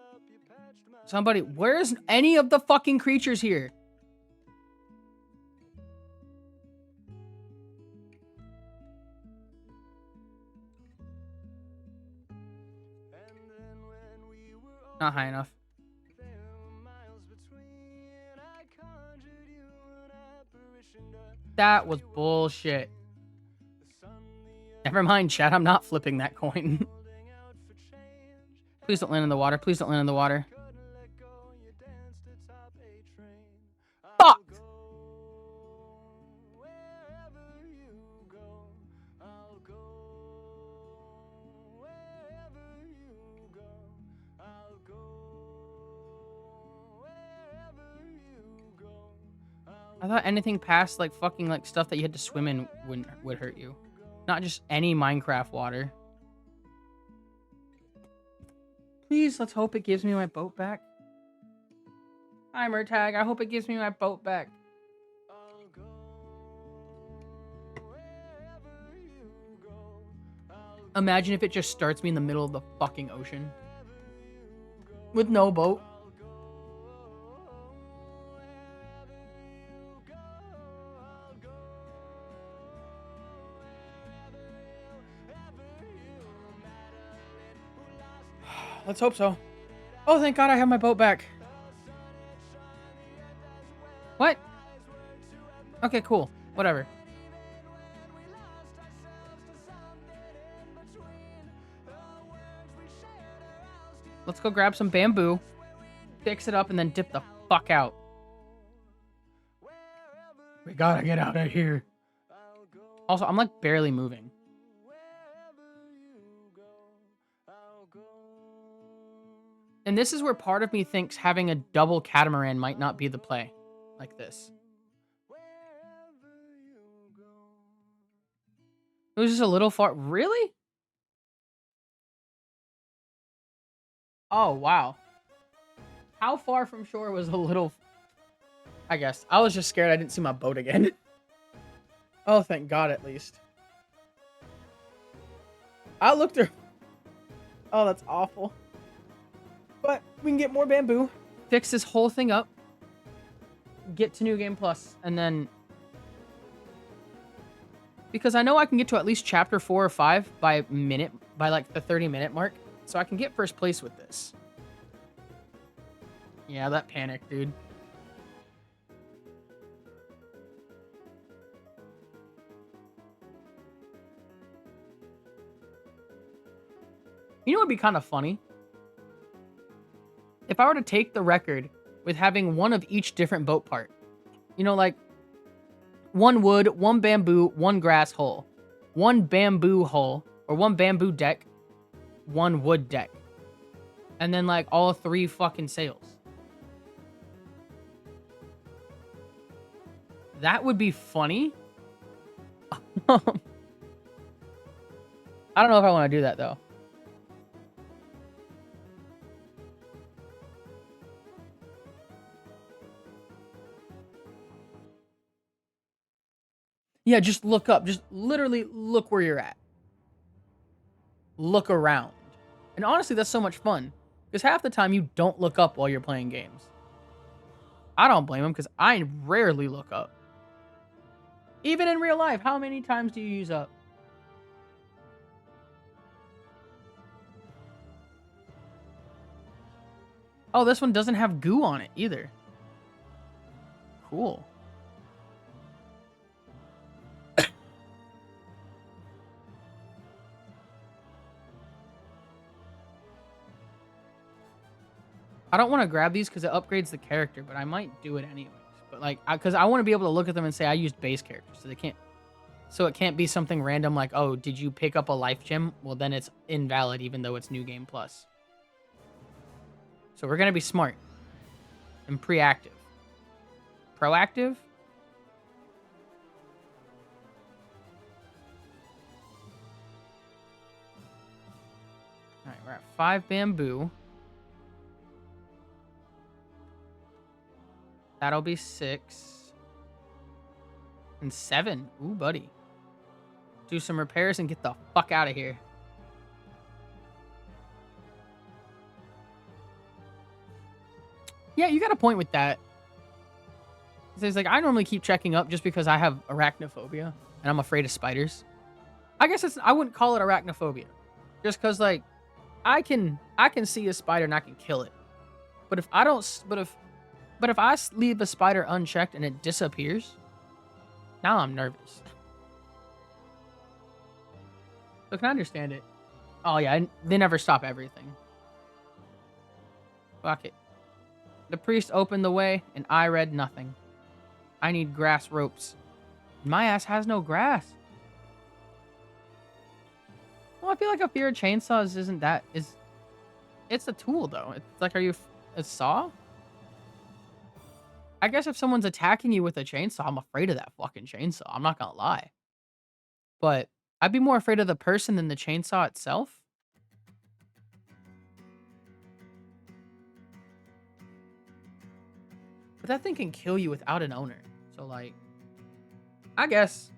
Somebody, where's any of the fucking creatures here? Not high enough. That was bullshit. Never mind, chat. I'm not flipping that coin. Please don't land in the water. Please don't land in the water. Fuck! I thought anything past like fucking like stuff that you had to swim in would hurt you. Not just any Minecraft water. Please, let's hope it gives me my boat back. Hi, Murtag. I hope it gives me my boat back. Imagine if it just starts me in the middle of the fucking ocean. With no boat. Let's hope so. Oh, thank God I have my boat back. What? Okay, cool. Whatever. Let's go grab some bamboo, fix it up, and then dip the fuck out. We gotta get out of here. Also, I'm like barely moving. And this is where part of me thinks having a double catamaran might not be the play. Like this. It was just a little far. Really? Oh, wow. How far from shore was a little... I guess. I was just scared I didn't see my boat again. Oh, thank God, at least. I looked her... Oh, that's awful. But we can get more bamboo. Fix this whole thing up. Get to New Game Plus. And then... Because I know I can get to at least chapter 4 or 5 by like the 30-minute mark. So I can get first place with this. Yeah, that panic, dude. You know what would be kind of funny? If I were to take the record with having one of each different boat part. You know, like one wood, one bamboo, one grass hull. One bamboo hull, or one bamboo deck, one wood deck. And then like all 3 fucking sails. That would be funny. I don't know if I want to do that though. Yeah, just look up. Just literally look where you're at. Look around. And honestly, that's so much fun. Because half the time you don't look up while you're playing games. I don't blame them because I rarely look up. Even in real life, how many times do you use up? Oh, this one doesn't have goo on it either. Cool. I don't want to grab these because it upgrades the character, but I might do it anyways. But like, because I want to be able to look at them and say I used base characters, so they can't. So it can't be something random like, oh, did you pick up a life gem? Well, then it's invalid, even though it's New Game Plus. So we're gonna be smart and proactive. Proactive. All right, we're at 5 bamboo. That'll be 6. And 7. Ooh, buddy. Do some repairs and get the fuck out of here. Yeah, you got a point with that. It's like, I normally keep checking up just because I have arachnophobia. And I'm afraid of spiders. I guess I wouldn't call it arachnophobia. Just because, like, I can see a spider and I can kill it. But if I don't... But if I leave a spider unchecked and it disappears, now I'm nervous. So can I understand it? Oh yeah, they never stop everything. Fuck it. The priest opened the way and I read nothing. I need grass ropes. My ass has no grass. Well, I feel like a fear of chainsaws isn't that... It's a tool though. It's like, are you a saw? I guess if someone's attacking you with a chainsaw, I'm afraid of that fucking chainsaw. I'm not gonna lie. But I'd be more afraid of the person than the chainsaw itself. But that thing can kill you without an owner. So, like, I guess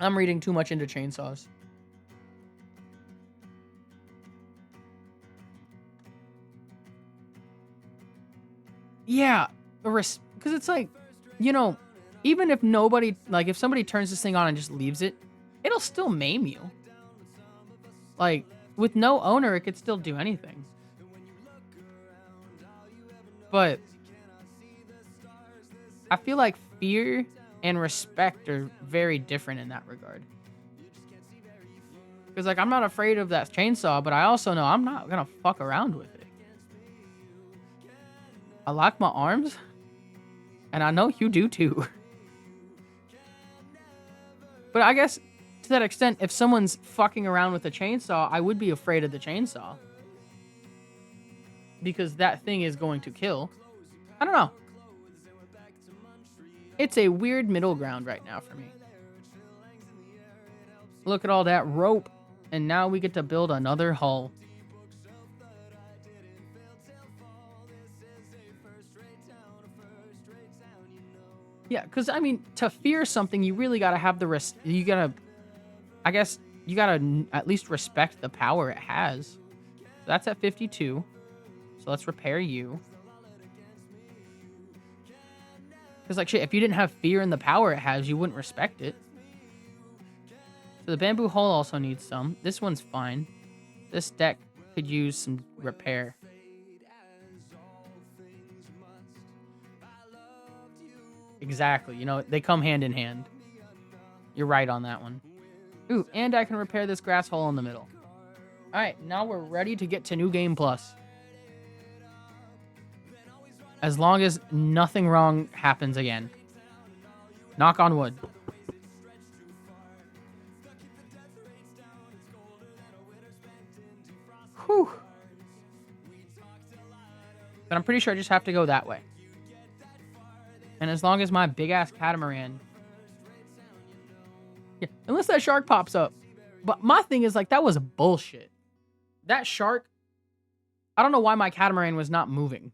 I'm reading too much into chainsaws. Yeah. Because it's like, you know, even if nobody, like, if somebody turns this thing on and just leaves it, it'll still maim you. Like, with no owner, it could still do anything. But I feel like fear and respect are very different in that regard. Because, like, I'm not afraid of that chainsaw, but I also know I'm not going to fuck around with it. I lock my arms. And I know you do too. But I guess to that extent, if someone's fucking around with a chainsaw, I would be afraid of the chainsaw. Because that thing is going to kill. I don't know. It's a weird middle ground right now for me. Look at all that rope. And now we get to build another hull. Yeah, because, I mean, to fear something, you really got to have the you got to, I guess, you got to at least respect the power it has. So that's at 52. So let's repair you. Because, like, shit, if you didn't have fear in the power it has, you wouldn't respect it. So the bamboo hull also needs some. This one's fine. This deck could use some repair. Exactly. You know, they come hand in hand. You're right on that one. Ooh, and I can repair this grass hole in the middle. All right, now we're ready to get to New Game Plus. As long as nothing wrong happens again. Knock on wood. Whew. But I'm pretty sure I just have to go that way. And as long as my big-ass catamaran... Yeah, unless that shark pops up. But my thing is, like, that was bullshit. That shark... I don't know why my catamaran was not moving.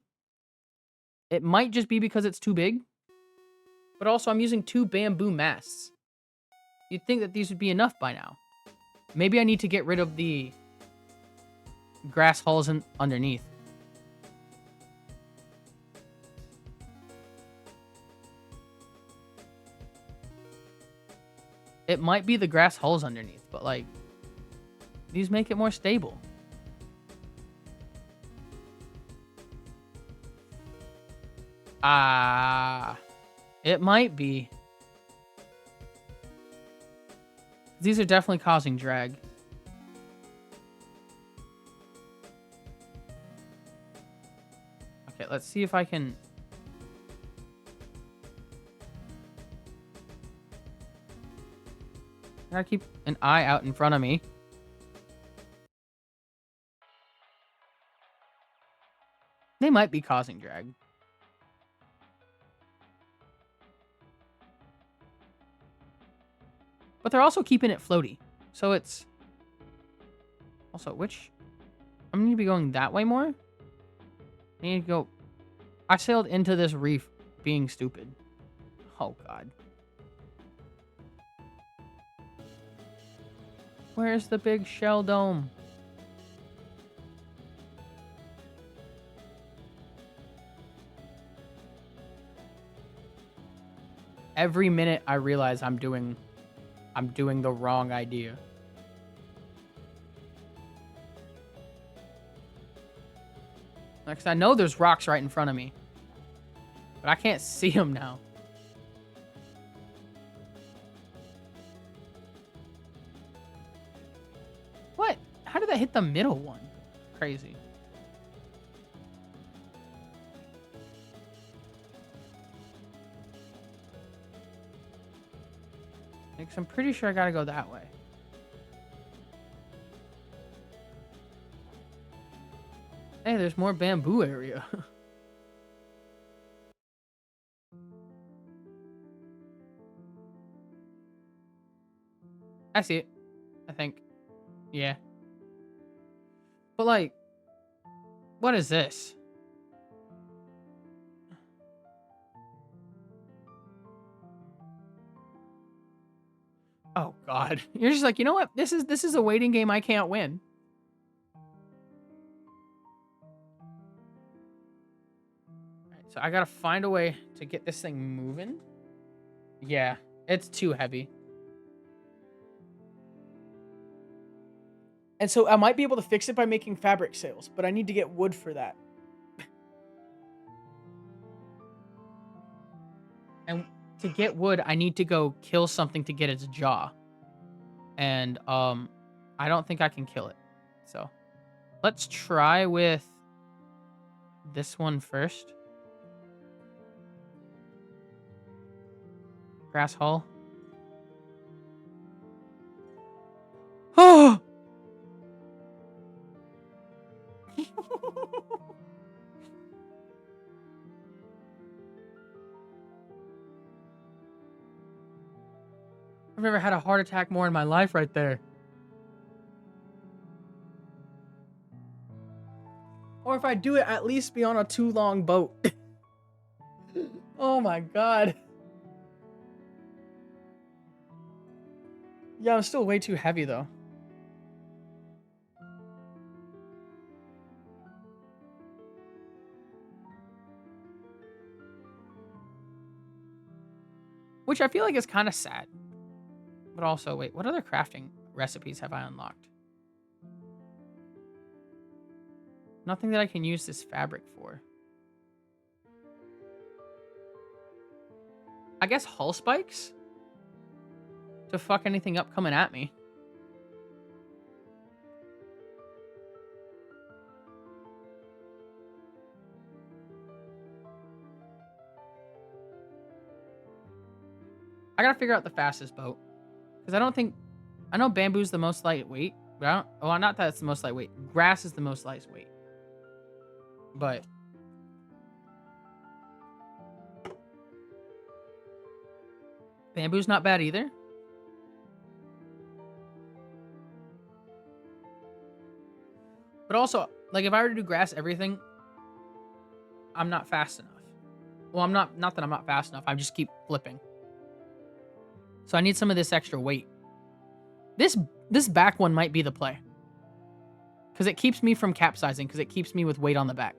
It might just be because it's too big. But also, I'm using 2 bamboo masts. You'd think that these would be enough by now. Maybe I need to get rid of the grass hulls underneath. It might be the grass hulls underneath, but, like, these make it more stable. It might be. These are definitely causing drag. Okay, let's see if I can... I gotta keep an eye out in front of me. They might be causing drag. But they're also keeping it floaty. So it's... Also, which... I'm going to be going that way more? I need to go... I sailed into this reef being stupid. Oh, God. Where's the big shell dome? Every minute I realize I'm doing the wrong idea. Because I know there's rocks right in front of me. But I can't see them now. What? How did that hit the middle one? Crazy. Like, I'm pretty sure I gotta go that way. Hey, there's more bamboo area. I see it. I think. Yeah. But, like, what is this? Oh, God. You're just like, you know what? This is a waiting game I can't win. Alright, so I gotta find a way to get this thing moving. Yeah, it's too heavy. And so I might be able to fix it by making fabric sails, but I need to get wood for that. And to get wood, I need to go kill something to get its jaw. And I don't think I can kill it. So let's try with this one first. Grass hull. Oh! I've never had a heart attack more in my life right there. Or if I do it, at least be on a too long boat. Oh my god. Yeah, I'm still way too heavy though. Which I feel like is kind of sad. But also, wait, what other crafting recipes have I unlocked? Nothing that I can use this fabric for. I guess hull spikes? To fuck anything up coming at me. I gotta figure out the fastest boat. Because I don't think... I know bamboo's the most lightweight. But I don't... Oh, not that it's the most lightweight. Grass is the most lightweight. But... bamboo's not bad either. But also, like, if I were to do grass everything, I'm not fast enough. Well, I'm not... Not that I'm not fast enough. I just keep flipping. So I need some of this extra weight. This back one might be the play. Because it keeps me from capsizing. Because it keeps me with weight on the back.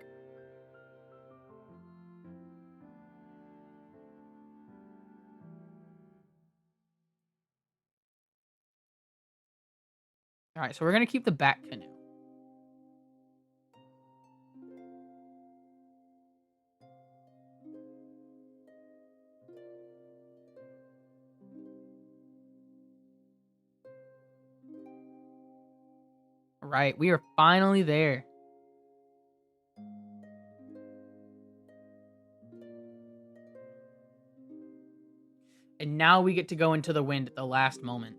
Alright, so we're going to keep the back canoe. Alright, we are finally there. And now we get to go into the wind at the last moment.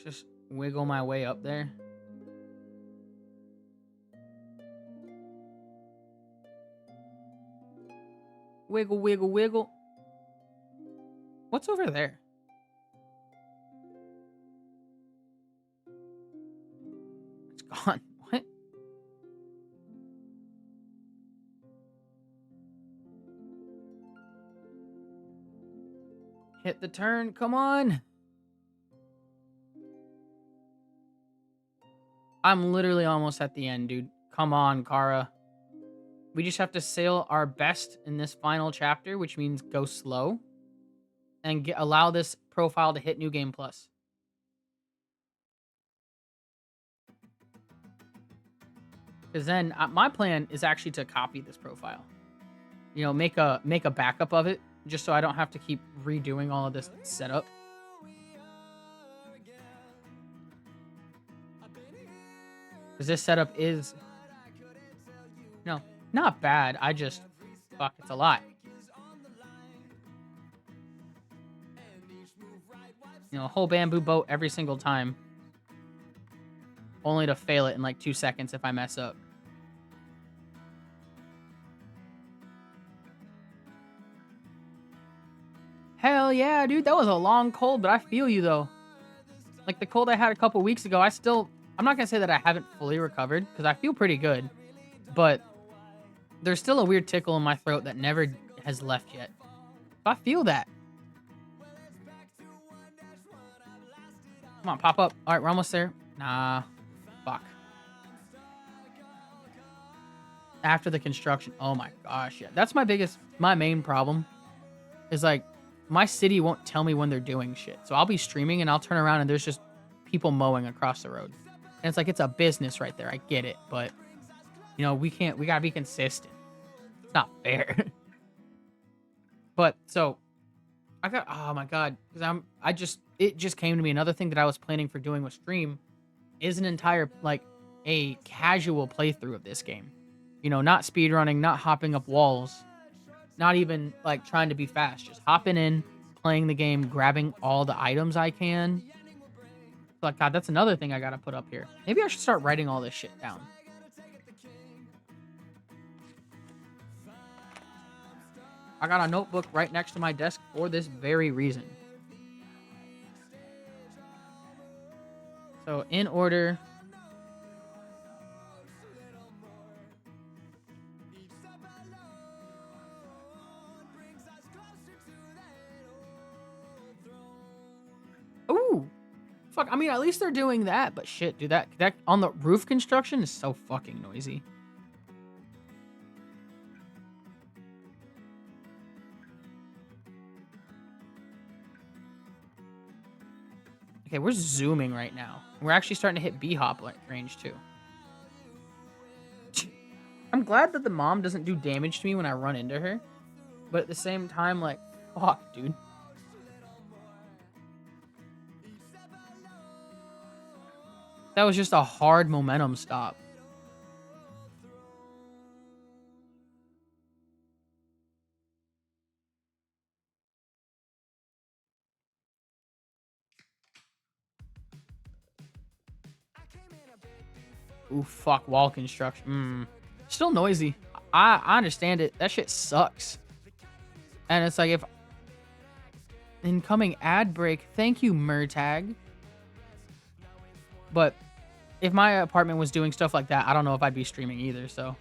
Just wiggle my way up there. Wiggle, wiggle, wiggle. What's over there? It's gone. What? Hit the turn. Come on. I'm literally almost at the end, dude. Come on, Kara. We just have to sail our best in this final chapter, which means go slow. And allow this profile to hit New Game Plus. Because then my plan is actually to copy this profile. You know, make a backup of it, just so I don't have to keep redoing all of this setup. Because this setup is... No, not bad. I just... Fuck, it's a lot. You know, a whole bamboo boat every single time. Only to fail it in like 2 seconds if I mess up. Hell yeah, dude. That was a long cold, but I feel you though. Like the cold I had a couple weeks ago, I'm not going to say that I haven't fully recovered, because I feel pretty good. But there's still a weird tickle in my throat that never has left yet. I feel that. Come on, pop up. All right, we're almost there. Nah. Fuck. After the construction. Oh my gosh, yeah. That's my main problem. Is like, my city won't tell me when they're doing shit. So I'll be streaming and I'll turn around and there's just people mowing across the road. And it's like, it's a business right there. I get it. But, you know, we gotta be consistent. It's not fair. But, so, oh my god. Because it just came to me. Another thing that I was planning for doing with stream is an entire, like, a casual playthrough of this game. You know, not speedrunning, not hopping up walls. Not even, like, trying to be fast. Just hopping in, playing the game, grabbing all the items I can. Like, god, that's another thing I gotta put up here. Maybe I should start writing all this shit down. I got a notebook right next to my desk for this very reason. So in order. Ooh. Fuck, I mean, at least they're doing that, but shit, dude, that on the roof construction is so fucking noisy. Okay, we're zooming right now. We're actually starting to hit B-hop range, too. I'm glad that the mom doesn't do damage to me when I run into her. But at the same time, like, fuck, dude. That was just a hard momentum stop. Ooh, fuck, wall construction. Still noisy. I understand it. That shit sucks. And it's like, if... Incoming ad break. Thank you, Murtag. But if my apartment was doing stuff like that, I don't know if I'd be streaming either, so...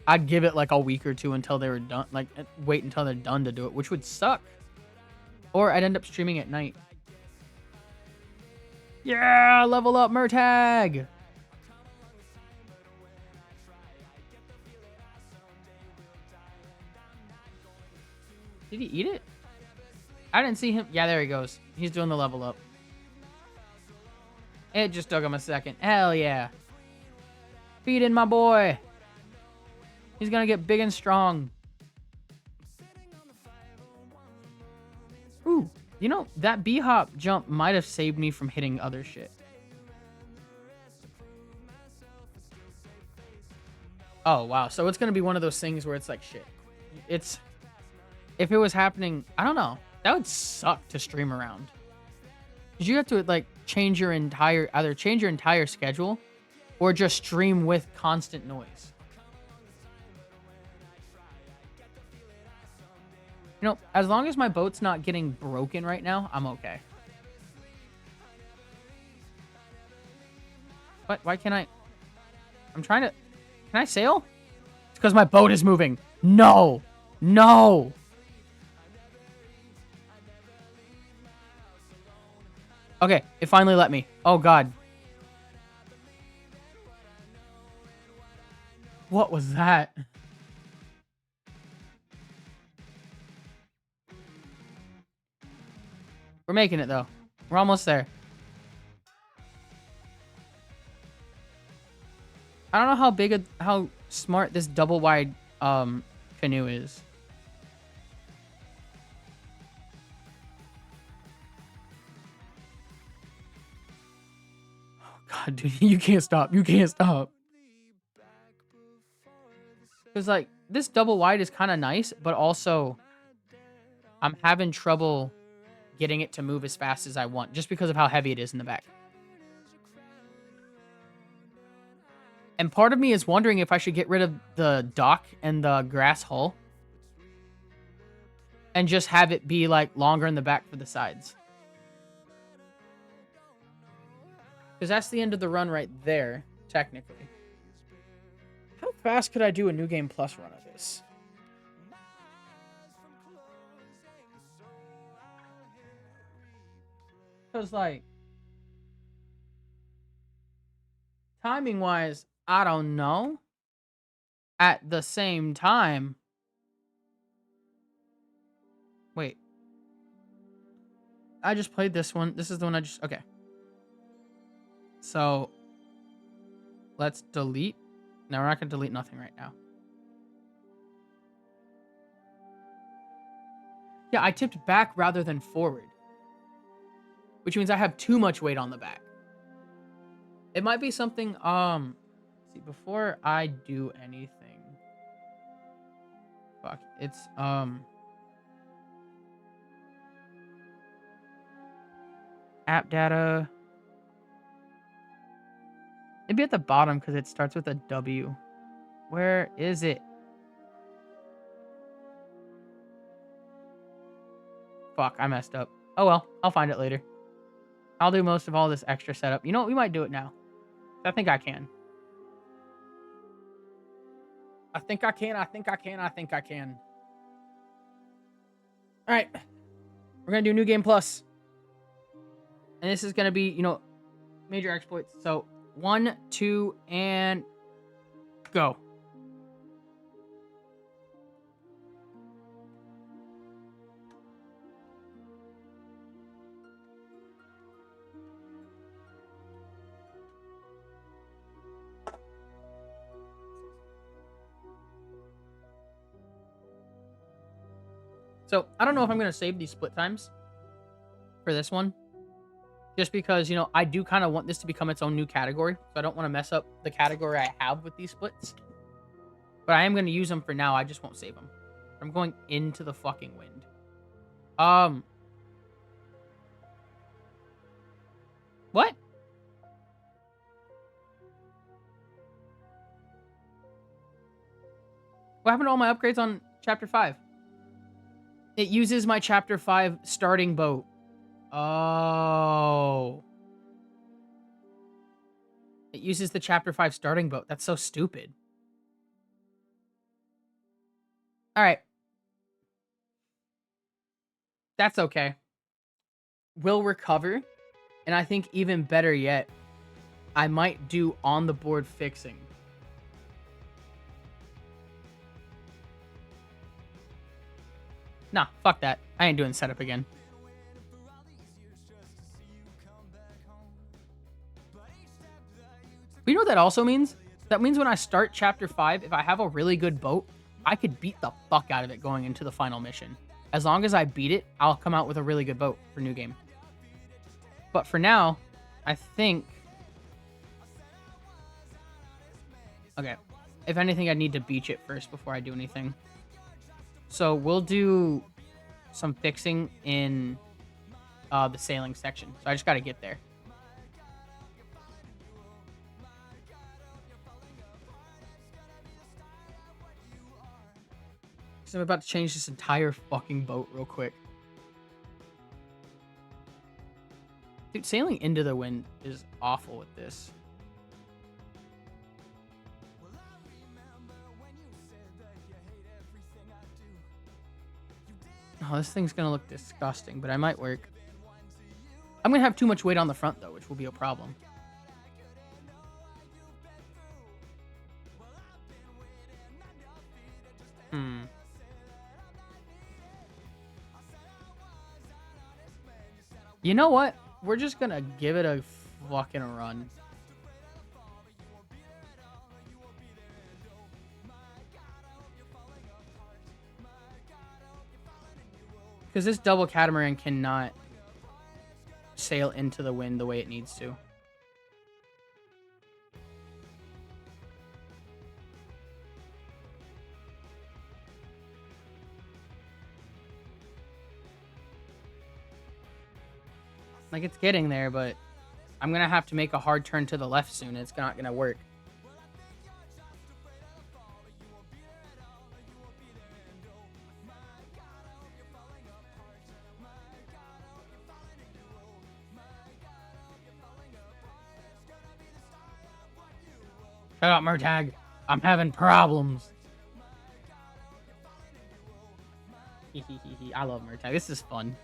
I'd give it like a week or two until they were done. Like, wait until they're done to do it, which would suck. Or I'd end up streaming at night. Yeah, level up, Murtag! Did he eat it? I didn't see him. Yeah, there he goes. He's doing the level up. It just took him a second. Hell yeah. Feed in, my boy. He's gonna get big and strong. Ooh, you know, that B-hop jump might have saved me from hitting other shit. Oh, wow. So it's gonna be one of those things where it's like, shit. It's... If it was happening, I don't know. That would suck to stream around. Because you have to, like, change your entire... Either change your entire schedule or just stream with constant noise. You know, as long as my boat's not getting broken right now, I'm okay. What? Why can't I... I'm trying to... Can I sail? It's because my boat is moving. No! No! Okay, it finally let me. Oh, God. What was that? We're making it, though. We're almost there. I don't know how big, how smart this double wide canoe is. Oh, God, dude, you can't stop. You can't stop. Because, like, this double wide is kind of nice, but also I'm having trouble getting it to move as fast as I want just because of how heavy it is in the back. And part of me is wondering if I should get rid of the dock and the grass hull and just have it be, like, longer in the back for the sides. Because that's the end of the run right there, technically. How fast could I do a New Game Plus run of this? Because, like, timing-wise, I don't know. At the same time... Wait. I just played this one. This is the one I just... Okay. So, let's delete. No, we're not going to delete nothing right now. Yeah, I tipped back rather than forward. Which means I have too much weight on the back. It might be something, see, before I do anything. Fuck, it's, app data. It'd be at the bottom because it starts with a W. Where is it? Fuck, I messed up. Oh well, I'll find it later. I'll do most of all this extra setup. You know what? We might do it now. I think I can. I think I can. I think I can. I think I can. All right. We're going to do New Game Plus. And this is going to be, you know, major exploits. So 1, 2, and go. So I don't know if I'm going to save these split times for this one. Just because, you know, I do kind of want this to become its own new category. So I don't want to mess up the category I have with these splits. But I am going to use them for now. I just won't save them. I'm going into the fucking wind. What? What happened to all my upgrades on Chapter 5? It uses my Chapter 5 starting boat. Oh. It uses the Chapter 5 starting boat. That's so stupid. Alright. That's okay. We'll recover. And I think even better yet, I might do on the board fixing. Nah, fuck that. I ain't doing setup again. But you know what that also means? That means when I start Chapter 5, if I have a really good boat, I could beat the fuck out of it going into the final mission. As long as I beat it, I'll come out with a really good boat for New Game. But for now, I think... Okay. If anything, I need to beach it first before I do anything. So we'll do some fixing in the sailing section. So I just got to get there. So I'm about to change this entire fucking boat real quick. Dude, sailing into the wind is awful with this. Oh, this thing's gonna look disgusting, but I might work. I'm gonna have too much weight on the front, though, which will be a problem. You know what? We're just gonna give it a fucking run. Because this double catamaran cannot sail into the wind the way it needs to. Like, it's getting there, but I'm going to have to make a hard turn to the left soon. It's not going to work. Shut up, Murtag. I'm having problems. I love Murtag. This is fun.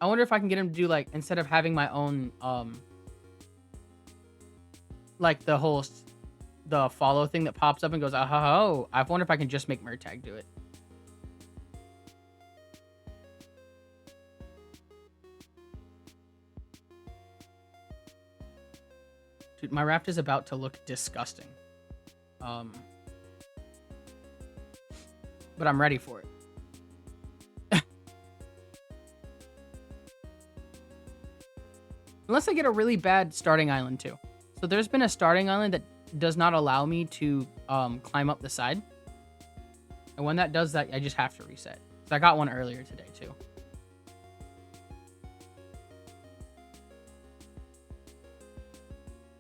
I wonder if I can get him to do, like, instead of having my own, like, the follow thing that pops up and goes, oh, I wonder if I can just make Murtag do it. Dude, my raft is about to look disgusting. But I'm ready for it. Unless I get a really bad starting island too. So there's been a starting island that does not allow me to climb up the side. And when that does that, I just have to reset. So I got one earlier today too.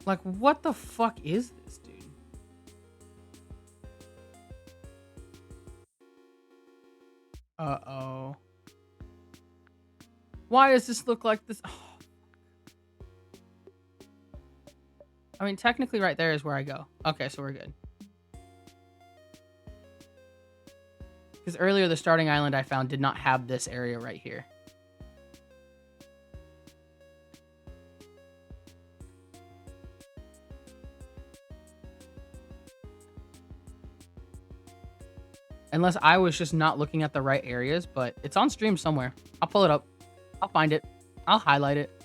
Like, what the fuck is this, dude? Uh-oh. Why does this look like this? Oh. I mean, technically right there is where I go. Okay, so we're good. Because earlier the starting island I found did not have this area right here. Unless I was just not looking at the right areas, but it's on stream somewhere. I'll pull it up. I'll find it. I'll highlight it.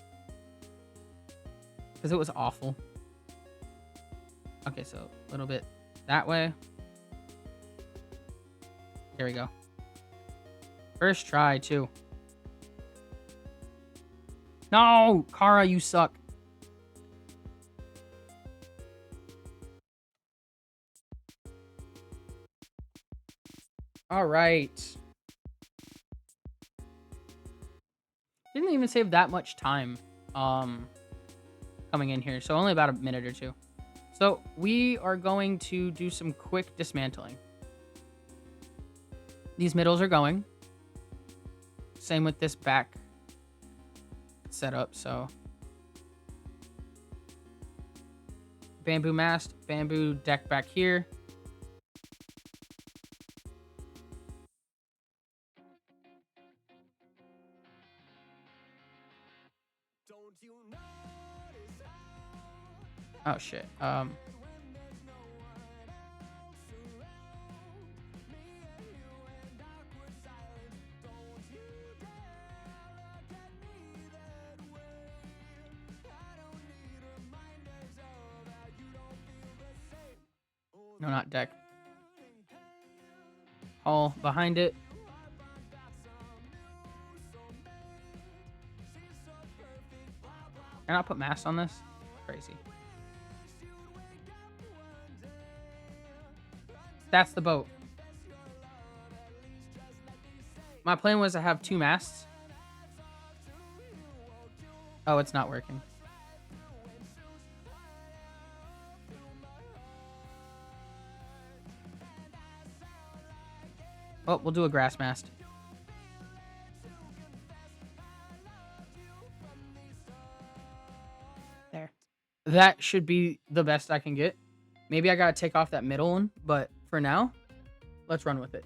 Because it was awful. Okay, so a little bit that way. Here we go. First try, too. No! Kara, you suck. All right. Didn't even save that much time coming in here, so only about a minute or two. So we are going to do some quick dismantling. These middles are going. Same with this back setup, so. Bamboo mast, bamboo deck back here. Oh shit. No, not deck. Hall behind it. Can I not put mast on this? Crazy. That's the boat. My plan was to have 2 masts. Oh, it's not working. Oh, we'll do a grass mast. There. That should be the best I can get. Maybe I gotta take off that middle one, but for now, let's run with it.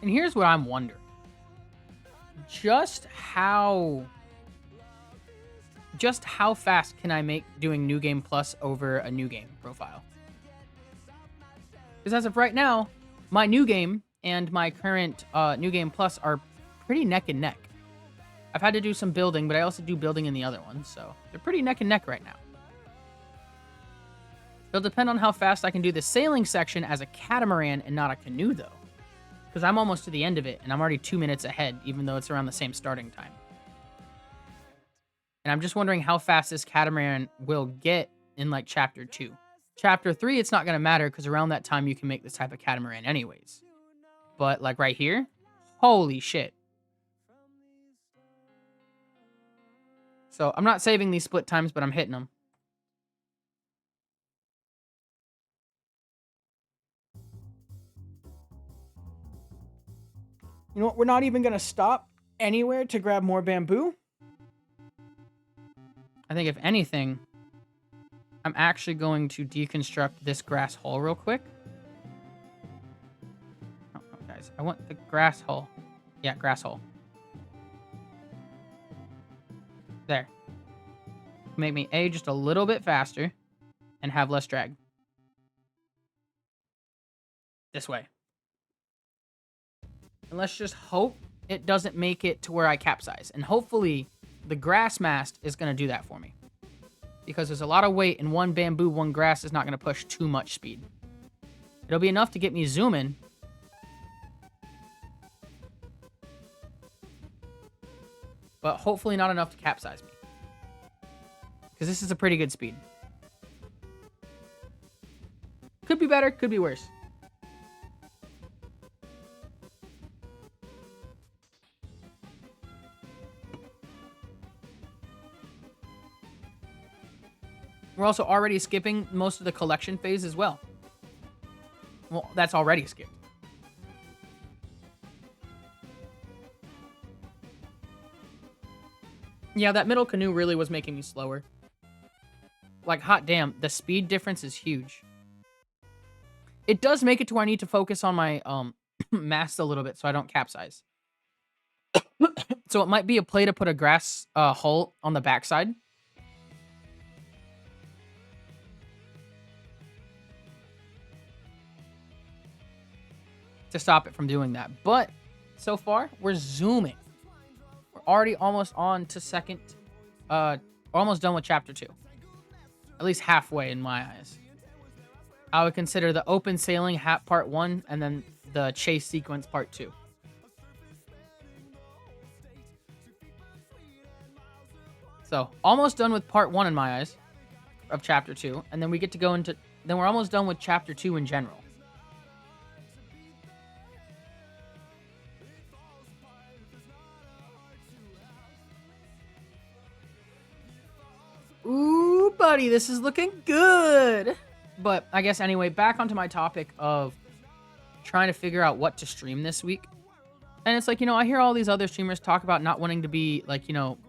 And here's what I'm wondering. Just how fast can I make doing New Game Plus over a New Game profile? Because as of right now, my New Game and my current New Game Plus are pretty neck and neck. I've had to do some building, but I also do building in the other one, so they're pretty neck and neck right now. It'll depend on how fast I can do the sailing section as a catamaran and not a canoe, though. Because I'm almost to the end of it, and I'm already 2 minutes ahead, even though it's around the same starting time. And I'm just wondering how fast this catamaran will get in, like, Chapter 2. Chapter 3, it's not going to matter, because around that time, you can make this type of catamaran anyways. But, like, right here, holy shit. So, I'm not saving these split times, but I'm hitting them. You know what? We're not even going to stop anywhere to grab more bamboo. I think if anything, I'm actually going to deconstruct this grass hole real quick. Oh, guys, I want the grass hole. Yeah, grass hole. There. Make me A, just a little bit faster and have less drag. This way. And let's just hope it doesn't make it to where I capsize. And hopefully the grass mast is going to do that for me. Because there's a lot of weight and one bamboo, one grass is not going to push too much speed. It'll be enough to get me zooming. But hopefully not enough to capsize me. Because this is a pretty good speed. Could be better, could be worse. We're also already skipping most of the collection phase as well. Well, that's already skipped. Yeah, that middle canoe really was making me slower. Like, hot damn, the speed difference is huge. It does make it to where I need to focus on my mast a little bit so I don't capsize. So it might be a play to put a grass hull on the backside. To stop it from doing that. But so far, we're zooming. We're already almost on to second. Almost done with chapter 2. At least halfway in my eyes. I would consider the open sailing part 1 and then the chase sequence part 2. So, almost done with part 1 in my eyes of chapter 2. And then we get to go into... Then we're almost done with chapter 2 in general. Ooh, buddy, this is looking good. But I guess anyway, back onto my topic of trying to figure out what to stream this week. And it's like, you know, I hear all these other streamers talk about not wanting to be like, you know,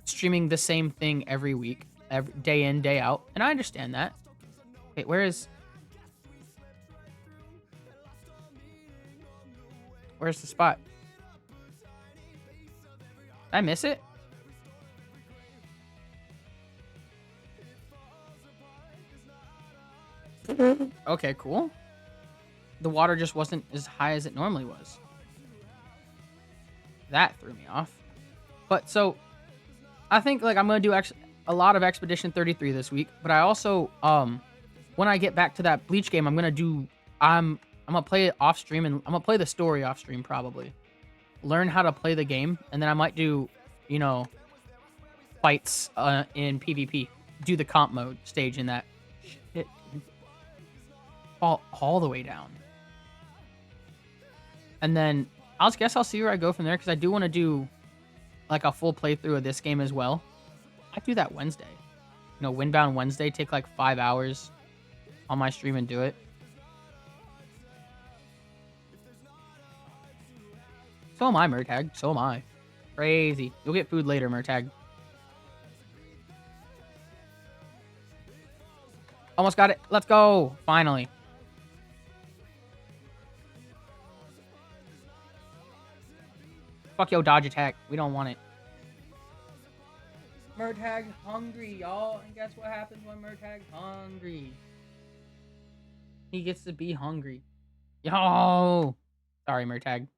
streaming the same thing every week, every day in, day out. And I understand that. Wait, where's the spot? Did I miss it? Okay, cool. The water just wasn't as high as it normally was. That threw me off. But so, I think like I'm gonna do a lot of Expedition 33 this week. But I also, when I get back to that Bleach game, I'm gonna play it off stream and I'm gonna play the story off stream probably. Learn how to play the game, and then I might do, you know, fights in PvP. Do the comp mode stage in that. Shit. All the way down. And then I'll guess I'll see where I go from there because I do want to do like a full playthrough of this game as well. I do that Wednesday. You know, Windbound Wednesday, take like 5 hours on my stream and do it. So am I, Murtag. So am I. Crazy. You'll get food later, Murtag. Almost got it. Let's go. Finally. Fuck yo, dodge attack. We don't want it. Murtag's hungry, y'all. And guess what happens when Murtag's hungry? He gets to be hungry. Yo! Sorry, Murtag.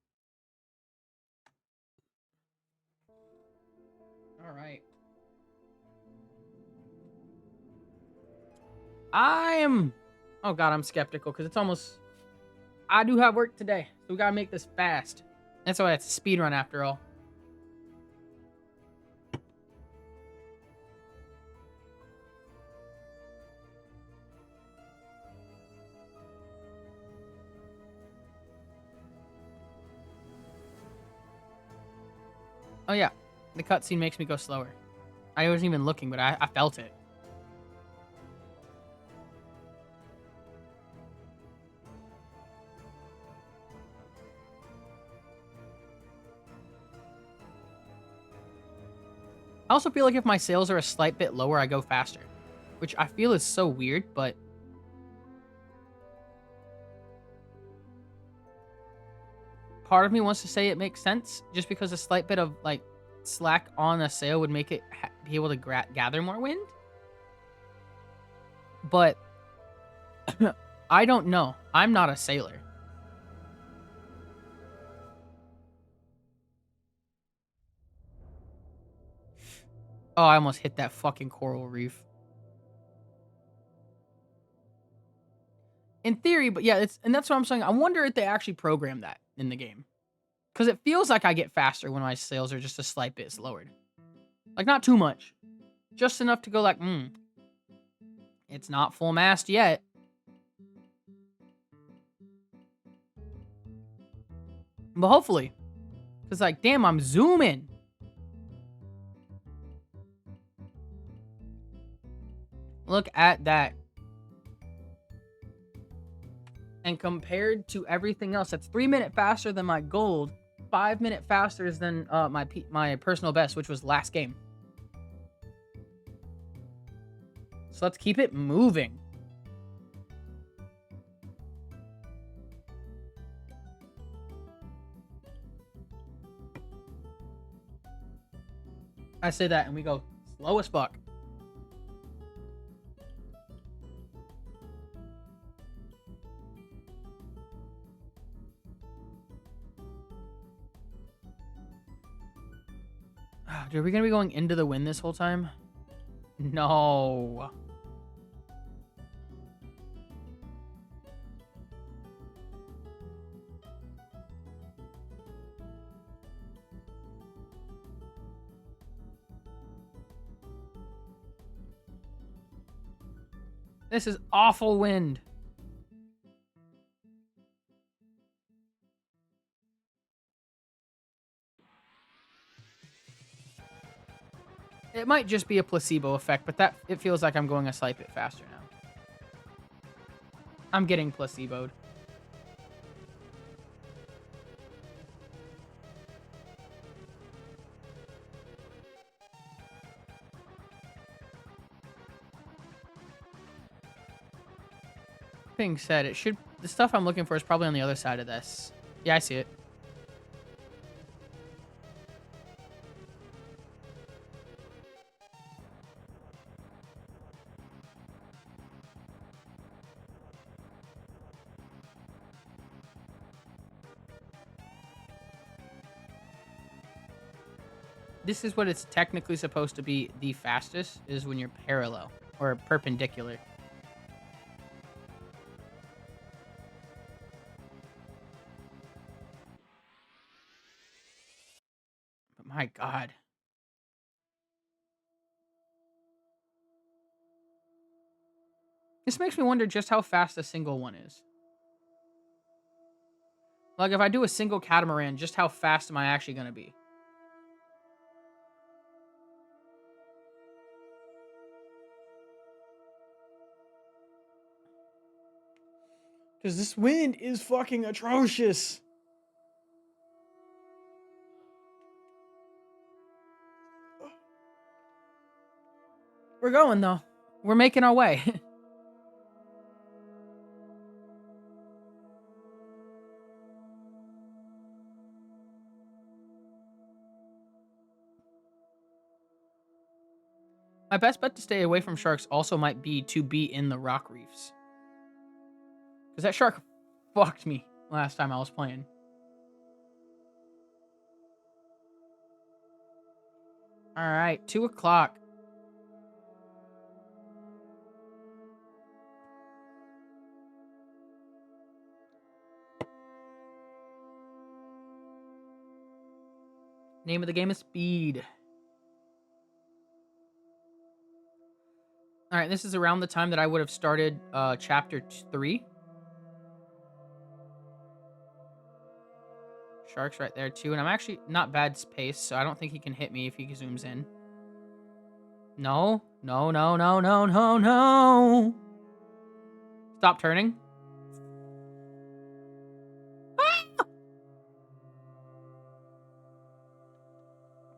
Alright. Oh god, I'm skeptical because it's almost... I do have work today, so we gotta make this fast. That's why it's a speed run after all. Oh yeah, the cutscene makes me go slower. I wasn't even looking, but I felt it. I also feel like if my sails are a slight bit lower, I go faster. Which I feel is so weird, but... part of me wants to say it makes sense, just because a slight bit of, like, slack on a sail would make it be able to gather more wind. But... I don't know. I'm not a sailor. Oh, I almost hit that fucking coral reef. In theory, but yeah, and that's what I'm saying. I wonder if they actually programmed that in the game. Because it feels like I get faster when my sails are just a slight bit lowered. Like, not too much. Just enough to go like, it's not full mast yet. But hopefully. Because, like, damn, I'm zooming. Look at that. And compared to everything else, that's 3 minutes faster than my gold. 5 minutes faster than my personal best, which was last game. So let's keep it moving. I say that and we go slow as fuck. Dude, are we gonna be going into the wind this whole time? No. This is awful wind. It might just be a placebo effect, but it feels like I'm going a slight bit faster now. I'm getting placeboed. Being said, the stuff I'm looking for is probably on the other side of this. Yeah, I see it. This is what it's technically supposed to be the fastest, is when you're parallel or perpendicular. But my God. This makes me wonder just how fast a single one is. Like, if I do a single catamaran, just how fast am I actually going to be? Because this wind is fucking atrocious. We're going, though. We're making our way. My best bet to stay away from sharks also might be to be in the rock reefs. Because that shark fucked me last time I was playing. Alright, 2 o'clock. Name of the game is Speed. Alright, this is around the time that I would have started chapter 3. Shark's right there too, and I'm actually not bad space, so I don't think he can hit me if he zooms in. No, no, no, no, no, no, no. Stop turning. Ah!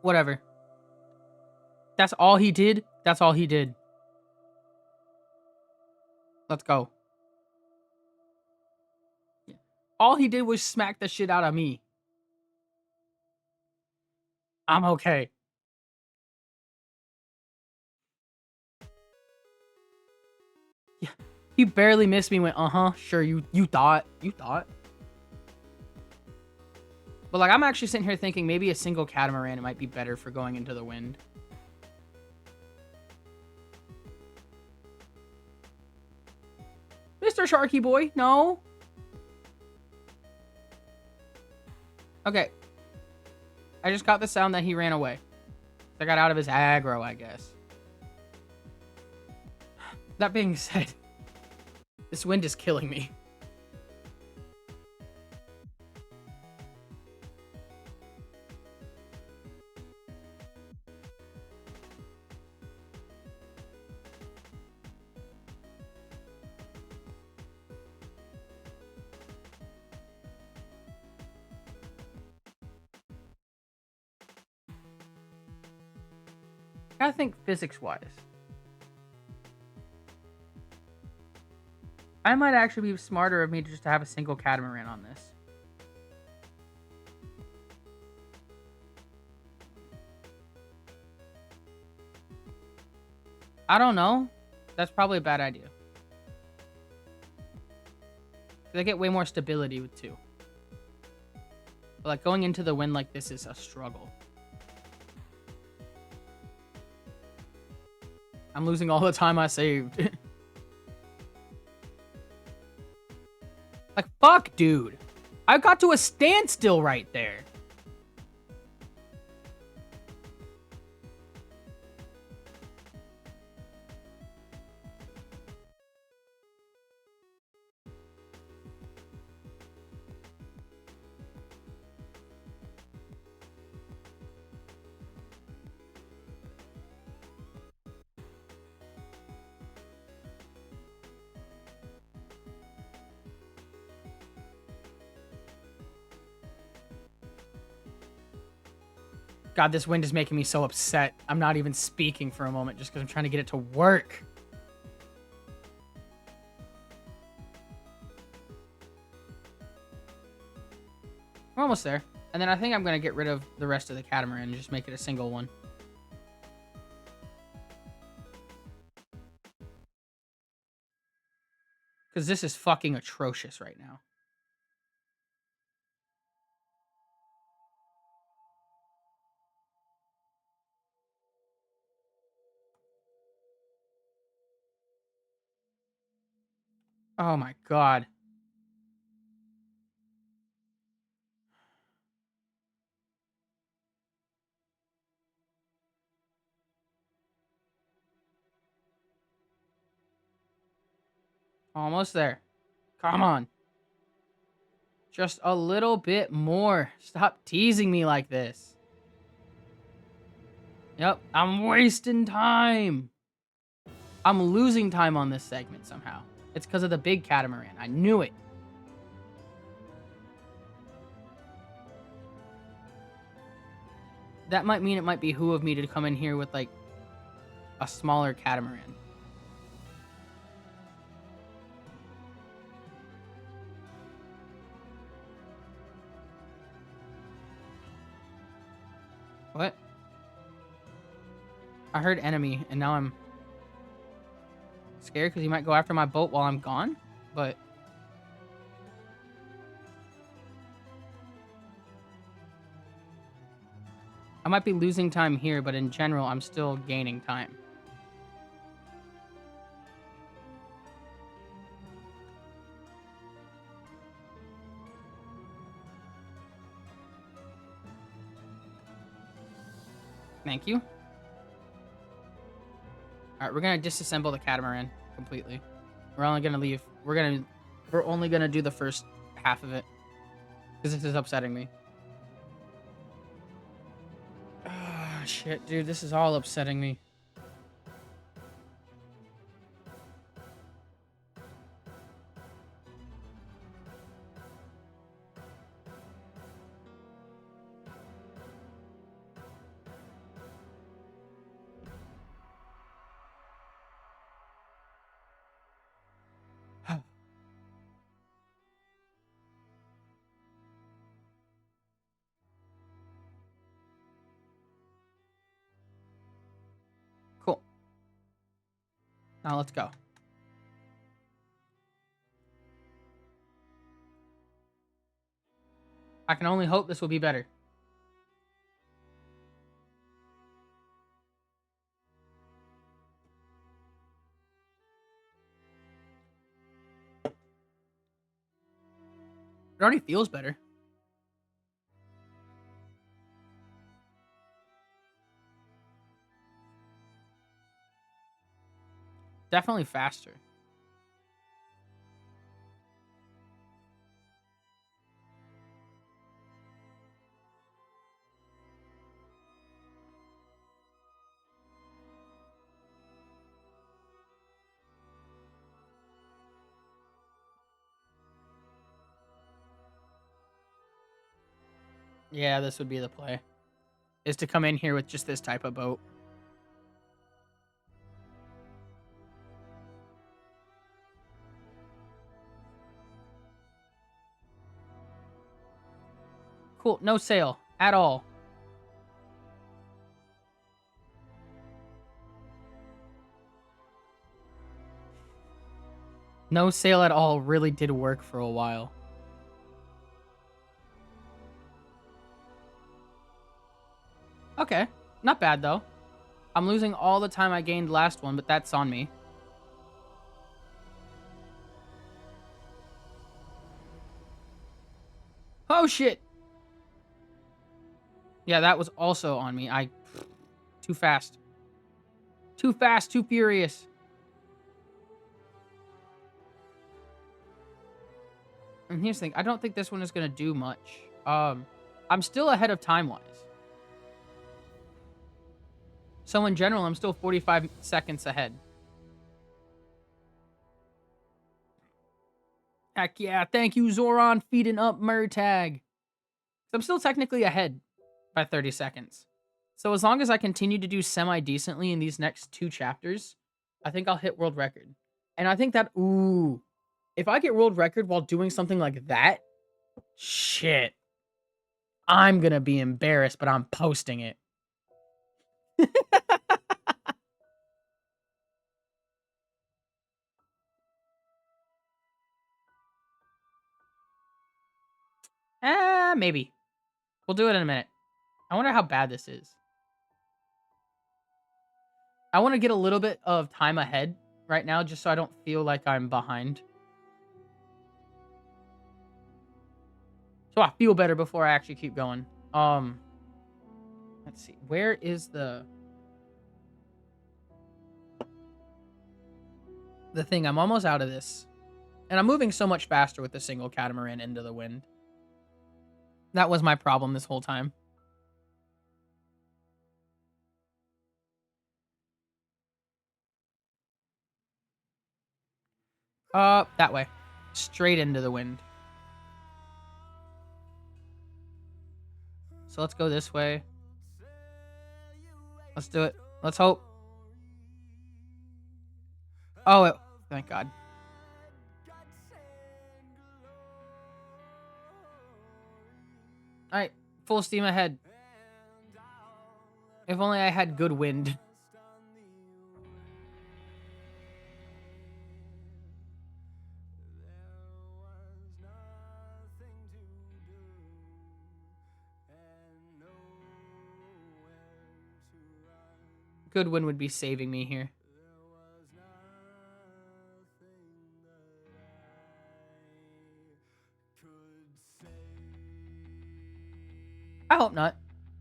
Whatever. That's all he did. That's all he did. Let's go. Yeah. All he did was smack the shit out of me. I'm okay. Yeah. He barely missed me, went, sure, you thought. You thought. But, like, I'm actually sitting here thinking maybe a single catamaran might be better for going into the wind. Mr. Sharky Boy, no. Okay. I just got the sound that he ran away. I got out of his aggro, I guess. That being said, this wind is killing me. I gotta think physics-wise. I might actually be smarter of me just to have a single catamaran on this. I don't know. That's probably a bad idea. I get way more stability with two. But like going into the wind like this is a struggle. I'm losing all the time I saved. Like, fuck, dude. I got to a standstill right there. God, this wind is making me so upset. I'm not even speaking for a moment just because I'm trying to get it to work. We're almost there. And then I think I'm going to get rid of the rest of the catamaran and just make it a single one. Because this is fucking atrocious right now. Oh my god. Almost there. Come on. Just a little bit more. Stop teasing me like this. Yep, I'm wasting time. I'm losing time on this segment somehow. It's because of the big catamaran. I knew it. That might mean it might behoove me to come in here with, like, a smaller catamaran. What? I heard enemy, and now I'm scared because he might go after my boat while I'm gone, but... I might be losing time here, but in general, I'm still gaining time. Thank you. Alright, we're gonna disassemble the catamaran completely. We're only gonna leave. We're only gonna do the first half of it. Because this is upsetting me. Ah, shit, dude. This is all upsetting me. Cool. Now let's go. I can only hope this will be better. It already feels better. Definitely faster. Yeah, this would be the play. Is to come in here with just this type of boat. Cool. No sail at all. No sail at all really did work for a while. Okay. Not bad, though. I'm losing all the time I gained last one, but that's on me. Oh, shit. Yeah, that was also on me. Too fast. Too fast, too furious. And here's the thing. I don't think this one is going to do much. I'm still ahead of time-wise. So in general, I'm still 45 seconds ahead. Heck yeah. Thank you, Zoran, feeding up Murtag. I'm still technically ahead by 30 seconds. So as long as I continue to do semi-decently in these next 2 chapters, I think I'll hit world record. And I think that, ooh, if I get world record while doing something like that, shit, I'm gonna be embarrassed, but I'm posting it. Maybe. We'll do it in a minute. I wonder how bad this is. I want to get a little bit of time ahead right now, just so I don't feel like I'm behind. So I feel better before I actually keep going. Let's see. Where is the thing? I'm almost out of this. And I'm moving so much faster with the single catamaran into the wind. That was my problem this whole time. That way. Straight into the wind. So let's go this way. Let's do it. Let's hope. Oh, thank God. Alright, full steam ahead. If only I had good wind. Good wind would be saving me here. I hope not.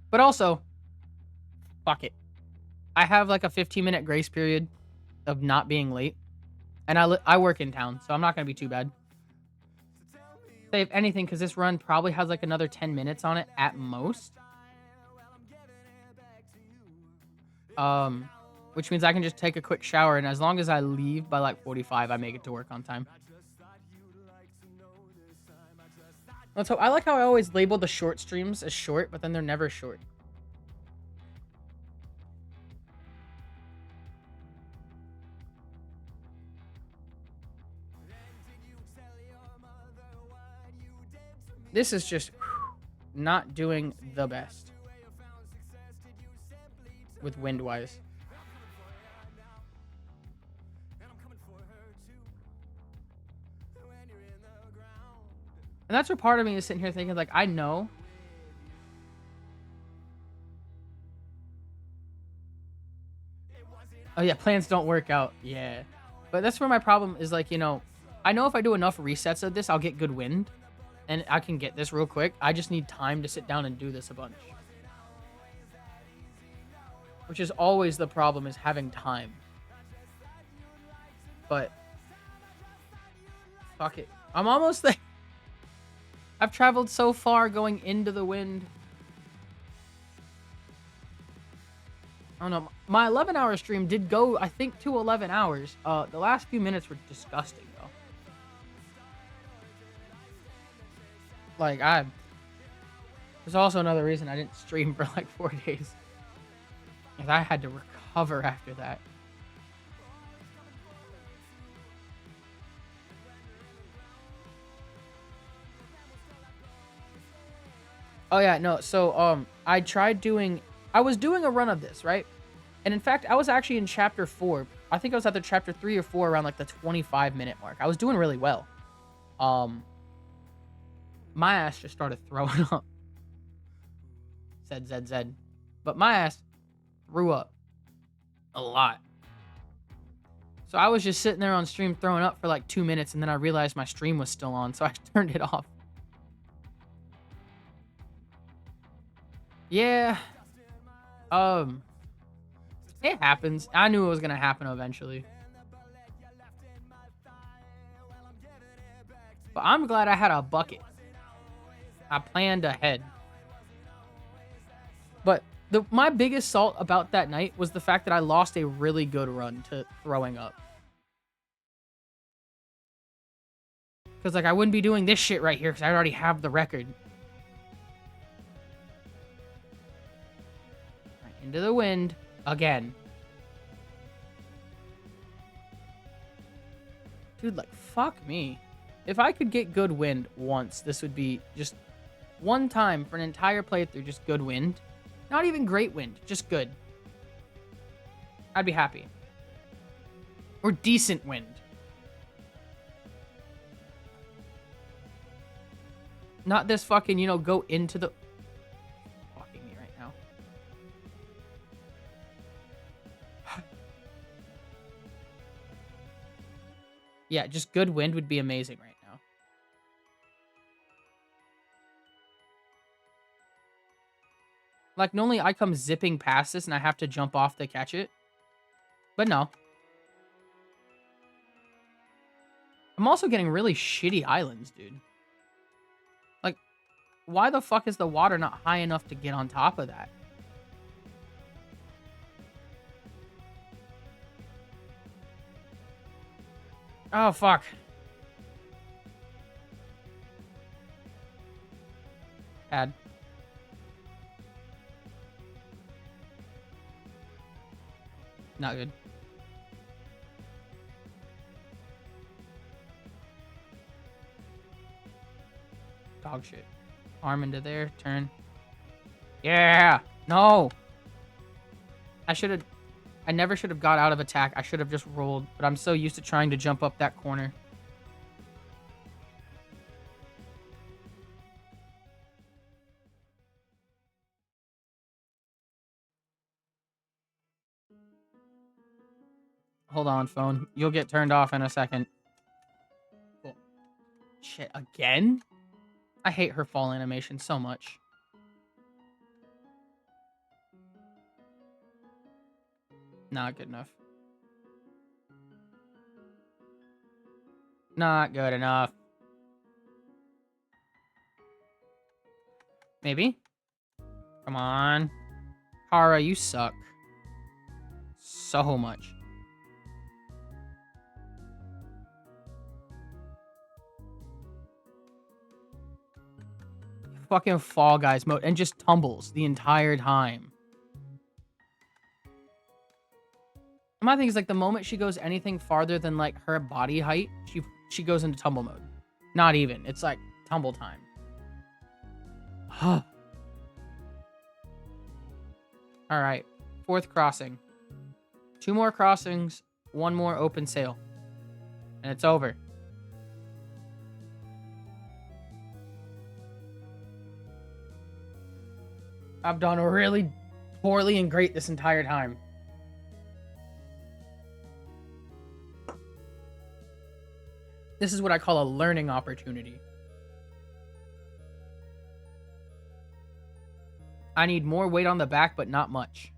But also, fuck it. I have like a 15-minute grace period of not being late. And I work in town, so I'm not going to be too bad. Say if anything, because this run probably has like another 10 minutes on it at most. Which means I can just take a quick shower, and as long as I leave by like 45, I make it to work on time. Let's hope. I like how I always label the short streams as short, but then they're never short. This is just not doing the best with wind-wise. And that's where part of me is sitting here thinking, like, I know. Oh, yeah, plans don't work out. Yeah. But that's where my problem is, like, you know, I know if I do enough resets of this, I'll get good wind. And I can get this real quick. I just need time to sit down and do this a bunch. Which is always the problem, is having time. But fuck it. I'm almost there. I've traveled so far going into the wind. I don't know. My 11-hour stream did go, I think, to 11 hours. The last few minutes were disgusting, though. Like, there's also another reason I didn't stream for like 4 days. Because I had to recover after that. Oh yeah, no. So I was doing a run of this, right? And in fact, I was actually in chapter 4. I think I was at the chapter 3 or 4 around like the 25-minute mark. I was doing really well. Um my ass just started throwing up. Said ZZ. But my ass threw up a lot. So I was just sitting there on stream throwing up for like 2 minutes, and then I realized my stream was still on, so I turned it off. Yeah. It happens. I knew it was gonna happen eventually. But I'm glad I had a bucket. I planned ahead. But my biggest salt about that night was the fact that I lost a really good run to throwing up. Because, like, I wouldn't be doing this shit right here because I already have the record. Right, into the wind. Again. Dude, like, fuck me. If I could get good wind once, this would be just one time for an entire playthrough, just good wind. Not even great wind, just good. I'd be happy. Or decent wind. Not this fucking, you know, go into the... Fucking me right now. Yeah, just good wind would be amazing right now. Like, normally I come zipping past this and I have to jump off to catch it. But no. I'm also getting really shitty islands, dude. Like, why the fuck is the water not high enough to get on top of that? Oh, fuck. Bad. Not good. Dog shit. Arm into there. Turn. Yeah! No! I never should have got out of attack. I should have just rolled. But I'm so used to trying to jump up that corner. Hold on, phone. You'll get turned off in a second. Cool. Shit, again? I hate her fall animation so much. Not good enough. Not good enough. Maybe? Come on. Hara, you suck. So much. Fucking Fall Guys mode and just tumbles the entire time. My thing is, like, the moment she goes anything farther than, like, her body height, she goes into tumble mode. Not even. It's, like, tumble time. Alright. 4th crossing. 2 more crossings. 1 more open sail. And it's over. I've done really poorly and great this entire time. This is what I call a learning opportunity. I need more weight on the back, but not much.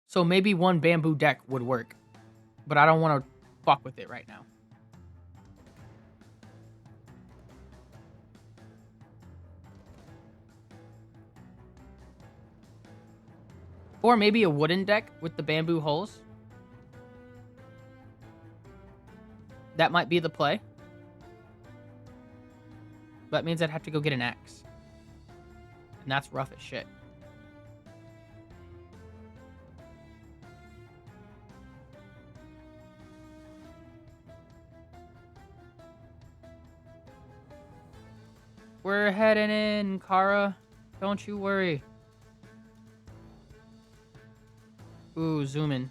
So maybe 1 bamboo deck would work. But I don't want to fuck with it right now. Or maybe a wooden deck with the bamboo holes. That might be the play. That means I'd have to go get an axe. And that's rough as shit. We're heading in, Kara. Don't you worry. Ooh, zoom in.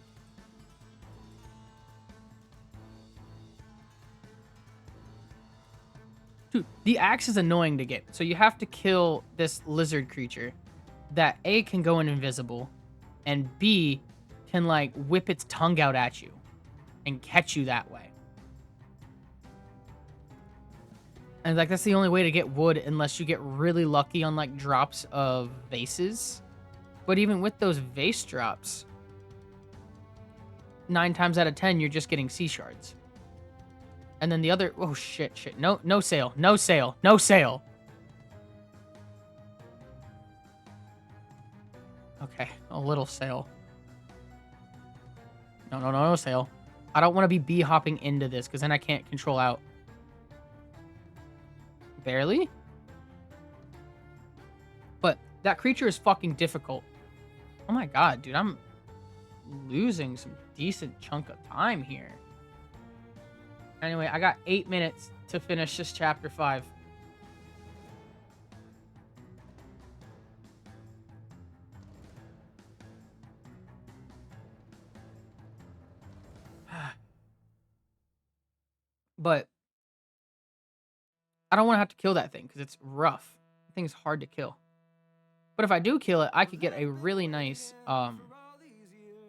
Dude, the axe is annoying to get. So you have to kill this lizard creature that A, can go invisible, and B, can, like, whip its tongue out at you and catch you that way. And, like, that's the only way to get wood unless you get really lucky on, like, drops of vases. But even with those vase drops, 9 times out of 10, you're just getting sea shards. And then the other... Oh, shit. No sail. No sail. No sail. Okay, a little sail. No sail. I don't want to be bee hopping into this, because then I can't control out. Barely? But that creature is fucking difficult. Oh my god, dude, I'm losing some decent chunk of time here. Anyway, I got 8 minutes to finish this chapter 5. But I don't want to have to kill that thing because it's rough. The thing's hard to kill. But if I do kill it, I could get a really nice, I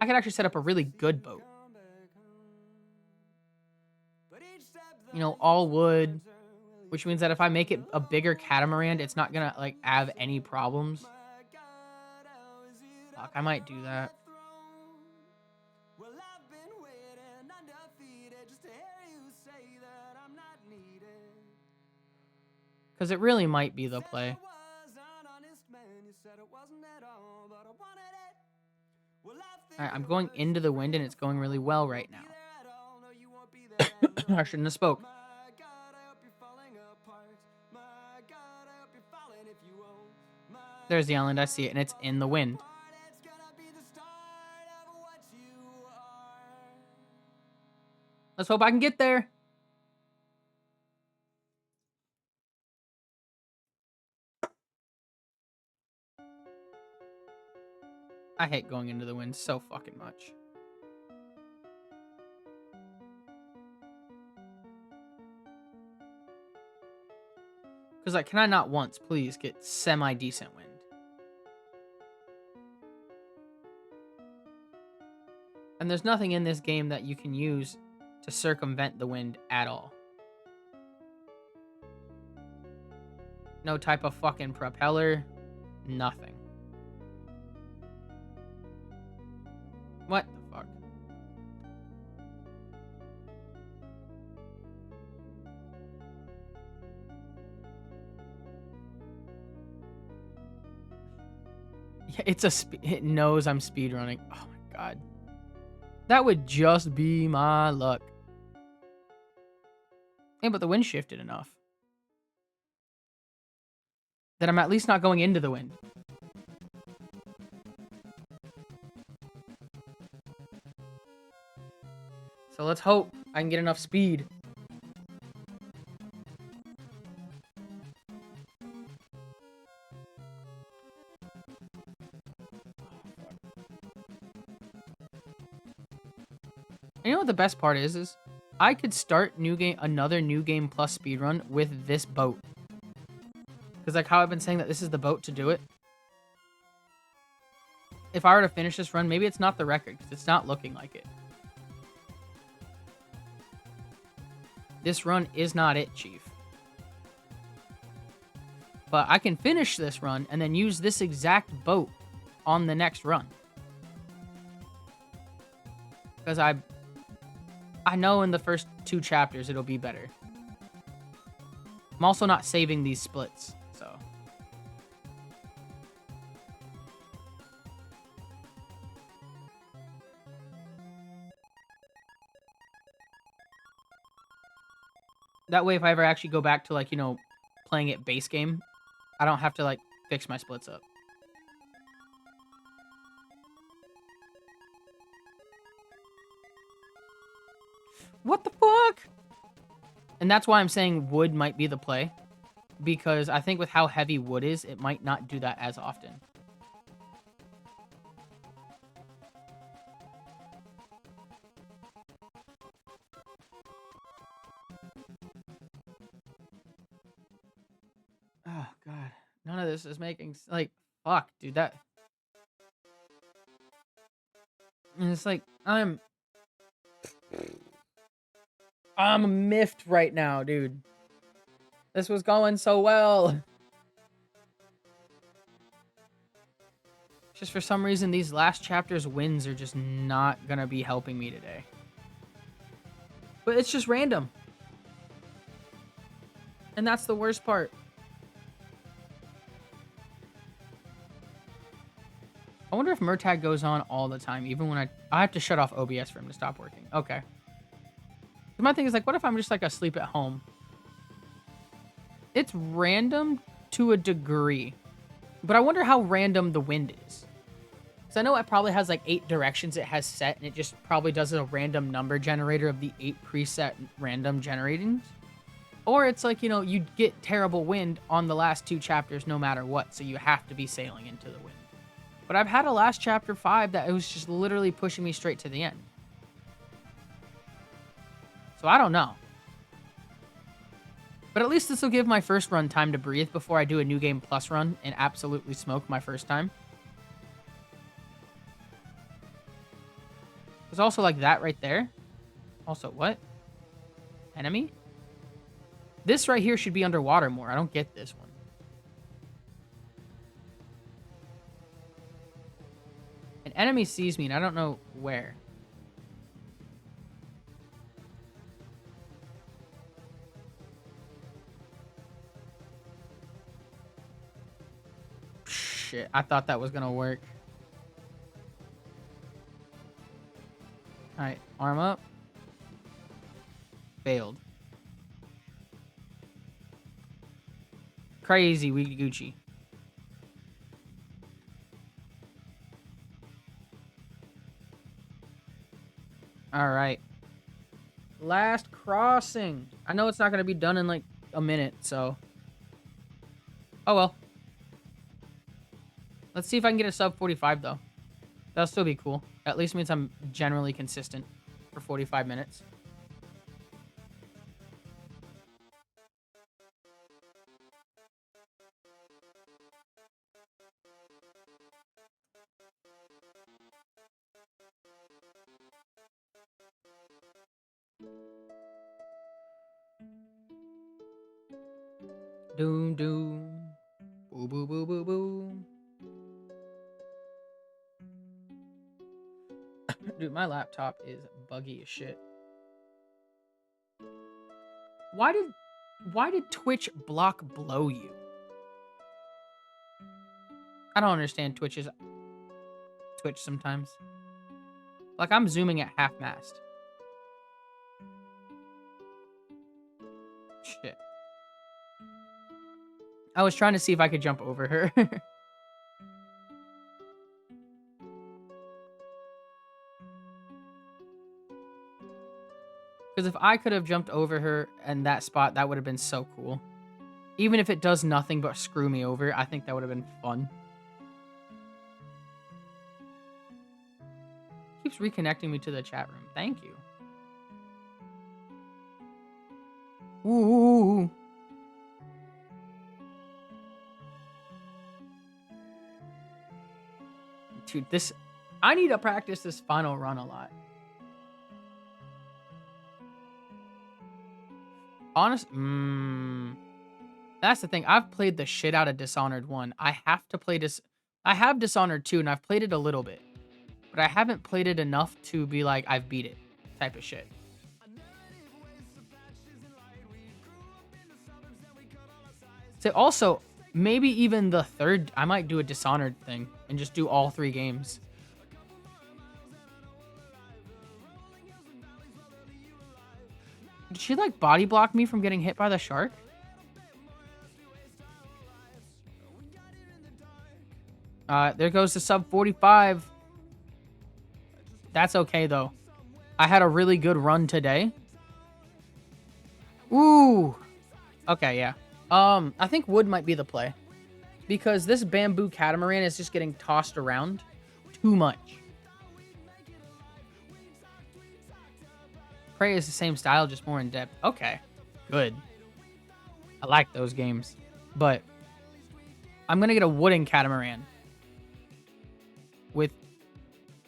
could actually set up a really good boat. You know, all wood, which means that if I make it a bigger catamaran, it's not gonna, like, have any problems. Fuck, I might do that. Because it really might be the play. Alright, I'm going into the wind and it's going really well right now. I shouldn't have spoke. There's the island, I see it, and it's in the wind. Let's hope I can get there. I hate going into the wind so fucking much. Because, like, can I not once, please, get semi-decent wind? And there's nothing in this game that you can use to circumvent the wind at all. No type of fucking propeller. Nothing. What the fuck? Yeah, it knows I'm speedrunning. Oh my god. That would just be my luck. Yeah, but the wind shifted enough that I'm at least not going into the wind. So let's hope I can get enough speed. You know what the best part is I could start another new game plus speedrun with this boat. Because, like, how I've been saying that this is the boat to do it. If I were to finish this run, maybe it's not the record, because it's not looking like it. This run is not it, Chief. But I can finish this run and then use this exact boat on the next run. Because I know in the first 2 chapters it'll be better. I'm also not saving these splits, so. That way, if I ever actually go back to, like, you know, playing it base game, I don't have to, like, fix my splits up. What the fuck? And that's why I'm saying wood might be the play. because I think with how heavy wood is, it might not do that as often. Oh, God. None of this is making... Like, fuck, dude, that... And it's like, I'm miffed right now, dude. This was going so well. Just for some reason, these last chapters' wins are just not gonna be helping me today. But it's just random. And that's the worst part. I wonder if Murtag goes on all the time, even when I have to shut off OBS for him to stop working. Okay. My thing is, like, what if I'm just, like, asleep at home? It's random to a degree. But I wonder how random the wind is. So I know it probably has, like, 8 directions it has set, and it just probably does a random number generator of the 8 preset random generatings. Or it's like, you know, you get terrible wind on the last 2 chapters no matter what, so you have to be sailing into the wind. But I've had a last chapter 5 that it was just literally pushing me straight to the end. So I don't know. But at least this will give my first run time to breathe before I do a New Game Plus run and absolutely smoke my first time. There's also like that right there. Also, what? Enemy? This right here should be underwater more. I don't get this one. An enemy sees me and I don't know where. Shit, I thought that was gonna work. Alright, arm up. Failed. Crazy Weedy Gucci. Alright. Last crossing. I know it's not going to be done in like a minute, so. Oh well. Let's see if I can get a sub 45 though. That'll still be cool. At least means I'm generally consistent for 45 minutes. Doom doom. Boo boo boo boo boo. Dude, my laptop is buggy as shit. Why did Twitch block blow you? I don't understand Twitch sometimes. Like, I'm zooming at half mast. Shit. I was trying to see if I could jump over her. Because if I could have jumped over her in that spot, that would have been so cool. Even if it does nothing but screw me over, I think that would have been fun. Keeps reconnecting me to the chat room. Thank you. Ooh. Dude, I need to practice this final run a lot. That's the thing. I've played the shit out of Dishonored 1. I have Dishonored 2, and I've played it a little bit. But I haven't played it enough to be like, I've beat it type of shit. So also, maybe even the third, I might do a Dishonored thing and just do all 3 games. Did she like body block me from getting hit by the shark? There goes the sub 45. That's okay though. I had a really good run today. Ooh. Okay, yeah. I think wood might be the play. Because this bamboo catamaran is just getting tossed around too much. Prey is the same style, just more in depth. Okay, good. I like those games. But I'm going to get a wooden catamaran.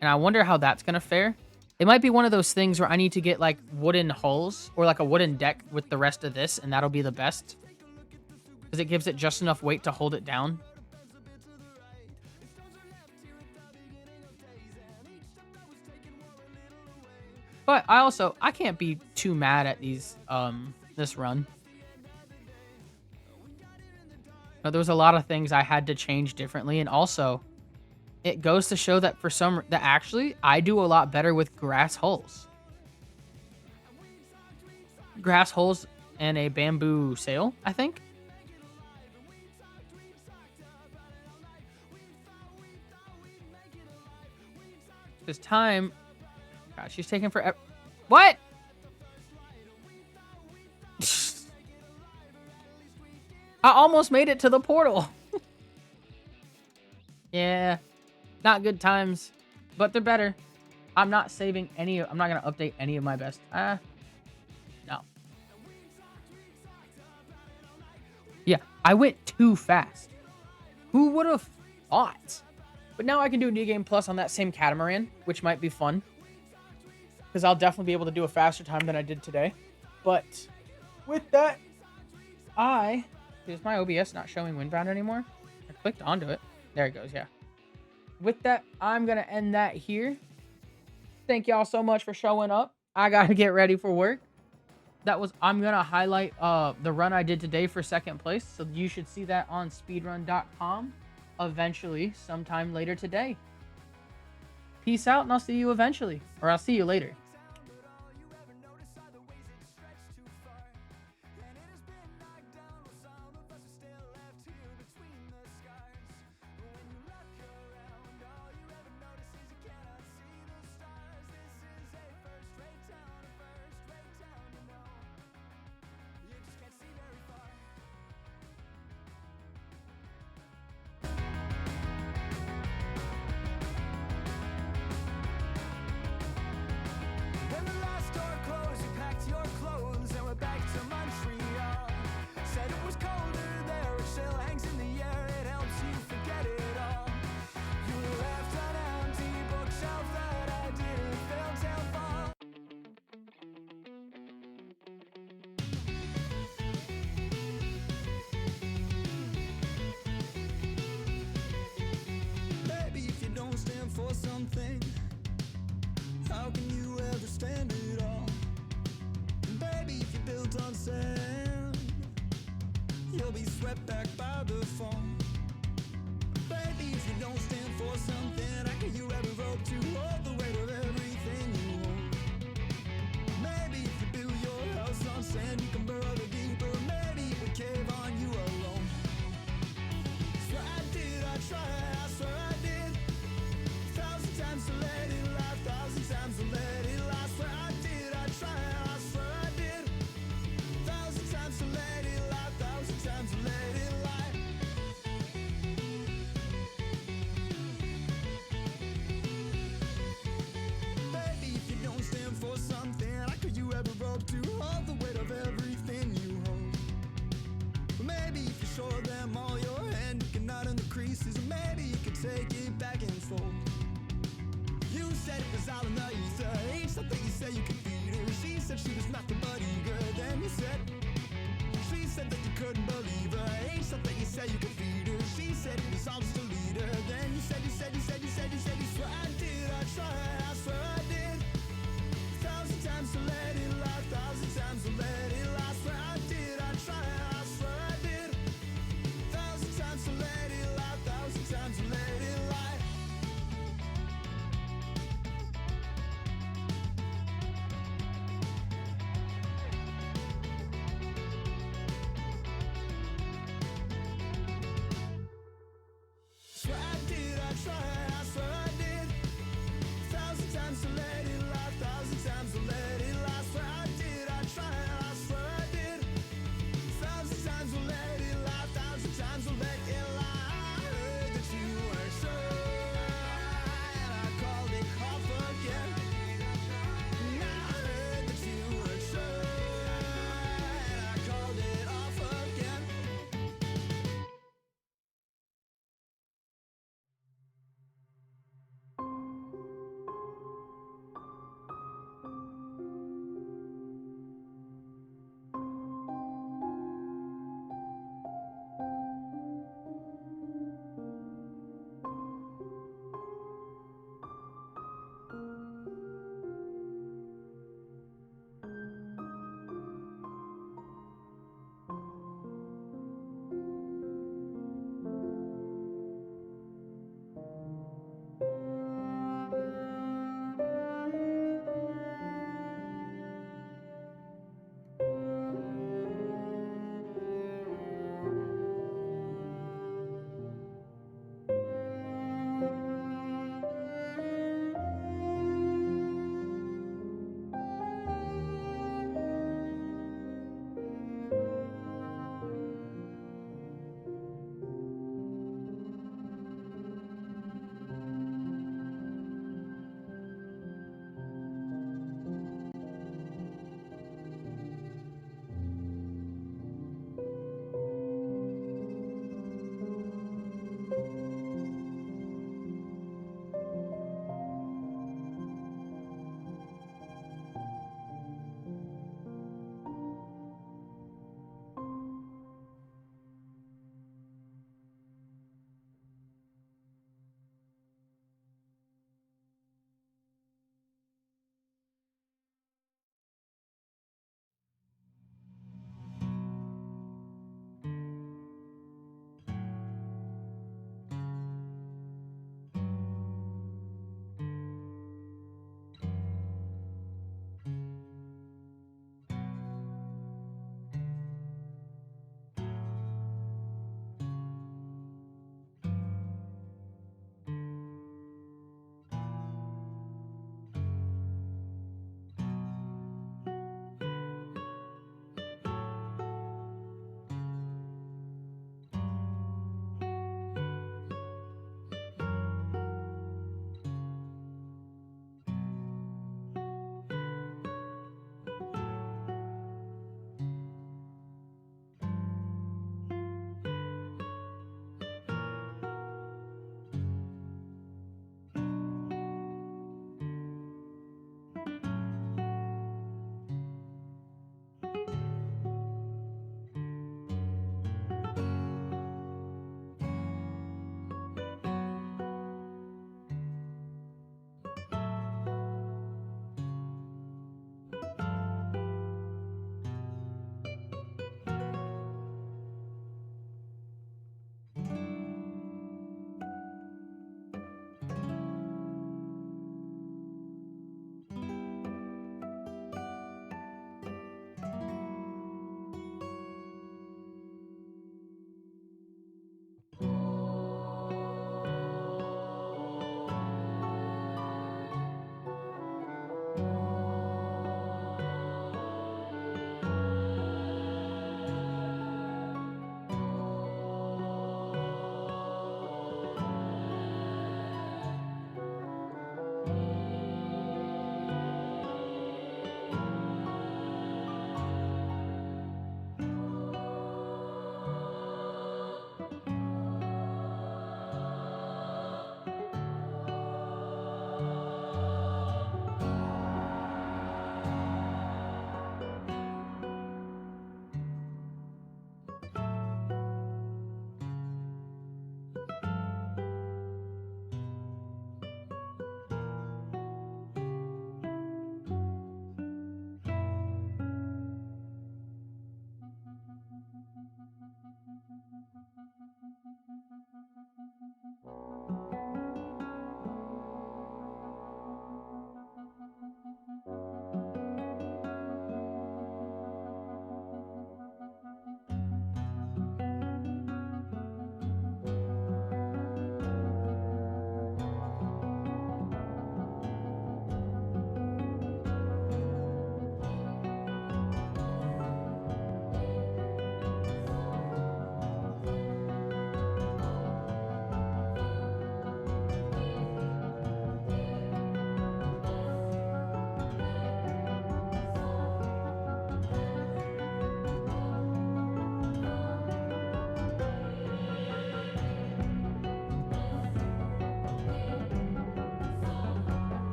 And I wonder how that's going to fare. It might be one of those things where I need to get like wooden hulls or like a wooden deck with the rest of this, and that'll be the best. Because it gives it just enough weight to hold it down. But I can't be too mad at these, this run. There was a lot of things I had to change differently, and also it goes to show that actually I do a lot better with grass hulls. Grass hulls and a bamboo sail, I think. This time, God, she's taking forever. What? I almost made it to the portal. Yeah, not good times, but they're better. I'm not saving any. I'm not gonna update any of my best. No. Yeah, I went too fast. Who would have thought? But now I can do New Game Plus on that same catamaran, which might be fun. Because I'll definitely be able to do a faster time than I did today. But with that, is my OBS not showing Windbound anymore? I clicked onto it. There it goes, yeah. With that, I'm going to end that here. Thank y'all so much for showing up. I got to get ready for work. I'm going to highlight the run I did today for second place. So you should see that on speedrun.com eventually sometime later today. Peace out, and I'll see you eventually. Or I'll see you later. When the last door closed, you packed your clothes and went back to Montreal. Said it was colder there, it still hangs in the air, it helps you forget it all. You left an empty bookshelf that I didn't fill till fall. Baby, if you don't stand for something, how can you ever stand it all? And baby, if you're built on sand, you'll be swept back by the fall. Baby, if you don't stand for something, how can you ever hope to hold the weight of everything you hold? Maybe if you build your house on sand, you can burrow the deeper. Maybe it would cave on you alone. Swear I did, I tried, I swear I did. 1,000 times to let it lie, 1,000 times to let it lie. Swear I did, I tried, I swear I did. 1,000 times to let it lie, 1,000 times to let it lie. Baby, if you don't stand for something, how could you ever hope to hold the weight of everything you hold? Maybe if you show them all your hand, you can knot in the creases, or maybe you could take it back and fold. You said it was all in the ether, ain't something you said you could feed her. She said she was nothing but eager, then you said she said that you couldn't believe her, ain't something you said you could feed her. She said it was all just a leader, then you said, you swear I did, I tried, I swear I did. 1,000 times to let it lie, 1,000 times to let it lie. Swear I did, I tried, I swear I did. 1,000 times to let it lie, 1,000 times to let it lie. Swear I did, I tried.